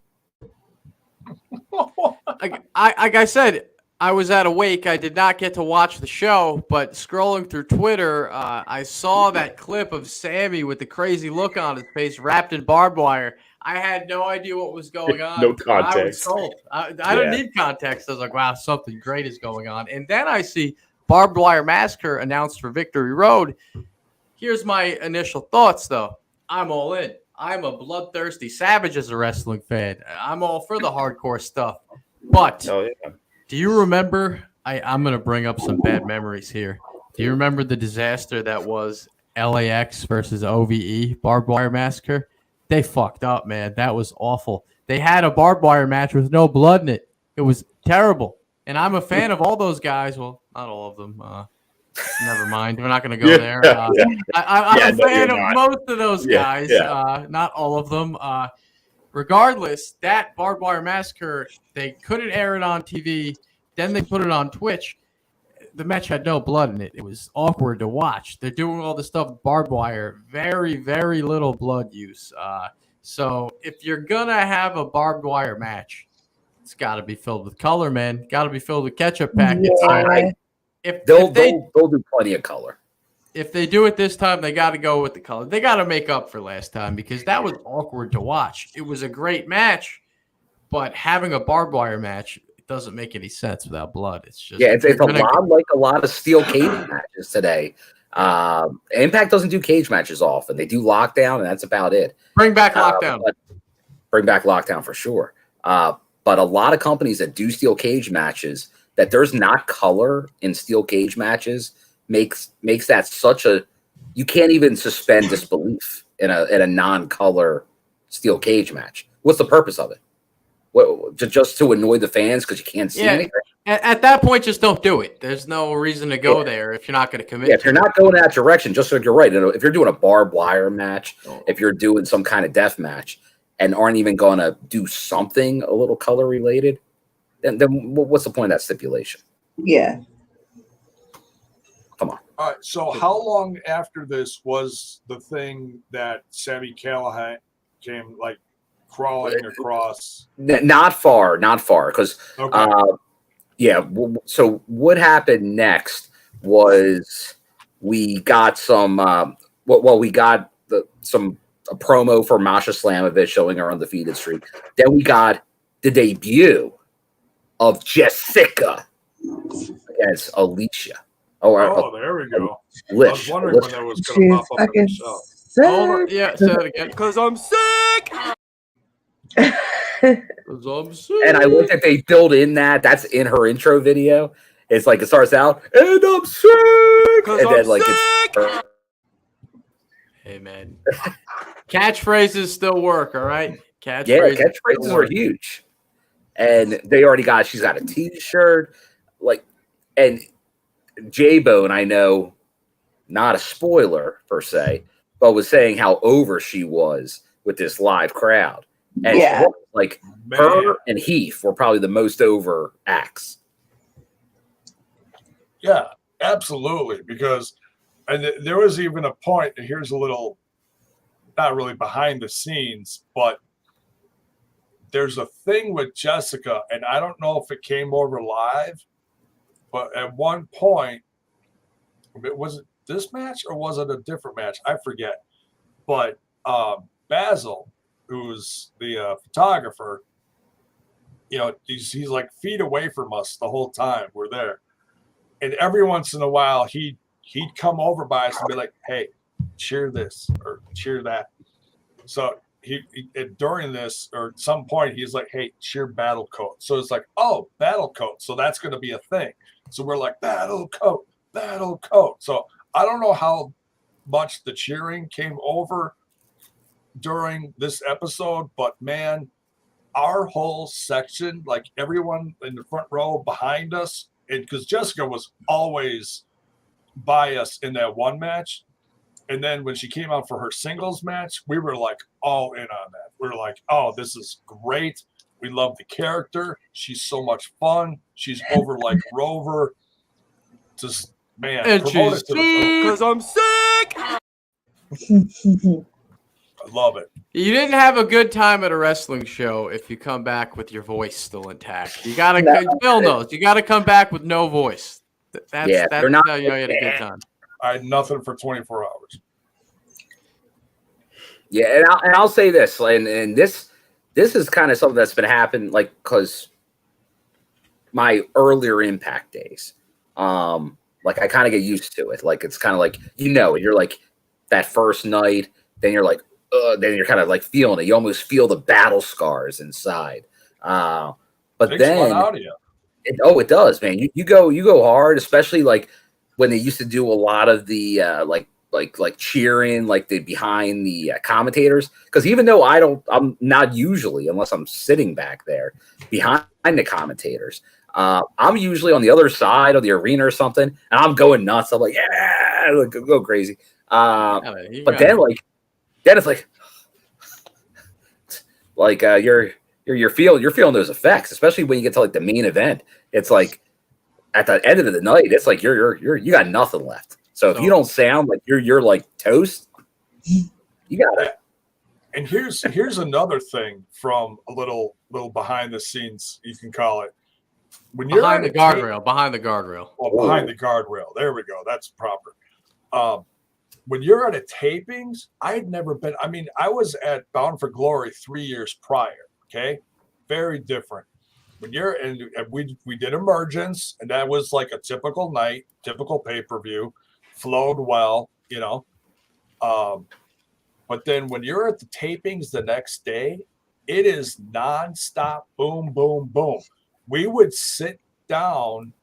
Like I said, I was at a wake. I did not get to watch the show, but scrolling through Twitter, I saw that clip of Sammy with the crazy look on his face wrapped in barbed wire. I had no idea what was going on. No context. I was told. I don't need context. I was like, wow, something great is going on. And then I see Barbed Wire Massacre announced for Victory Road. Here's my initial thoughts, though. I'm all in. I'm a bloodthirsty savage as a wrestling fan. I'm all for the hardcore stuff. But do you remember? I'm going to bring up some bad memories here. Do you remember the disaster that was LAX versus OVE Barbed Wire Massacre? They fucked up, man. That was awful. They had a barbed wire match with no blood in it. It was terrible. And I'm a fan of all those guys. Well, not all of them. Never mind. We're not going to go there. I'm a fan of most of those guys. Not all of them. Regardless, that Barbed Wire Massacre, they couldn't air it on TV. Then they put it on Twitch. The match had no blood in it. It was awkward to watch. They're doing all this stuff with barbed wire. Very, very little blood use. So if you're going to have a barbed wire match, it's got to be filled with color, man. Got to be filled with ketchup packets. Yeah. If they'll do plenty of color. If they do it this time, they got to go with the color. They got to make up for last time because that was awkward to watch. It was a great match, but having a barbed wire match doesn't make any sense without blood. It's just it's a lot like a lot of steel cage matches today. Impact doesn't do cage matches often. They do lockdown, and that's about it. Bring back lockdown. Bring back lockdown for sure. But a lot of companies that do steel cage matches, that there's not color in steel cage matches, makes that such a you can't even suspend disbelief in a non-color steel cage match. What's the purpose of it? What, just to annoy the fans because you can't see anything? At that point, just don't do it. There's no reason to go there if you're not going to commit. If you're not going that direction, just like you're right. If you're doing a barbed wire match, if you're doing some kind of death match, and aren't even going to do something a little color related, then what's the point of that stipulation? Yeah. All right. So how long after this was the thing that Sami Callihan came like crawling across? Not far, because so what happened next was we got some we got a promo for Masha Slamovich showing her undefeated streak. Then we got the debut of JesSICKa against Alisha. There we go. I was wondering when that was going to pop up in the show. Yeah, say it again. Because I'm sick. And I looked at they build in that's in her intro video. It's like it starts out and I'm sick, and then like it's. Hey man, catchphrases still work, all right? Catchphrases are huge, and they already got. She's got a T-shirt, and J-Bone. I know, not a spoiler per se, but was saying how over she was with this live crowd. And her and Heath were probably the most over acts. Yeah, absolutely. Because there was even a point, here's a little, not really behind the scenes, but there's a thing with JesSICKa, and I don't know if it came over live, but at one point, was it this match or was it a different match? I forget. But Basil, who's the photographer, he's like feet away from us the whole time we're there. And every once in a while, he'd come over by us and be like, hey, cheer this or cheer that. So he during this or at some point, he's like, hey, cheer Battle Coat. So it's like, oh, Battle Coat. So that's going to be a thing. So we're like, Battle Coat, Battle Coat. So I don't know how much the cheering came over during this episode, but man, our whole section, like everyone in the front row behind us, because JesSICKa was always by us in that one match, and then when she came out for her singles match, we were like all in on that. We were like, oh, this is great. We love the character. She's so much fun. She's over like Rover. Just man, and she's because I'm sick. I love it. You didn't have a good time at a wrestling show if you come back with your voice still intact. You gotta, Bill knows, you gotta come back with no voice. That's not, how you had a good time. I had nothing for 24 hours. Yeah, and I'll say this, and this is kind of something that's been happening, like, because my earlier Impact days, like I kind of get used to it. Like it's kind of like you're like that first night, then you're like. Then you're kind of like feeling it. You almost feel the battle scars inside. But then, out of you. It does, man. You go hard, especially like when they used to do a lot of the like cheering, like the behind the commentators. Because even though I'm not usually, unless I'm sitting back there behind the commentators, I'm usually on the other side of the arena or something, and I'm going nuts. I'm like, yeah, go crazy. But then then it's like you're feeling those effects, especially when you get to like the main event. It's like at the end of the night, it's like you got nothing left. So if you don't sound like you're like toast, you got it. And here's another thing from a little behind the scenes, you can call it. When you're behind the guardrail. Well, behind the guardrail. There we go. That's proper. When you're at a tapings, I'd never been. I mean, I was at Bound for Glory 3 years prior. Okay, very different. When you're and we did Emergence, and that was like a typical night, typical pay-per-view, flowed well, But then when you're at the tapings the next day, it is nonstop, boom, boom, boom. We would sit down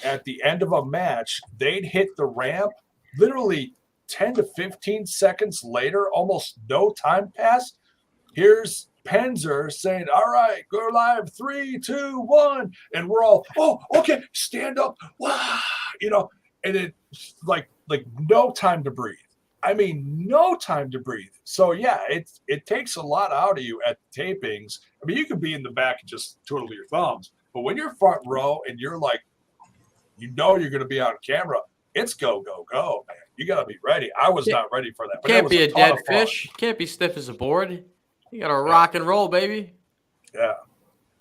at the end of a match. They'd hit the ramp, literally 10 to 15 seconds later, almost no time passed. Here's Penzer saying, all right, go live, 3, 2, 1. And we're all, oh, okay, stand up. Wow. And it's like no time to breathe. I mean, no time to breathe. So yeah, it takes a lot out of you at the tapings. I mean, you could be in the back and just twiddle your thumbs, but when you're front row and you're like, you're going to be on camera, it's go, go, go, man. You got to be ready. I was not ready for that. But Can't be a dead fish. Can't be stiff as a board. You got to rock and roll, baby. Yeah.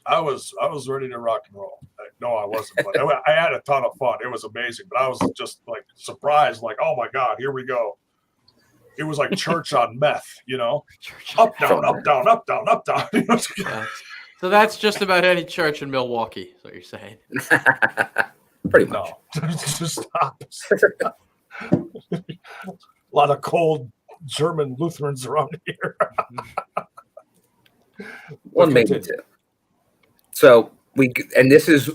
I was ready to rock and roll. No, I wasn't. But I had a ton of fun. It was amazing. But I was just like surprised, like, oh my God, here we go. It was like church on meth, you know? Up, down, up, down, up, down, up, down. Yeah. So that's just about any church in Milwaukee, is what you're saying. Pretty much. No. Stop. A lot of cold German Lutherans around here. One, maybe two. So this is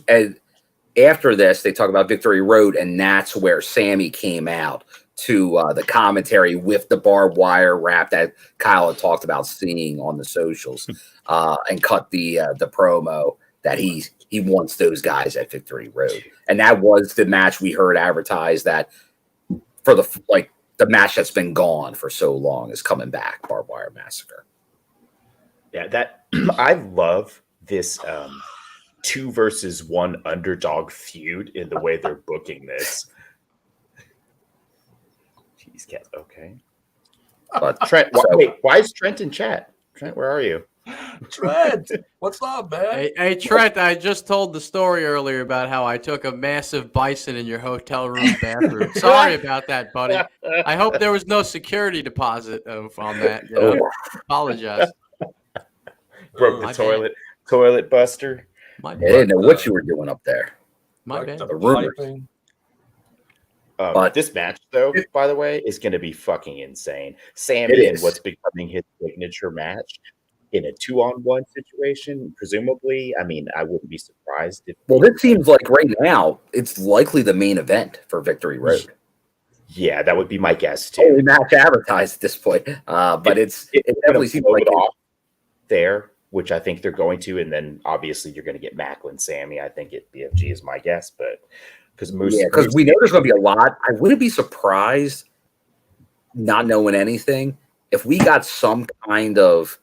after this, they talk about Victory Road, and that's where Sammy came out to the commentary with the barbed wire wrap that Kyle had talked about seeing on the socials, and cut the promo that he wants those guys at Victory Road, and that was the match we heard advertised that for the match that's been gone for so long is coming back, Barbed Wire Massacre. Yeah, that I love this 2 versus 1 underdog feud in the way they're booking this. Jeez, cat. Okay. But Trent, wait, why is Trent in chat? Trent, where are you? Trent, what's up, man? Hey, Trent, I just told the story earlier about how I took a massive bison in your hotel room bathroom. Sorry about that, buddy. I hope there was no security deposit on that. You know? Apologize. Broke the toilet buster. I didn't know what you were doing up there. My bad. The rumors. But this match, though, by the way, is going to be fucking insane. Sammy in what's becoming his signature match in a 2-on-1 situation, presumably. I mean, I wouldn't be surprised if. Well, it seems like right now it's likely the main event for Victory Road. Yeah, that would be my guess too. Only match advertised at this point, but it definitely seems like off there, which I think they're going to, and then obviously you're going to get Maclin, Sammy. I think BFG is my guess, but because we know there's going to be a lot. I wouldn't be surprised, not knowing anything, if we got some kind of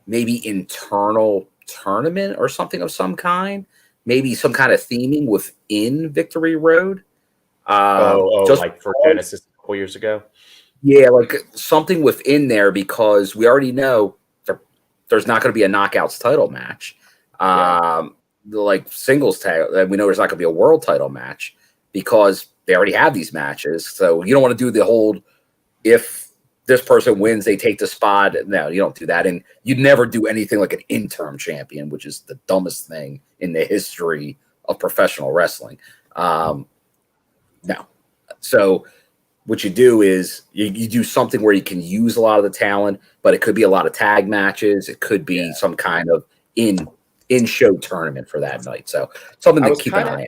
maybe internal tournament or something of some kind, maybe some kind of theming within Victory Road. Just like for Genesis a couple years ago. Yeah, like something within there, because we already know there's not going to be a Knockouts title match. Like singles title, we know there's not going to be a world title match because they already have these matches. So you don't want to do the whole, if this person wins, they take the spot. No, you don't do that. And you'd never do anything like an interim champion, which is the dumbest thing in the history of professional wrestling. No. So what you do is you do something where you can use a lot of the talent, but it could be a lot of tag matches. It could be some kind of in-show tournament for that night. So something to keep an eye on.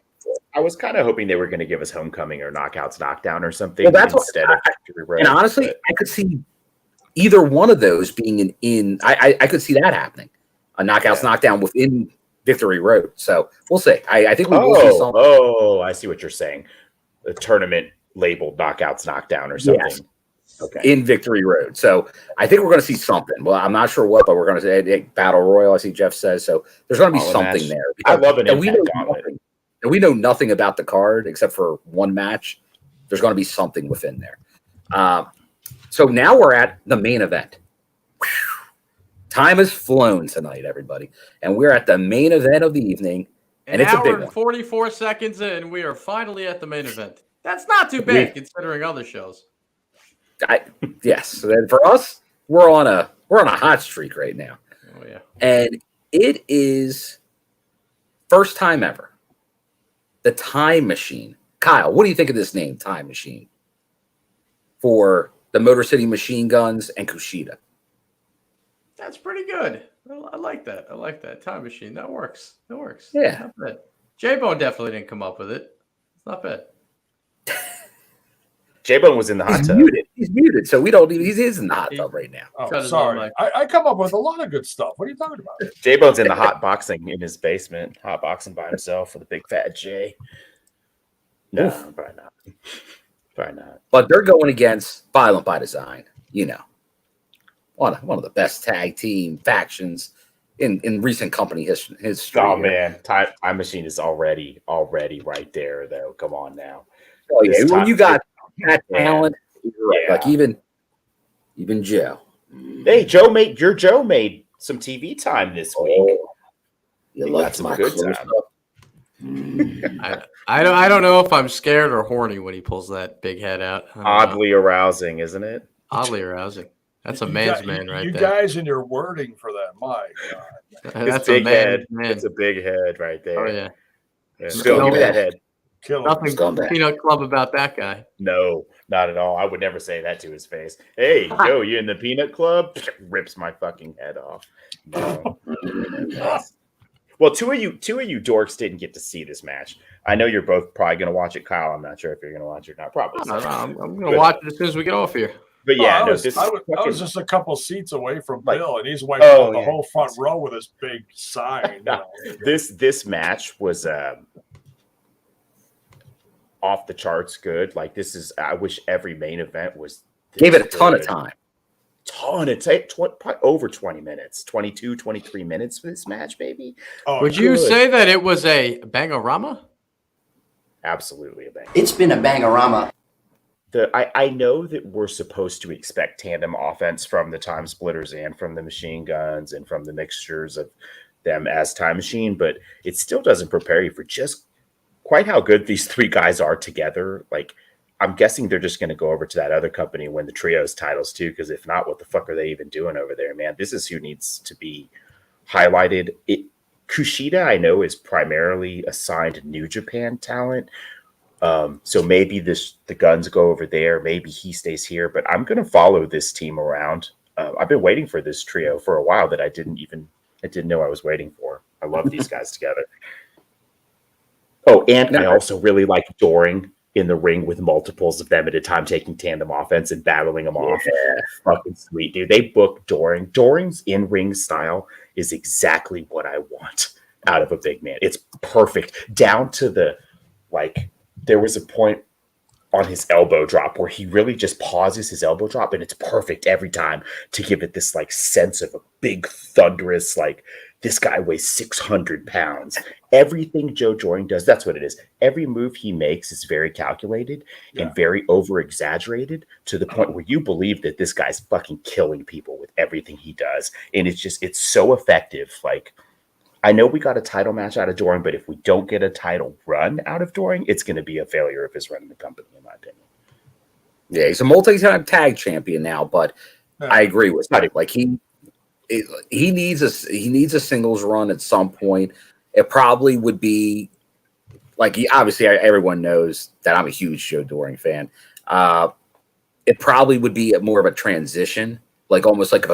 I was kind of hoping they were going to give us Homecoming or Knockouts Knockdown or something instead of Victory Road. And honestly, I could see either one of those being I could see that happening. A Knockouts Knockdown within Victory Road. So we'll see. I think we will see something. Oh, I see what you're saying. A tournament labeled Knockouts Knockdown or something. Yes. Okay. In Victory Road. So I think we're going to see something. Well, I'm not sure what, but we're going to say Battle Royal, I see Jeff says. So there's going to be something there. I love it. And we know nothing about the card except for one match. There's going to be something within there. So now we're at the main event. Whew. Time has flown tonight, everybody. And we're at the main event of the evening. And it's a big one. 1 hour and 44 seconds in, we are finally at the main event. That's not too bad considering other shows. Yes. So then for us, we're on a hot streak right now. Oh yeah. And it is first time ever. The Time Machine. Kyle, what do you think of this name, Time Machine? For the Motor City Machine Guns and Kushida. That's pretty good. I like that. I like that. Time Machine. That works. That works. Yeah. Not bad. J-Bone definitely didn't come up with it. It's not bad. J-Bone was in the hot tub. He's muted, so we don't even. He is in the hot tub right now. Oh, sorry. I come up with a lot of good stuff. What are you talking about? J-Bone's in the hot boxing in his basement, hot boxing by himself with a big fat J. No, probably not. Probably not. But they're going against Violent by Design. You know, one of the best tag team factions in recent company history. Oh man, Time Machine is already right there, though. Come on now. Oh yeah, when you got that talent, right. Yeah. Like even Joe. Hey, Joe made some TV time this week. You got some good time. I don't know if I'm scared or horny when he pulls that big head out. Oddly arousing, isn't it? Oddly arousing. That's a man's man right there. You guys and your wording for that, my God. That's a big head. It's a big head right there. Oh yeah. Still, give me that head. Nothing peanut club about that guy. No, not at all. I would never say that to his face. Hey, Joe, you in the peanut club? Rips my fucking head off. No. Well, two of you dorks didn't get to see this match. I know you're both probably going to watch it, Kyle. I'm not sure if you're going to watch it or not. Probably. No, I'm going to watch it as soon as we get off here. But yeah, I was just a couple seats away from Bill, and he's wiping out the whole front row with his big sign. This match was off the charts good. Like I wish every main event was. Gave it a ton of time. Probably over 20 minutes, 22, 23 minutes for this match, baby. Would you say that it was a bangorama? Absolutely a bang. It's been a bangorama. I know that we're supposed to expect tandem offense from the Time Splitters and from the Machine Guns and from the mixtures of them as Time Machine, but it still doesn't prepare you for just quite how good these three guys are together. Like, I'm guessing they're just going to go over to that other company and win the trios titles too, because if not, what the fuck are they even doing over there, man? This is who needs to be highlighted. Kushida, I know, is primarily assigned New Japan talent. So maybe the Guns go over there. Maybe he stays here, but I'm going to follow this team around. I've been waiting for this trio for a while that I didn't know I was waiting for. I love these guys together. Oh, and I also really like Doering in the ring with multiples of them at a time, taking tandem offense and battling them off. Fucking sweet, dude. They booked Doering. Doering's in-ring style is exactly what I want out of a big man. It's perfect. Down to the, like, there was a point on his elbow drop where he really just pauses his elbow drop, and it's perfect every time to give it this, like, sense of a big, thunderous, like, this guy weighs 600 pounds. Everything Joe Doering does, that's what it is. Every move he makes is very calculated and very over-exaggerated to the point where you believe that this guy's fucking killing people with everything he does. And it's so effective. Like, I know we got a title match out of Doering, but if we don't get a title run out of Doering, it's going to be a failure of his run in the company, in my opinion. Yeah, he's a multi-time tag champion now, but I agree with him. Like, he needs a singles run at some point. It probably would be like, obviously everyone knows that I'm a huge Joe Doering fan. It probably would be more of a transition, like almost like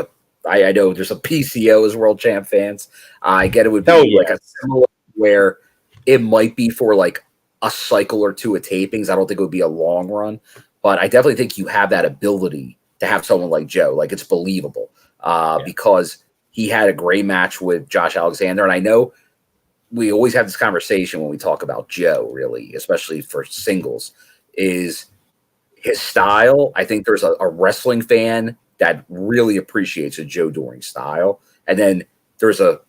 I know there's a PCO as world champ fans. I get it would be like a similar where it might be for like a cycle or two of tapings. I don't think it would be a long run, but I definitely think you have that ability to have someone like Joe. Like, it's believable. Because he had a great match with Josh Alexander. And I know we always have this conversation when we talk about Joe, really, especially for singles, is his style. I think there's a wrestling fan that really appreciates a Joe Doering style. And then there's it's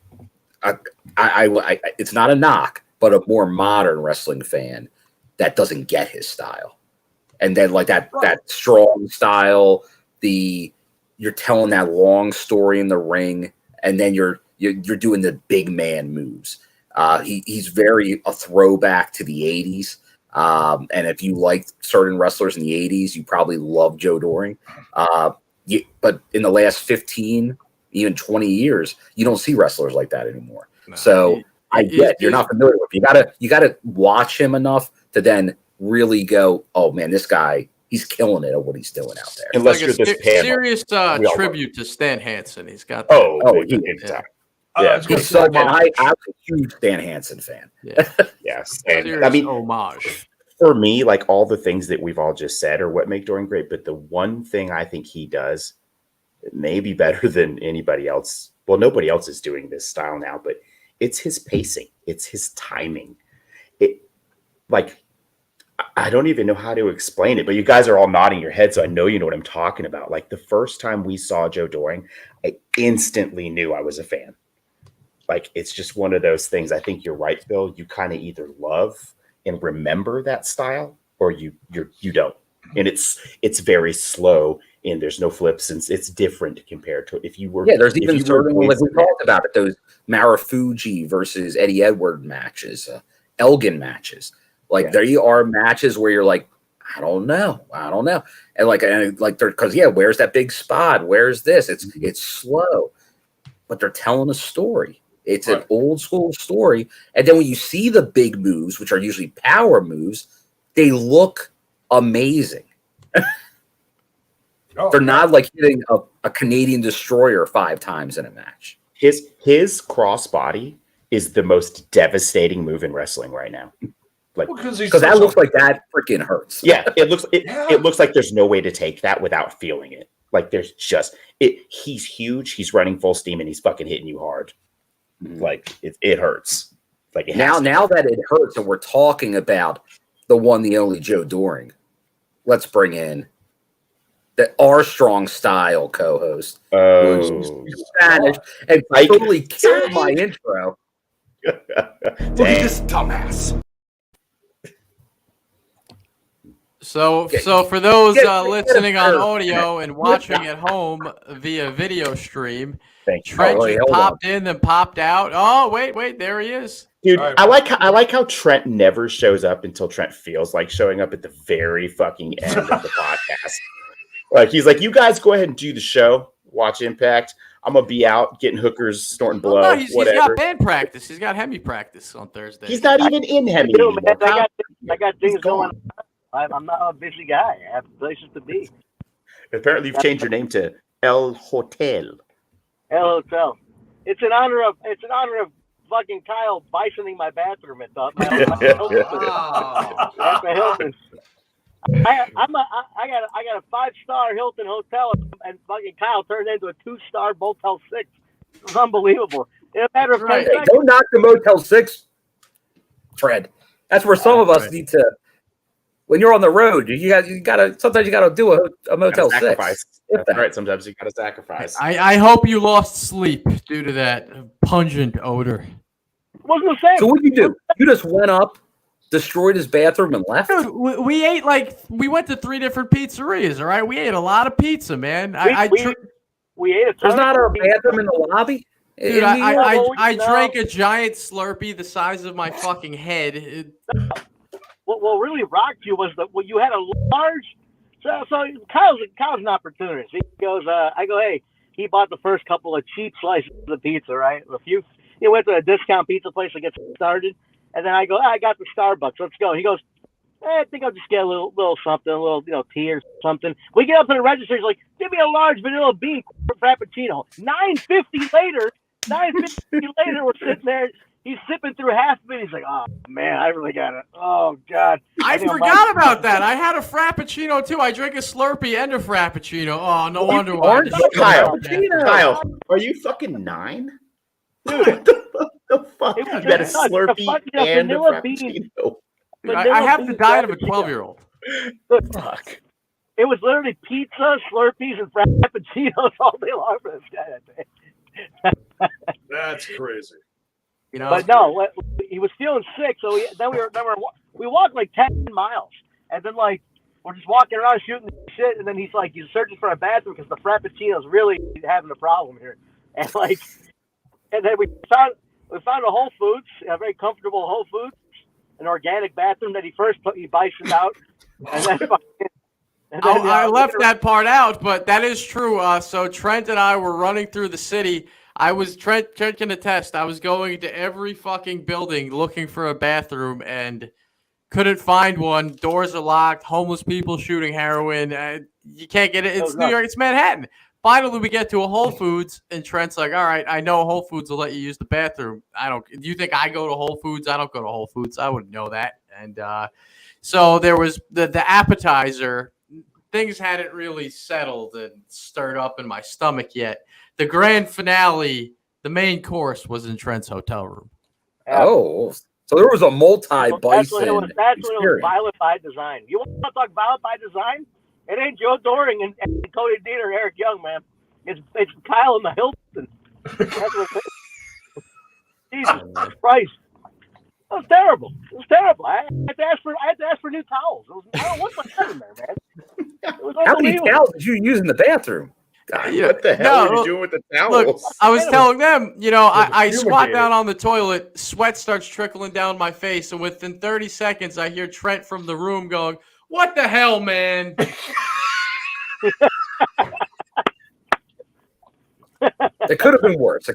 not a knock, but a more modern wrestling fan that doesn't get his style. And then like that strong style, you're telling that long story in the ring, and then you're doing the big man moves. He's very a throwback to the 80s. And if you like certain wrestlers in the 80s, you probably love Joe Doering. But in the last 15, even 20 years, you don't see wrestlers like that anymore. No. So you're not familiar with him. You gotta watch him enough to then really go, oh man, this guy, he's killing it at what he's doing out there. Unless you're this serious tribute to Stan Hansen. He's got that. I'm a huge Stan Hansen fan. Yeah. Yes. And I mean, homage. For me, like, all the things that we've all just said are what make Doering great. But the one thing I think he does, maybe better than anybody else. Well, nobody else is doing this style now, but it's his pacing. It's his timing. I don't even know how to explain it, but you guys are all nodding your head, so I know you know what I'm talking about. Like, the first time we saw Joe Doering, I instantly knew I was a fan. Like, it's just one of those things. I think you're right, Bill. You kind of either love and remember that style, or you don't. And it's very slow, and there's no flips, and it's different compared to if you were. Yeah, there's even certain, like we talked about it, those Marufuji versus Eddie Edward matches, Elgin matches. Like there are matches where you're like, I don't know, and like they're because where's that big spot? Where's this? It's slow, but they're telling a story. It's an old school story, and then when you see the big moves, which are usually power moves, they look amazing. They're not like hitting a Canadian destroyer 5 times in a match. His crossbody is the most devastating move in wrestling right now. Like because that looks like that freaking hurts. Yeah, it looks like there's no way to take that without feeling it. Like there's just he's huge, he's running full steam, and he's fucking hitting you hard. Like it hurts. Like now that it hurts, and we're talking about the one, the only Joe Doering. Let's bring in our strong style co-host, who's Spanish, and totally killed my intro. Look at this dumbass. So for those listening on audio and watching at home via video stream, Trent popped in and popped out. Oh, wait, there he is. Dude, right. I like how Trent never shows up until Trent feels like showing up at the very fucking end of the podcast. Like he's like, you guys go ahead and do the show, watch Impact. I'm gonna be out getting hookers, snorting blow. No, he's got band practice. He's got HEMI practice on Thursday. He's not even in HEMI anymore. I got things going on. I'm not a busy guy. I have places to be. Apparently, you've changed your name to El Hotel. El Hotel. It's in honor of fucking Kyle bisoning my bathroom at the Hilton. I got a 5-star Hilton hotel, and fucking Kyle turned into a 2-star Motel 6. It was unbelievable. In a matter of 10 seconds. Don't knock the Motel 6, Fred. That's where some of us need to. When you're on the road, you gotta sometimes you gotta do a Motel 6. That's right. Sometimes you gotta sacrifice. I hope you lost sleep due to that pungent odor. Wasn't the same. So what did you do? You just went up, destroyed his bathroom, and left? Dude, we ate we went to 3 different pizzerias, all right? We ate a lot of pizza, man. We ate a ton. There's not a bathroom in the lobby? Dude, I drank a giant Slurpee the size of my fucking head. What really rocked you was that you had a large. So Kyle's an opportunist. He goes, I go, hey, he bought the first couple of cheap slices of the pizza, right? He went to a discount pizza place to get started. And then I go, I got the Starbucks. Let's go. He goes, I think I'll just get a little something, a little tea or something. We get up to the register. He's like, give me a large vanilla bean frappuccino. 9.50 later, we're sitting there. He's sipping through half of it. He's like, oh man, I really got it. Oh God, I forgot about that. I had a frappuccino too. I drank a Slurpee and a frappuccino. Oh, no wonder why. Kyle, are you fucking 9? Dude, the fuck? You got a Slurpee and a frappuccino. I have the diet of a 12-year-old. Fuck. It was literally pizza, Slurpees, and frappuccinos all day long for this guy. That's crazy. You know, but no, he was feeling sick, so we walked like 10 miles, and then we're just walking around shooting shit, and then he's searching for a bathroom because the frappuccino's really having a problem here, and then we found a Whole Foods, a very comfortable Whole Foods, an organic bathroom that he bisoned out, and then. I left that part out, but that is true. So Trent and I were running through the city. Trent can attest. I was going to every fucking building looking for a bathroom and couldn't find one. Doors are locked. Homeless people shooting heroin. You can't get it. It's New York. It's Manhattan. Finally, we get to a Whole Foods, and Trent's like, all right, I know Whole Foods will let you use the bathroom. Do you think I go to Whole Foods? I don't go to Whole Foods. I wouldn't know that. And so there was the appetizer. Things hadn't really settled and stirred up in my stomach yet. The grand finale, the main course, was in Trent's hotel room. Oh, so there was a multi-bison That's when it was violent by design. You want to talk violent by design? It ain't Joe Doering and Cody Dean or Eric Young, man. It's Kyle and the Hilton. That's what Jesus Christ. was terrible. It was terrible. I had to ask for new towels. I don't know what's my in there, man. It was How many towels did you use in the bathroom? God, what the hell are you doing with the towels? Look, I was telling them, I squat down on the toilet, sweat starts trickling down my face, and within 30 seconds, I hear Trent from the room going, "What the hell, man?" It could have been worse.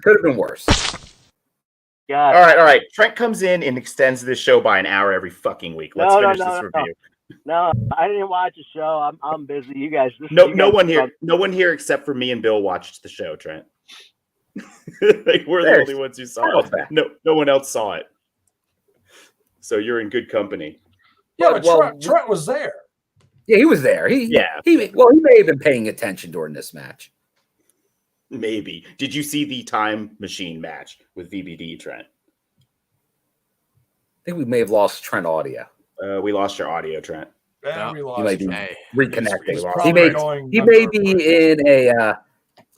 God. All right. Trent comes in and extends this show by an hour every fucking week. Let's finish this review. No, I didn't watch the show. I'm busy. You guys. No one here except for me and Bill watched the show, Trent. We're the only ones who saw it. No one else saw it. So you're in good company. Yeah, but Trent was there. Yeah, he was there. He may have been paying attention during this match. Maybe. Did you see the time machine match with VBD, Trent? I think we may have lost Trent audio. We lost your audio, Trent. Yeah, we lost. He might be reconnecting.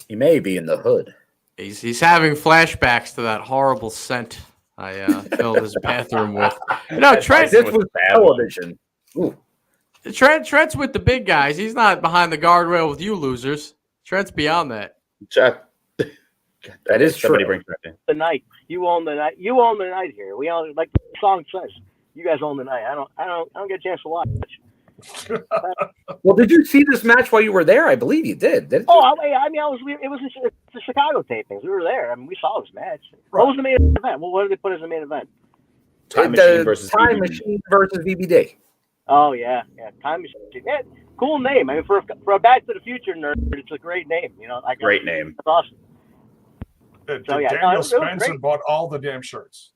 He may be in the hood. He's having flashbacks to that horrible scent I filled his bathroom with. No, Trent. This was television. Ooh. Trent's with the big guys. He's not behind the guardrail with you losers. Trent's beyond that. That is true. Bring Trent in. The night. You own the night. You own the night here. We own, like the song says. You guys own the night. I don't get a chance to watch. Well, did you see this match while you were there? I believe you did. Didn't you? Oh, it was the Chicago tapings. We were there. I mean, we saw this match. Right. What was the main event? What did they put as the main event? Time Machine versus VBD. Oh yeah. Time Machine. Yeah, cool name. I mean, for a Back to the Future nerd, it's a great name. Great name. That's awesome. Daniel Spencer bought all the damn shirts.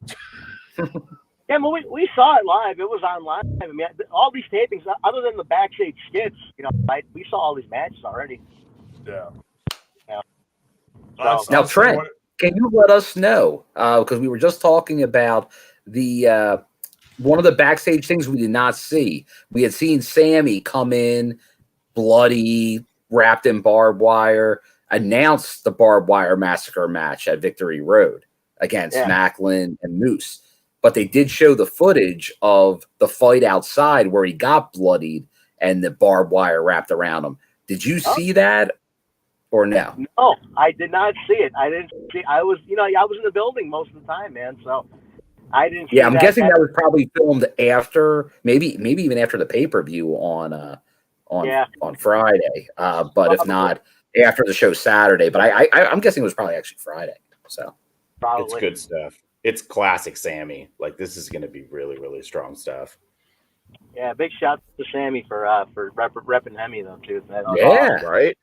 Yeah, well, we saw it live. It was on live. I mean, all these tapings, other than the backstage skits, we saw all these matches already. Yeah. Now, Trent, can you let us know? Because we were just talking about the one of the backstage things we did not see. We had seen Sammy come in, bloody, wrapped in barbed wire, announce the barbed wire massacre match at Victory Road against Maclin and Moose. But they did show the footage of the fight outside where he got bloodied and the barbed wire wrapped around him. Did you see that or no? No, I did not see it. I didn't see. I was in the building most of the time, man. So I didn't. See I'm guessing that was probably filmed after, maybe even after the pay-per-view on Friday. But if not, after the show Saturday. But I'm guessing it was probably actually Friday. So probably. It's good stuff. It's classic Sammy. Like, this is going to be really, really strong stuff. Yeah, big shout to Sammy for repping HEMI though too. Awesome, right.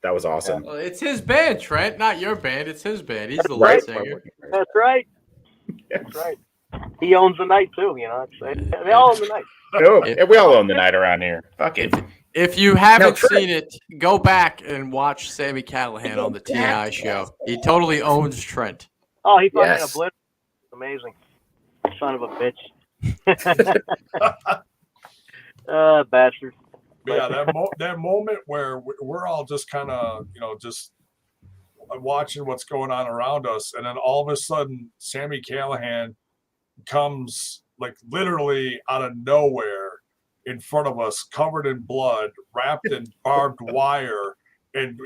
That was awesome. Well, it's his band, Trent, not your band. It's his band. He's the lead singer. That's right. That's right. He owns the night too. They all own the night. We all own the night around here. Fuck it. If you haven't seen it, go back and watch Sami Callihan on the TNI show. He totally owns Trent. Oh, he fucking obliterated. Amazing. Son of a bitch. Bastard. Yeah, that moment where we're all just kind of, just watching what's going on around us. And then all of a sudden, Sami Callihan comes like literally out of nowhere in front of us, covered in blood, wrapped in barbed wire. And,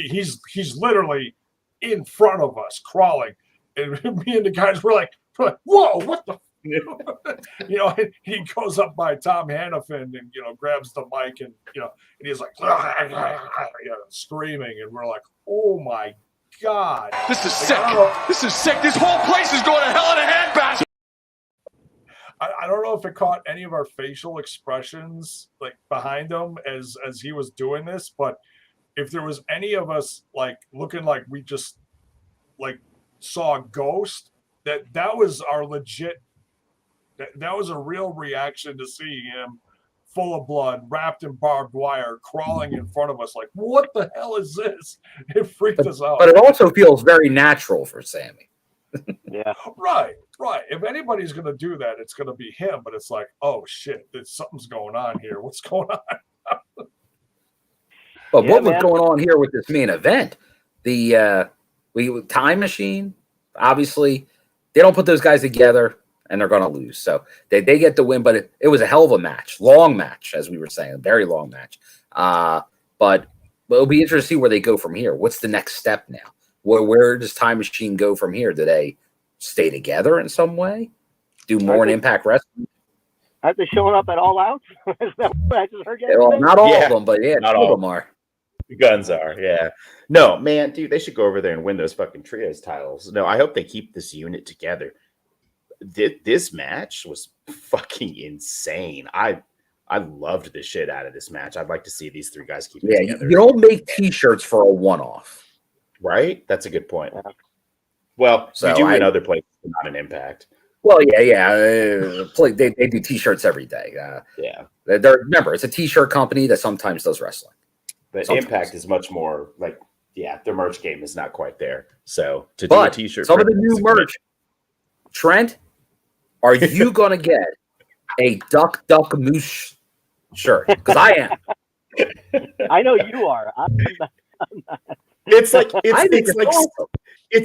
he's literally in front of us crawling. And me and the guys were like, whoa, what the? He goes up by Tom Hannafin and, grabs the mic and, and he's like, screaming. And we're like, oh my God. This is sick. This is sick. This whole place is going to hell in a handbasket. I don't know if it caught any of our facial expressions like behind him as he was doing this, but if there was any of us like looking like we just like saw a ghost, that was our legit, that was a real reaction to seeing him full of blood, wrapped in barbed wire, crawling in front of us like, what the hell is this? It freaked us out. But it also feels very natural for Sammy. Yeah. Right. If anybody's going to do that, it's going to be him. But it's like, oh shit, something's going on here. What's going on? But what was going on here with this main event? The Time Machine, obviously, they don't put those guys together, and they're going to lose. So they get the win, but it was a hell of a match, long match, as we were saying, a very long match. But it'll be interesting to see where they go from here. What's the next step now? Where does Time Machine go from here? Do they stay together in some way? Do more in Impact Wrestling? Aren't they showing up at All Out? Is that what I just heard? Well, not all of them, but yeah, not all all of them are. The guns are, yeah. No, man, dude, they should go over there and win those fucking trios titles. No, I hope they keep this unit together. This match was fucking insane. I loved the shit out of this match. I'd like to see these three guys keep it together. You don't make T-shirts for a one-off, right? That's a good point. Well, so we do in other places, not an Impact. Well, yeah. They do T-shirts every day. Yeah. Remember, it's a T-shirt company that sometimes does wrestling. But Impact is much more like, their merch game is not quite there. So to do a T-shirt, some of the new merch. Trent, are you gonna get a Duck Moose shirt? Because I am. I know you are. I'm not. It's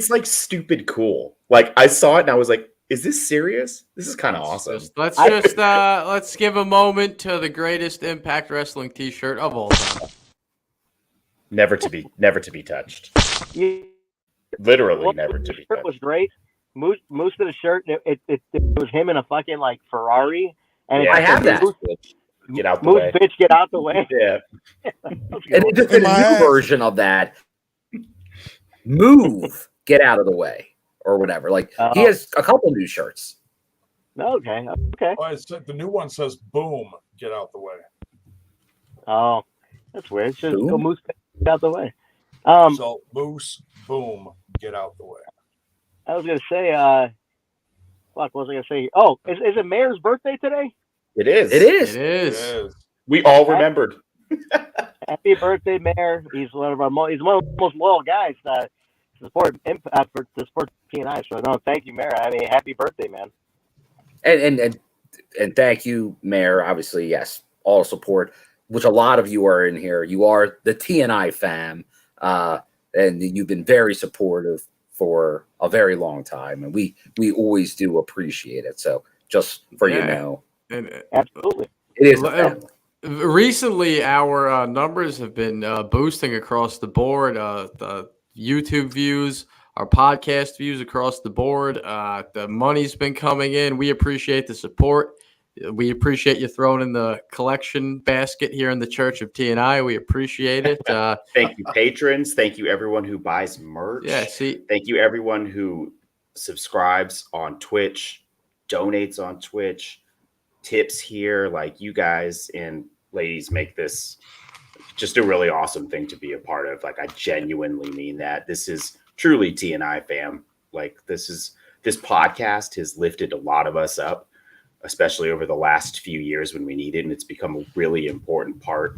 like stupid cool. Like I saw it and I was like, is this serious? This is kind of awesome. Let's give a moment to the greatest Impact Wrestling T-shirt of all time. Never to be touched. Literally never to be touched. It was great. Moose did a shirt. It was him in a fucking like Ferrari. And I have that. Get out the way. Bitch, get out the way. Yeah. And they just did a new version of that. Move, get out of the way, or whatever. Like he has a couple new shirts. Okay. Well, the new one says "Boom, get out the way." Oh, that's weird. It says go Moose, get out the way. So Moose, boom, get out the way. I was gonna say, what was I gonna say? Oh, is it Mayor's birthday today? It is. It is. We all remembered. Happy birthday, Mayor! He's one of the most loyal guys to support TNI. So no, thank you, Mayor. I mean, happy birthday, man. And thank you, Mayor. Obviously, yes, all support. Which a lot of you are in here. You are the TNI fam, and you've been very supportive for a very long time, and we always do appreciate it. So just for absolutely, it is a family. Recently, our numbers have been boosting across the board. The YouTube views, our podcast views across the board. The money's been coming in. We appreciate the support. We appreciate you throwing in the collection basket here in the Church of TNI. We appreciate it. Thank you, patrons. Thank you, everyone who buys merch. Yeah, thank you, everyone who subscribes on Twitch, donates on Twitch, tips here. Like you guys and ladies make this just a really awesome thing to be a part of. Like I genuinely mean that. This is truly TNI fam. Like this podcast has lifted a lot of us up, especially over the last few years when we need it. And it's become a really important part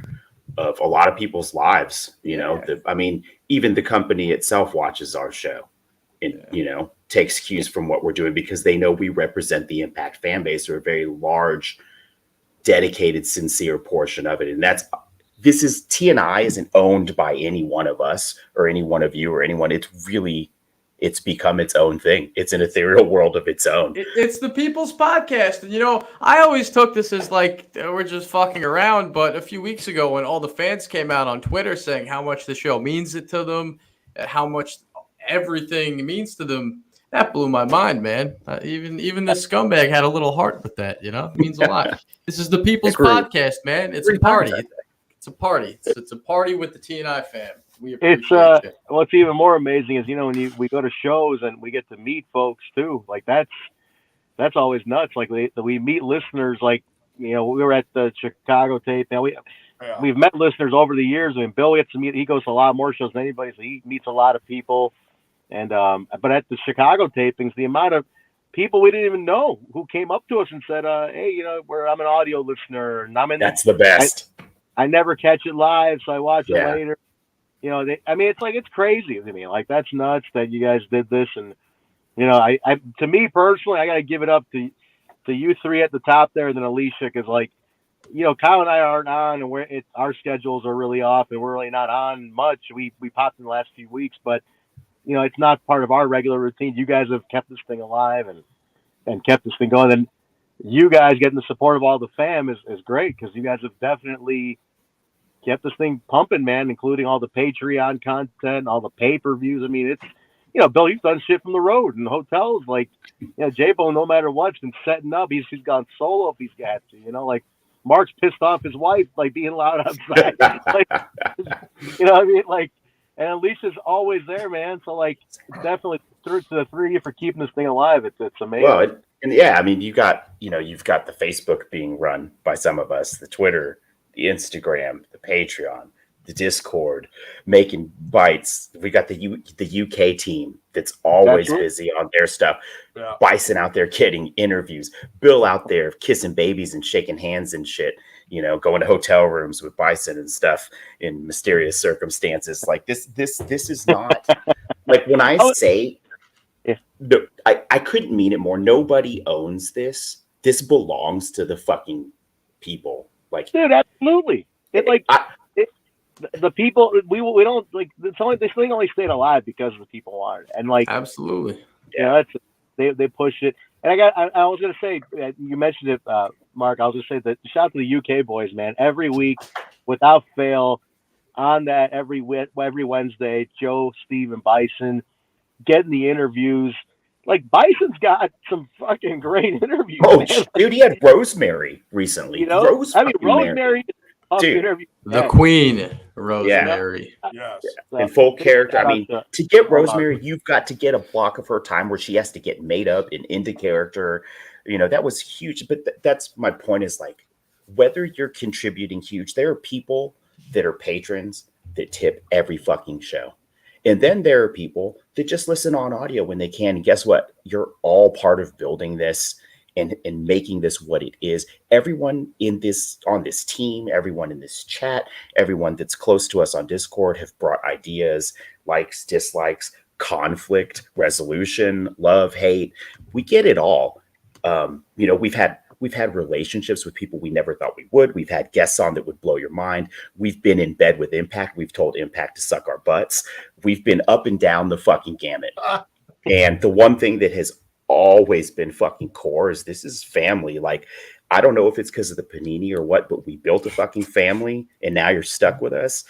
of a lot of people's lives. Even the company itself watches our show and, takes cues from what we're doing because they know we represent the Impact fan base or a very large, dedicated, sincere portion of it. And TNI isn't owned by any one of us or any one of you or anyone. It's become its own thing. It's an ethereal world of its own. It's the people's podcast. And, I always took this as like, we're just fucking around. But a few weeks ago when all the fans came out on Twitter saying how much the show means it to them, how much everything means to them, that blew my mind, man. Even the scumbag had a little heart with that, It means a lot. This is the people's podcast, man. It's a party. It's a party. It's a party with the TNI fam. We appreciate it. What's even more amazing is when we go to shows and we get to meet folks too. Like that's always nuts. Like we meet listeners. Like we were at the Chicago tape. Now we've met listeners over the years. I mean, Bill gets to meet. He goes to a lot more shows than anybody, so he meets a lot of people. And but at the Chicago tapings, the amount of people we didn't even know who came up to us and said, "Hey, I'm an audio listener, and That's the best. I never catch it live, so I watch it later." It's crazy to me. Like that's nuts that you guys did this, and to me personally, I got to give it up to you three at the top there, and then Alisha, because Kyle and I aren't on, and our schedules are really off, and we're really not on much. We popped in the last few weeks, but it's not part of our regular routine. You guys have kept this thing alive, and and kept this thing going. And you guys getting the support of all the fam is great, because you guys have definitely kept this thing pumping, man, including all the Patreon content, all the pay-per-views. I mean, it's, Bill, you've done shit from the road and hotels. Like, J-Bone, no matter what, been setting up. He's gone solo if he's got to, like Mark's pissed off his wife, like being loud outside. Like, what I mean? Like, and Alisha's always there, man. So, like, definitely to the three of you for keeping this thing alive. It's amazing. Well, and yeah, I mean, you've got the Facebook being run by some of us, the Twitter, the Instagram, the Patreon, the Discord, making bites. We got the UK team that's always busy on their stuff. Yeah. Bison out there getting interviews. Bill out there kissing babies and shaking hands and shit. Going to hotel rooms with Bison and stuff in mysterious circumstances. Like this is not like when I say. No, I couldn't mean it more. Nobody owns this. This belongs to the fucking people. Like, dude, absolutely. The people we don't like. This thing only stayed alive because the people wanted it. And like, absolutely, they push it. And I was gonna say, you mentioned it, Mark. I was gonna say that shout out to the UK boys, man. Every week, without fail, on that every Wednesday, Joe, Steve, and Bison getting the interviews. Like, Bison's got some fucking great interviews. Oh, man. Dude, he had Rosemary recently. Rosemary. Dude, the Queen, Rosemary. Yes. In full character. I mean, to get Rosemary, you've got to get a block of her time where she has to get made up and into character. That was huge. But that's my point, is like, whether you're contributing huge, there are people that are patrons that tip every fucking show. And then there are people that just listen on audio when they can. And guess what? You're all part of building this and making this what it is. Everyone on this team, everyone in this chat, everyone that's close to us on Discord have brought ideas, likes, dislikes, conflict, resolution, love, hate. We get it all. We've had relationships with people we never thought we would. We've had guests on that would blow your mind. We've been in bed with Impact. We've told Impact to suck our butts. We've been up and down the fucking gamut. And the one thing that has always been fucking core is this is family. Like, I don't know if it's because of the panini or what, but we built a fucking family and now you're stuck with us.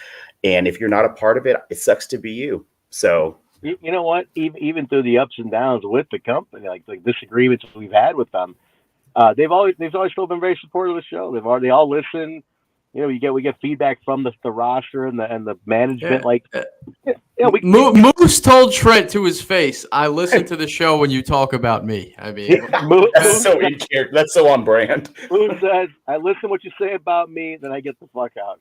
And if you're not a part of it, it sucks to be you. So, you know what? Even through the ups and downs with the company, like disagreements we've had with them, they've always still been very supportive of the show. They all listen. We get feedback from the roster and the management. Moose told Trent to his face, "I listen to the show when you talk about me." I mean, that's so in character. That's so on brand. Moose says, "I listen to what you say about me, then I get the fuck out."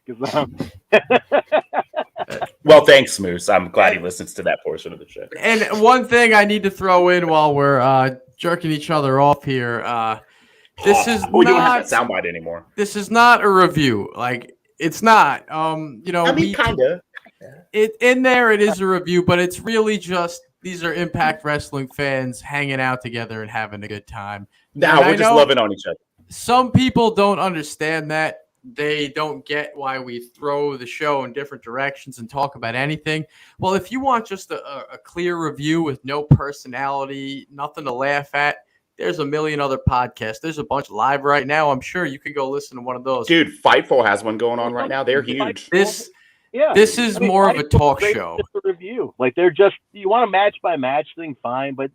Well, thanks, Moose. I'm glad he listens to that portion of the show. And one thing I need to throw in while we're jerking each other off here. This is we don't have that soundbite anymore. This is not a review. Like, it's not. I mean, kind of. It is a review, but it's really just these are Impact Wrestling fans hanging out together and having a good time. Now we're just loving on each other. Some people don't understand that. They don't get why we throw the show in different directions and talk about anything. Well, if you want just a clear review with no personality, nothing to laugh at, there's a million other podcasts. There's a bunch live right now. I'm sure you could go listen to one of those. Dude, Fightful has one going on right now. They're huge. This is more of a talk show. A review. Like, they're just, you want a match by match thing, fine, but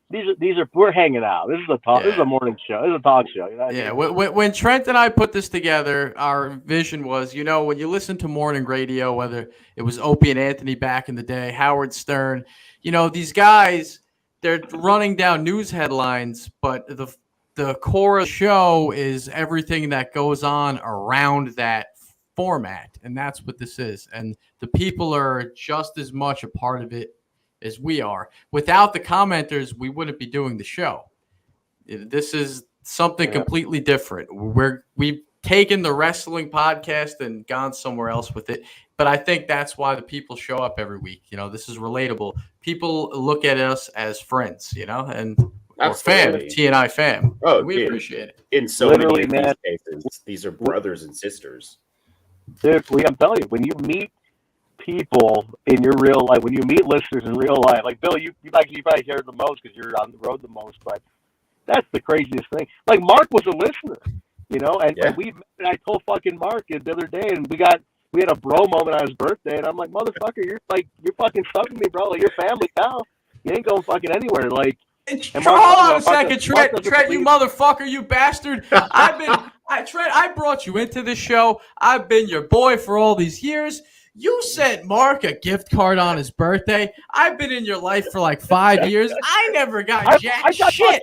these are we're hanging out. This is a talk. This is a morning show. This is a talk show. When Trent and I put this together, our vision was, when you listen to morning radio, whether it was Opie and Anthony back in the day, Howard Stern, these guys, they're running down news headlines, but the core of the show is everything that goes on around that format, and that's what this is. And the people are just as much a part of it as we are. Without the commenters, we wouldn't be doing the show. This is something completely different. We've taken the wrestling podcast and gone somewhere else with it. But I think that's why the people show up every week. This is relatable. People look at us as friends, and or fam, TNI fam. Oh, we appreciate it. In so many of these cases, these are brothers and sisters. Dude, I'm telling you, when you meet people in your real life, when you meet listeners in real life, like Bill, you probably hear the most because you're on the road the most, but That's the craziest thing. Like Mark was a listener, you know, and I told fucking Mark the other day, and we had a bro moment on his birthday, and I'm like, motherfucker, you're fucking stuck with me, bro. Like, you're family now. You ain't going fucking anywhere. Like, hold on a second, Trent, you motherfucker, you bastard. Trent, I brought you into this show. I've been your boy for all these years. You sent Mark a gift card on his birthday. I've been in your life for like 5 years. I never got jack shit.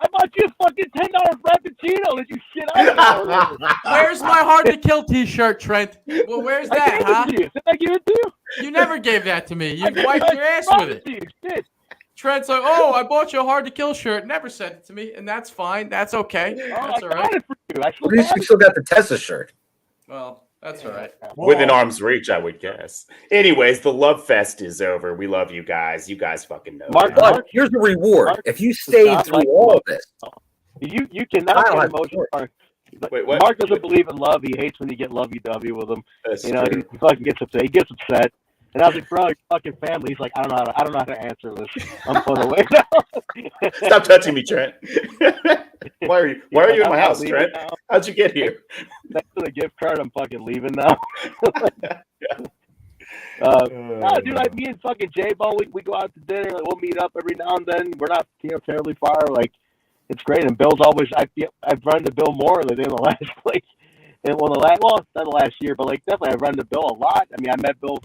I bought you a fucking $10 Frappuccino that you shit out. Where's my Hard to Kill t-shirt, Trent? Well, where's that, huh? Did I give it to you? You never gave that to me. You wiped your ass with it. Trent's like, oh, I bought you a Hard to Kill shirt. Never sent it to me, and that's fine. That's okay. That's all right. At least you still got the Tessa shirt. Well, that's all right. Within arm's reach, I would guess. Anyways, the love fest is over. We love you guys. You guys fucking know. Mark, here's the reward. If you stayed through all of this, you cannot get emotional. Wait, what? Mark doesn't believe in love. He hates when you get lovey-dovey with him. That's true. He fucking gets upset. He gets upset. And I was like, bro, you're fucking family. He's like, I don't know how to answer this. I'm pulling away now. Stop touching me, Trent. Why are you in my house, Trent? Now. How'd you get here? Thanks for the gift card. I'm fucking leaving now. Dude, me and fucking J-Bone, we go out to dinner. Like, we'll meet up every now and then. We're not terribly far. Like, it's great. And Bill's always, I've run into Bill more than in the last, not the last year, but like definitely I've run into Bill a lot. I mean, I met Bill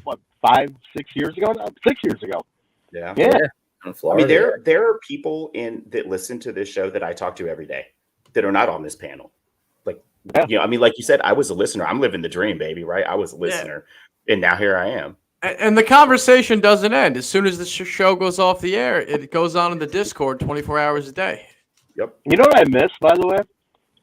5-6 years ago now? 6 years ago. Yeah. I mean, there are people that listen to this show that I talk to every day that are not on this panel. Like, I mean, like you said, I was a listener. I'm living the dream, baby, right? I was a listener, and now here I am. And the conversation doesn't end. As soon as the show goes off the air, it goes on in the Discord 24 hours a day. Yep. You know what I miss, by the way?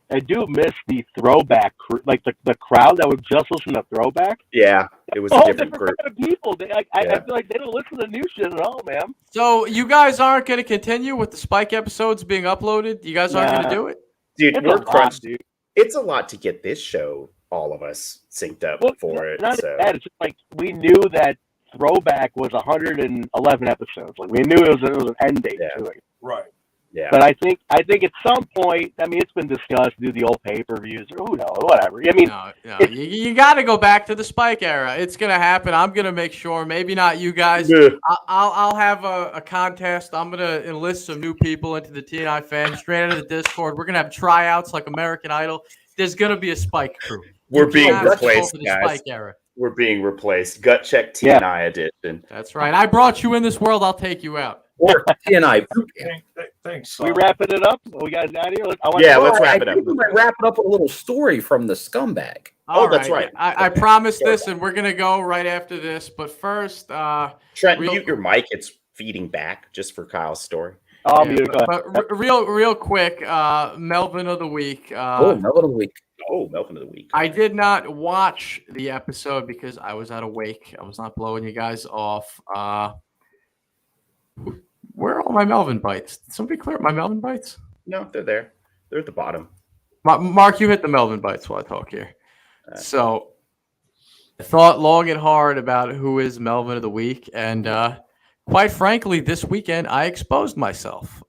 I do miss the throwback, like the crowd that would just listen to throwback. Yeah, it was a different group of people. I feel like they don't listen to new shit at all, man. So you guys aren't going to continue with the Spike episodes being uploaded? You guys aren't going to do it? Dude, we're crunched. Dude. It's a lot to get this show, all of us, synced up for it. Not that. It's just like we knew that throwback was 111 episodes. Like we knew it was an end date to it. Right. Yeah. But I think at some point, I mean, it's been discussed, do the old pay-per-views or who knows, whatever. I mean, no. You got to go back to the Spike era. It's going to happen. I'm going to make sure. Maybe not you guys. Yeah. I'll have a contest. I'm going to enlist some new people into the TNI fans straight out of the Discord. We're going to have tryouts like American Idol. There's going to be a Spike crew. We're being replaced, guys. Spike era. We're being replaced. Gut check TNI edition. That's right. I brought you in this world. I'll take you out. Or TNI. Thanks. We wrapping it up? We guys out here? Let's wrap it up. We might wrap it up with a little story from the scumbag. That's right. I promised this, and we're gonna go right after this. But first, Trent, mute your mic. It's feeding back just for Kyle's story. I'll mute it. But real quick, Melvin of the week. Melvin of the week. Oh, Melvin of the week. I did not watch the episode because I was at a wake. I was not blowing you guys off. Where are all my Melvin bites? Did somebody clear up my Melvin bites? No, they're there. They're at the bottom. Mark, you hit the Melvin bites while I talk here. So I thought long and hard about who is Melvin of the week. And quite frankly, this weekend, I exposed myself.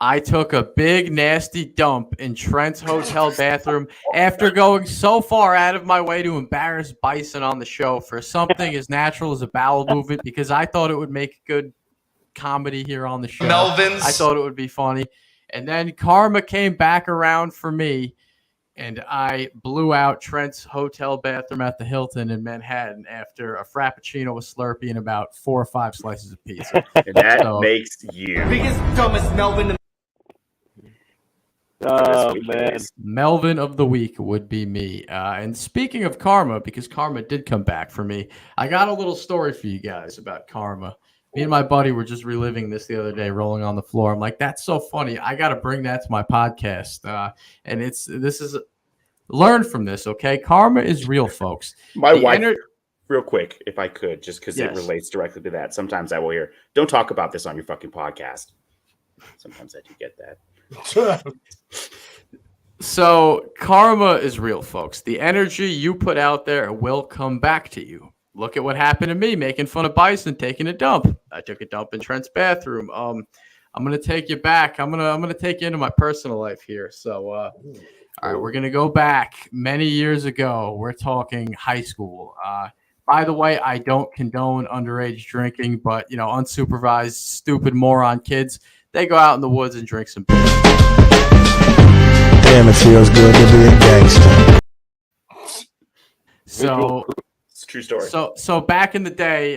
I took a big, nasty dump in Trent's hotel bathroom after going so far out of my way to embarrass Bison on the show for something as natural as a bowel movement because I thought it would make good comedy here on the show. Melvin's. I thought it would be funny. And then karma came back around for me, and I blew out Trent's hotel bathroom at the Hilton in Manhattan after a Frappuccino, a Slurpee, and about 4 or 5 slices of pizza. And that makes you. Biggest, dumbest Melvin. Oh, man. Melvin of the week would be me. And speaking of karma, because karma did come back for me, I got a little story for you guys about karma. Me and my buddy were just reliving this the other day, rolling on the floor. I'm like, that's so funny. I got to bring that to my podcast. And learn from this, okay? Karma is real, folks. My wife, real quick, if I could, just because it relates directly to that. Sometimes I will hear, don't talk about this on your fucking podcast. Sometimes I do get that. So karma is real, folks. The energy you put out there will come back to you. Look at what happened to me making fun of Bison taking a dump. I took a dump in Trent's bathroom. I'm gonna take you back. I'm gonna take you into my personal life here. So, all right, we're gonna go back many years ago. We're talking high school. By the way, I don't condone underage drinking, but unsupervised, stupid moron kids, they go out in the woods and drink some beer. Damn, it feels good to be a gangster. So it's a true story. So back in the day,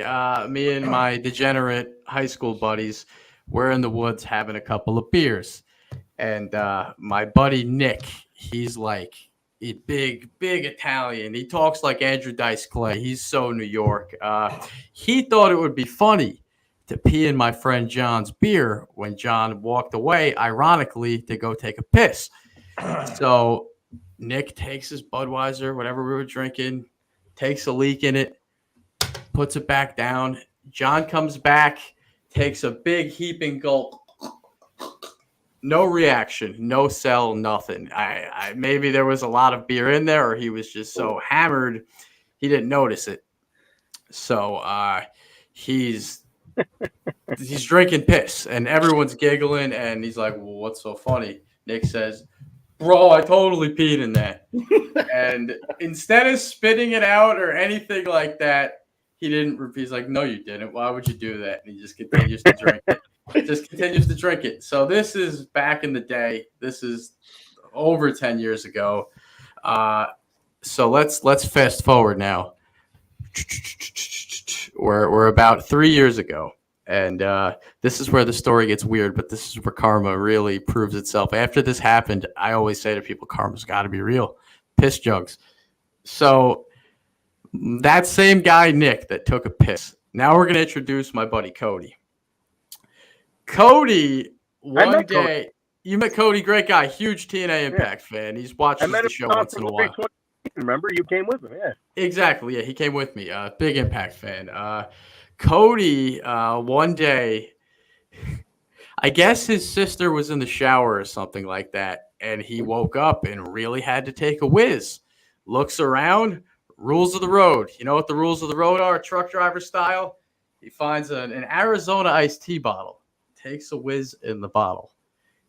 me and my degenerate high school buddies were in the woods having a couple of beers, and my buddy Nick, he's like a big Italian. He talks like Andrew Dice Clay. He's so New York. He thought it would be funny to pee in my friend John's beer when John walked away, ironically, to go take a piss. So Nick takes his Budweiser, whatever we were drinking, takes a leak in it, puts it back down. John comes back, takes a big heaping gulp. No reaction, no cell, nothing. I maybe there was a lot of beer in there, or he was just so hammered he didn't notice it. So he's drinking piss, and everyone's giggling, and he's like, "Well, what's so funny?" Nick says, "Bro, I totally peed in that." And instead of spitting it out or anything like that, he didn't repeat. He's like, "No, you didn't. Why would you do that?" And he just continues to drink it. Just continues to drink it. So this is back in the day. This is over 10 years ago. So let's fast forward now. We're about 3 years ago. And this is where the story gets weird, but this is where karma really proves itself. After this happened, I always say to people, karma's got to be real. Piss jugs. So that same guy, Nick, that took a piss. Now we're going to introduce my buddy, Cody. Cody, one day, Cody. You met Cody, great guy, huge TNA Impact fan. He's watches the show once in a while. Remember, you came with him, yeah. Exactly, yeah, he came with me. Big Impact fan. Cody, one day, I guess his sister was in the shower or something like that, and he woke up and really had to take a whiz. Looks around, rules of the road. You know what the rules of the road are, truck driver style? He finds an Arizona iced tea bottle, takes a whiz in the bottle,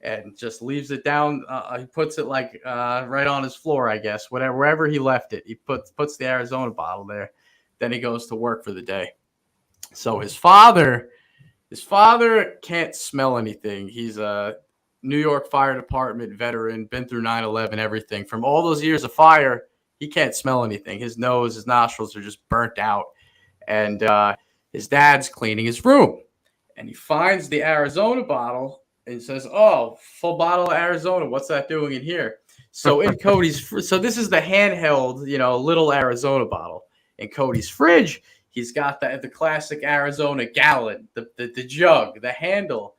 and just leaves it down. He puts it like right on his floor, I guess, wherever he left it. He puts the Arizona bottle there. Then he goes to work for the day. So his father can't smell anything. He's a New York Fire Department veteran, been through 9/11, everything. From all those years of fire, he can't smell anything. His nose, his nostrils are just burnt out. And his dad's cleaning his room. And he finds the Arizona bottle and says, "Oh, full bottle of Arizona. What's that doing in here?" So in Cody's, so this is the handheld, little Arizona bottle. In Cody's fridge, he's got the classic Arizona gallon, the jug, the handle.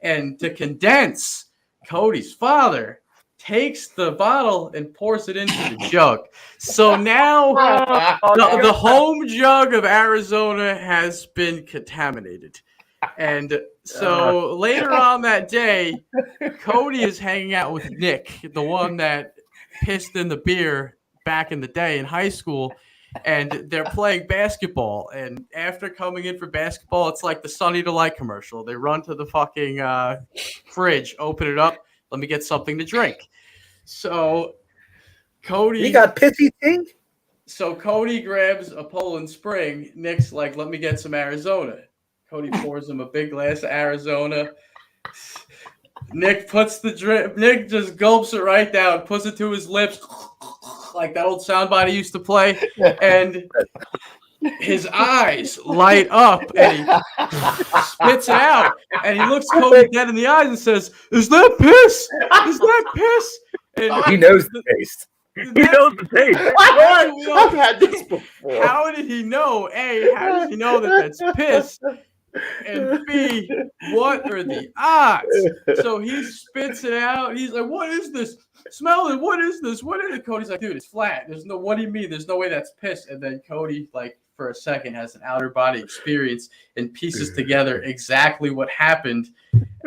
And to condense, Cody's father takes the bottle and pours it into the jug. So now the home jug of Arizona has been contaminated. And so later on that day, Cody is hanging out with Nick, the one that pissed in the beer back in the day in high school. And they're playing basketball. And after coming in for basketball, it's like the Sunny Delight commercial. They run to the fucking fridge, open it up. Let me get something to drink. So Cody... You got pissy thing? So Cody grabs a Poland Spring. Nick's like, let me get some Arizona. Cody pours him a big glass of Arizona. Nick puts the drink. Nick just gulps it right down, puts it to his lips, like that old soundbite he used to play, and his eyes light up, and he spits it out, and he looks Cody dead in the eyes and says, "Is that piss? Is that piss?" And he knows the taste. He knows the taste. I've had this before. How did he know? A, how does he know that that's piss? And B, what are the odds? So he spits it out. He's like, "What is this? Smell it. What is this? What is it?" Cody's like, "Dude, it's flat. There's no. What do you mean? There's no way that's piss." And then Cody, like, for a second, has an outer body experience and pieces together exactly what happened.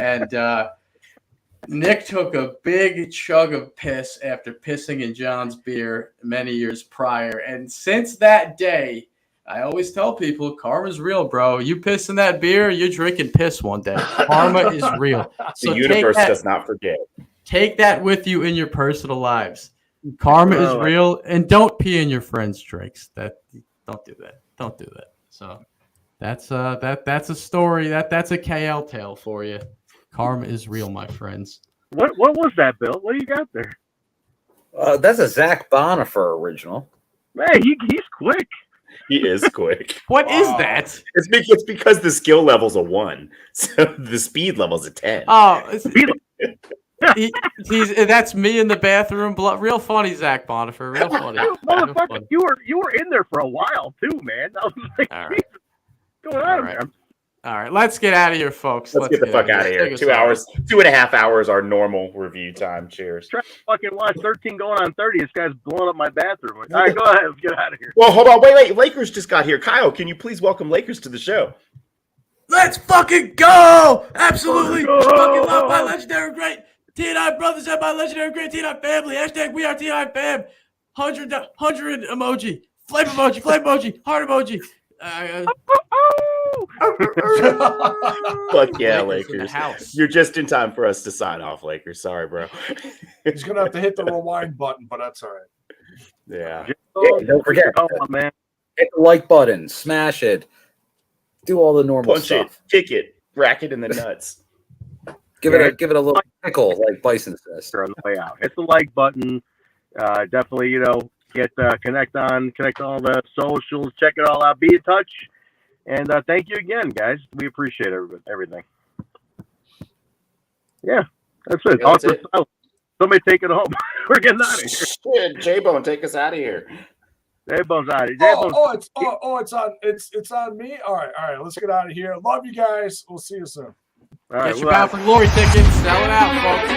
And Nick took a big chug of piss after pissing in John's beer many years prior. And since that day, I always tell people karma's real, bro. You piss in that beer, you're drinking piss one day. Karma is real. So the universe does not forget. Take that with you in your personal lives. Karma is real, and don't pee in your friends' drinks. Don't do that. Don't do that. So that's a story. That's a KL tale for you. Karma is real, my friends. What was that, Bill? What do you got there? That's a Zach Bonifer original. Man, he's quick. He is quick. What is that? It's because the skill level's a 1, so the speed level's a 10. Oh, that's me in the bathroom. Real funny, Zach Bonifer. Real funny. Motherfucker, you were in there for a while too, man. I was like, all right. What's going on, man? All right, let's get out of here, folks. Let's get the fuck out of here. 2 hours, 2.5 hours, our normal review time. Cheers. Try to fucking watch 13 going on 30. This guy's blowing up my bathroom. All right, go ahead. Let's get out of here. Well, hold on. Wait. Lakers just got here. Kyle, can you please welcome Lakers to the show? Let's fucking go! Absolutely. Fucking love my legendary great TNI brothers and my legendary great TNI family. Hashtag we are TNI fam. 100 emoji. Flame emoji. Heart emoji. Fuck yeah, Lakers. You're just in time for us to sign off, Lakers. Sorry, bro. He's gonna have to hit the rewind button, but that's all right. Yeah. Don't forget, man. Hit the like button, smash it, do all the normal Punch stuff. it, kick it, rack it in the nuts. Give it a little tickle, like Bison says. On the way out, hit the like button. Definitely, get connect on all the socials. Check it all out. Be in touch. And thank you again, guys. We appreciate everything. Yeah, that's it. Yeah, that's it. Somebody take it home. We're getting out of here. Shit, J-Bone, take us out of here. J-Bone's out of here. It's on me. All right. Let's get out of here. Love you guys. We'll see you soon. All right, get your Bound for Glory tickets. Sell it out, folks.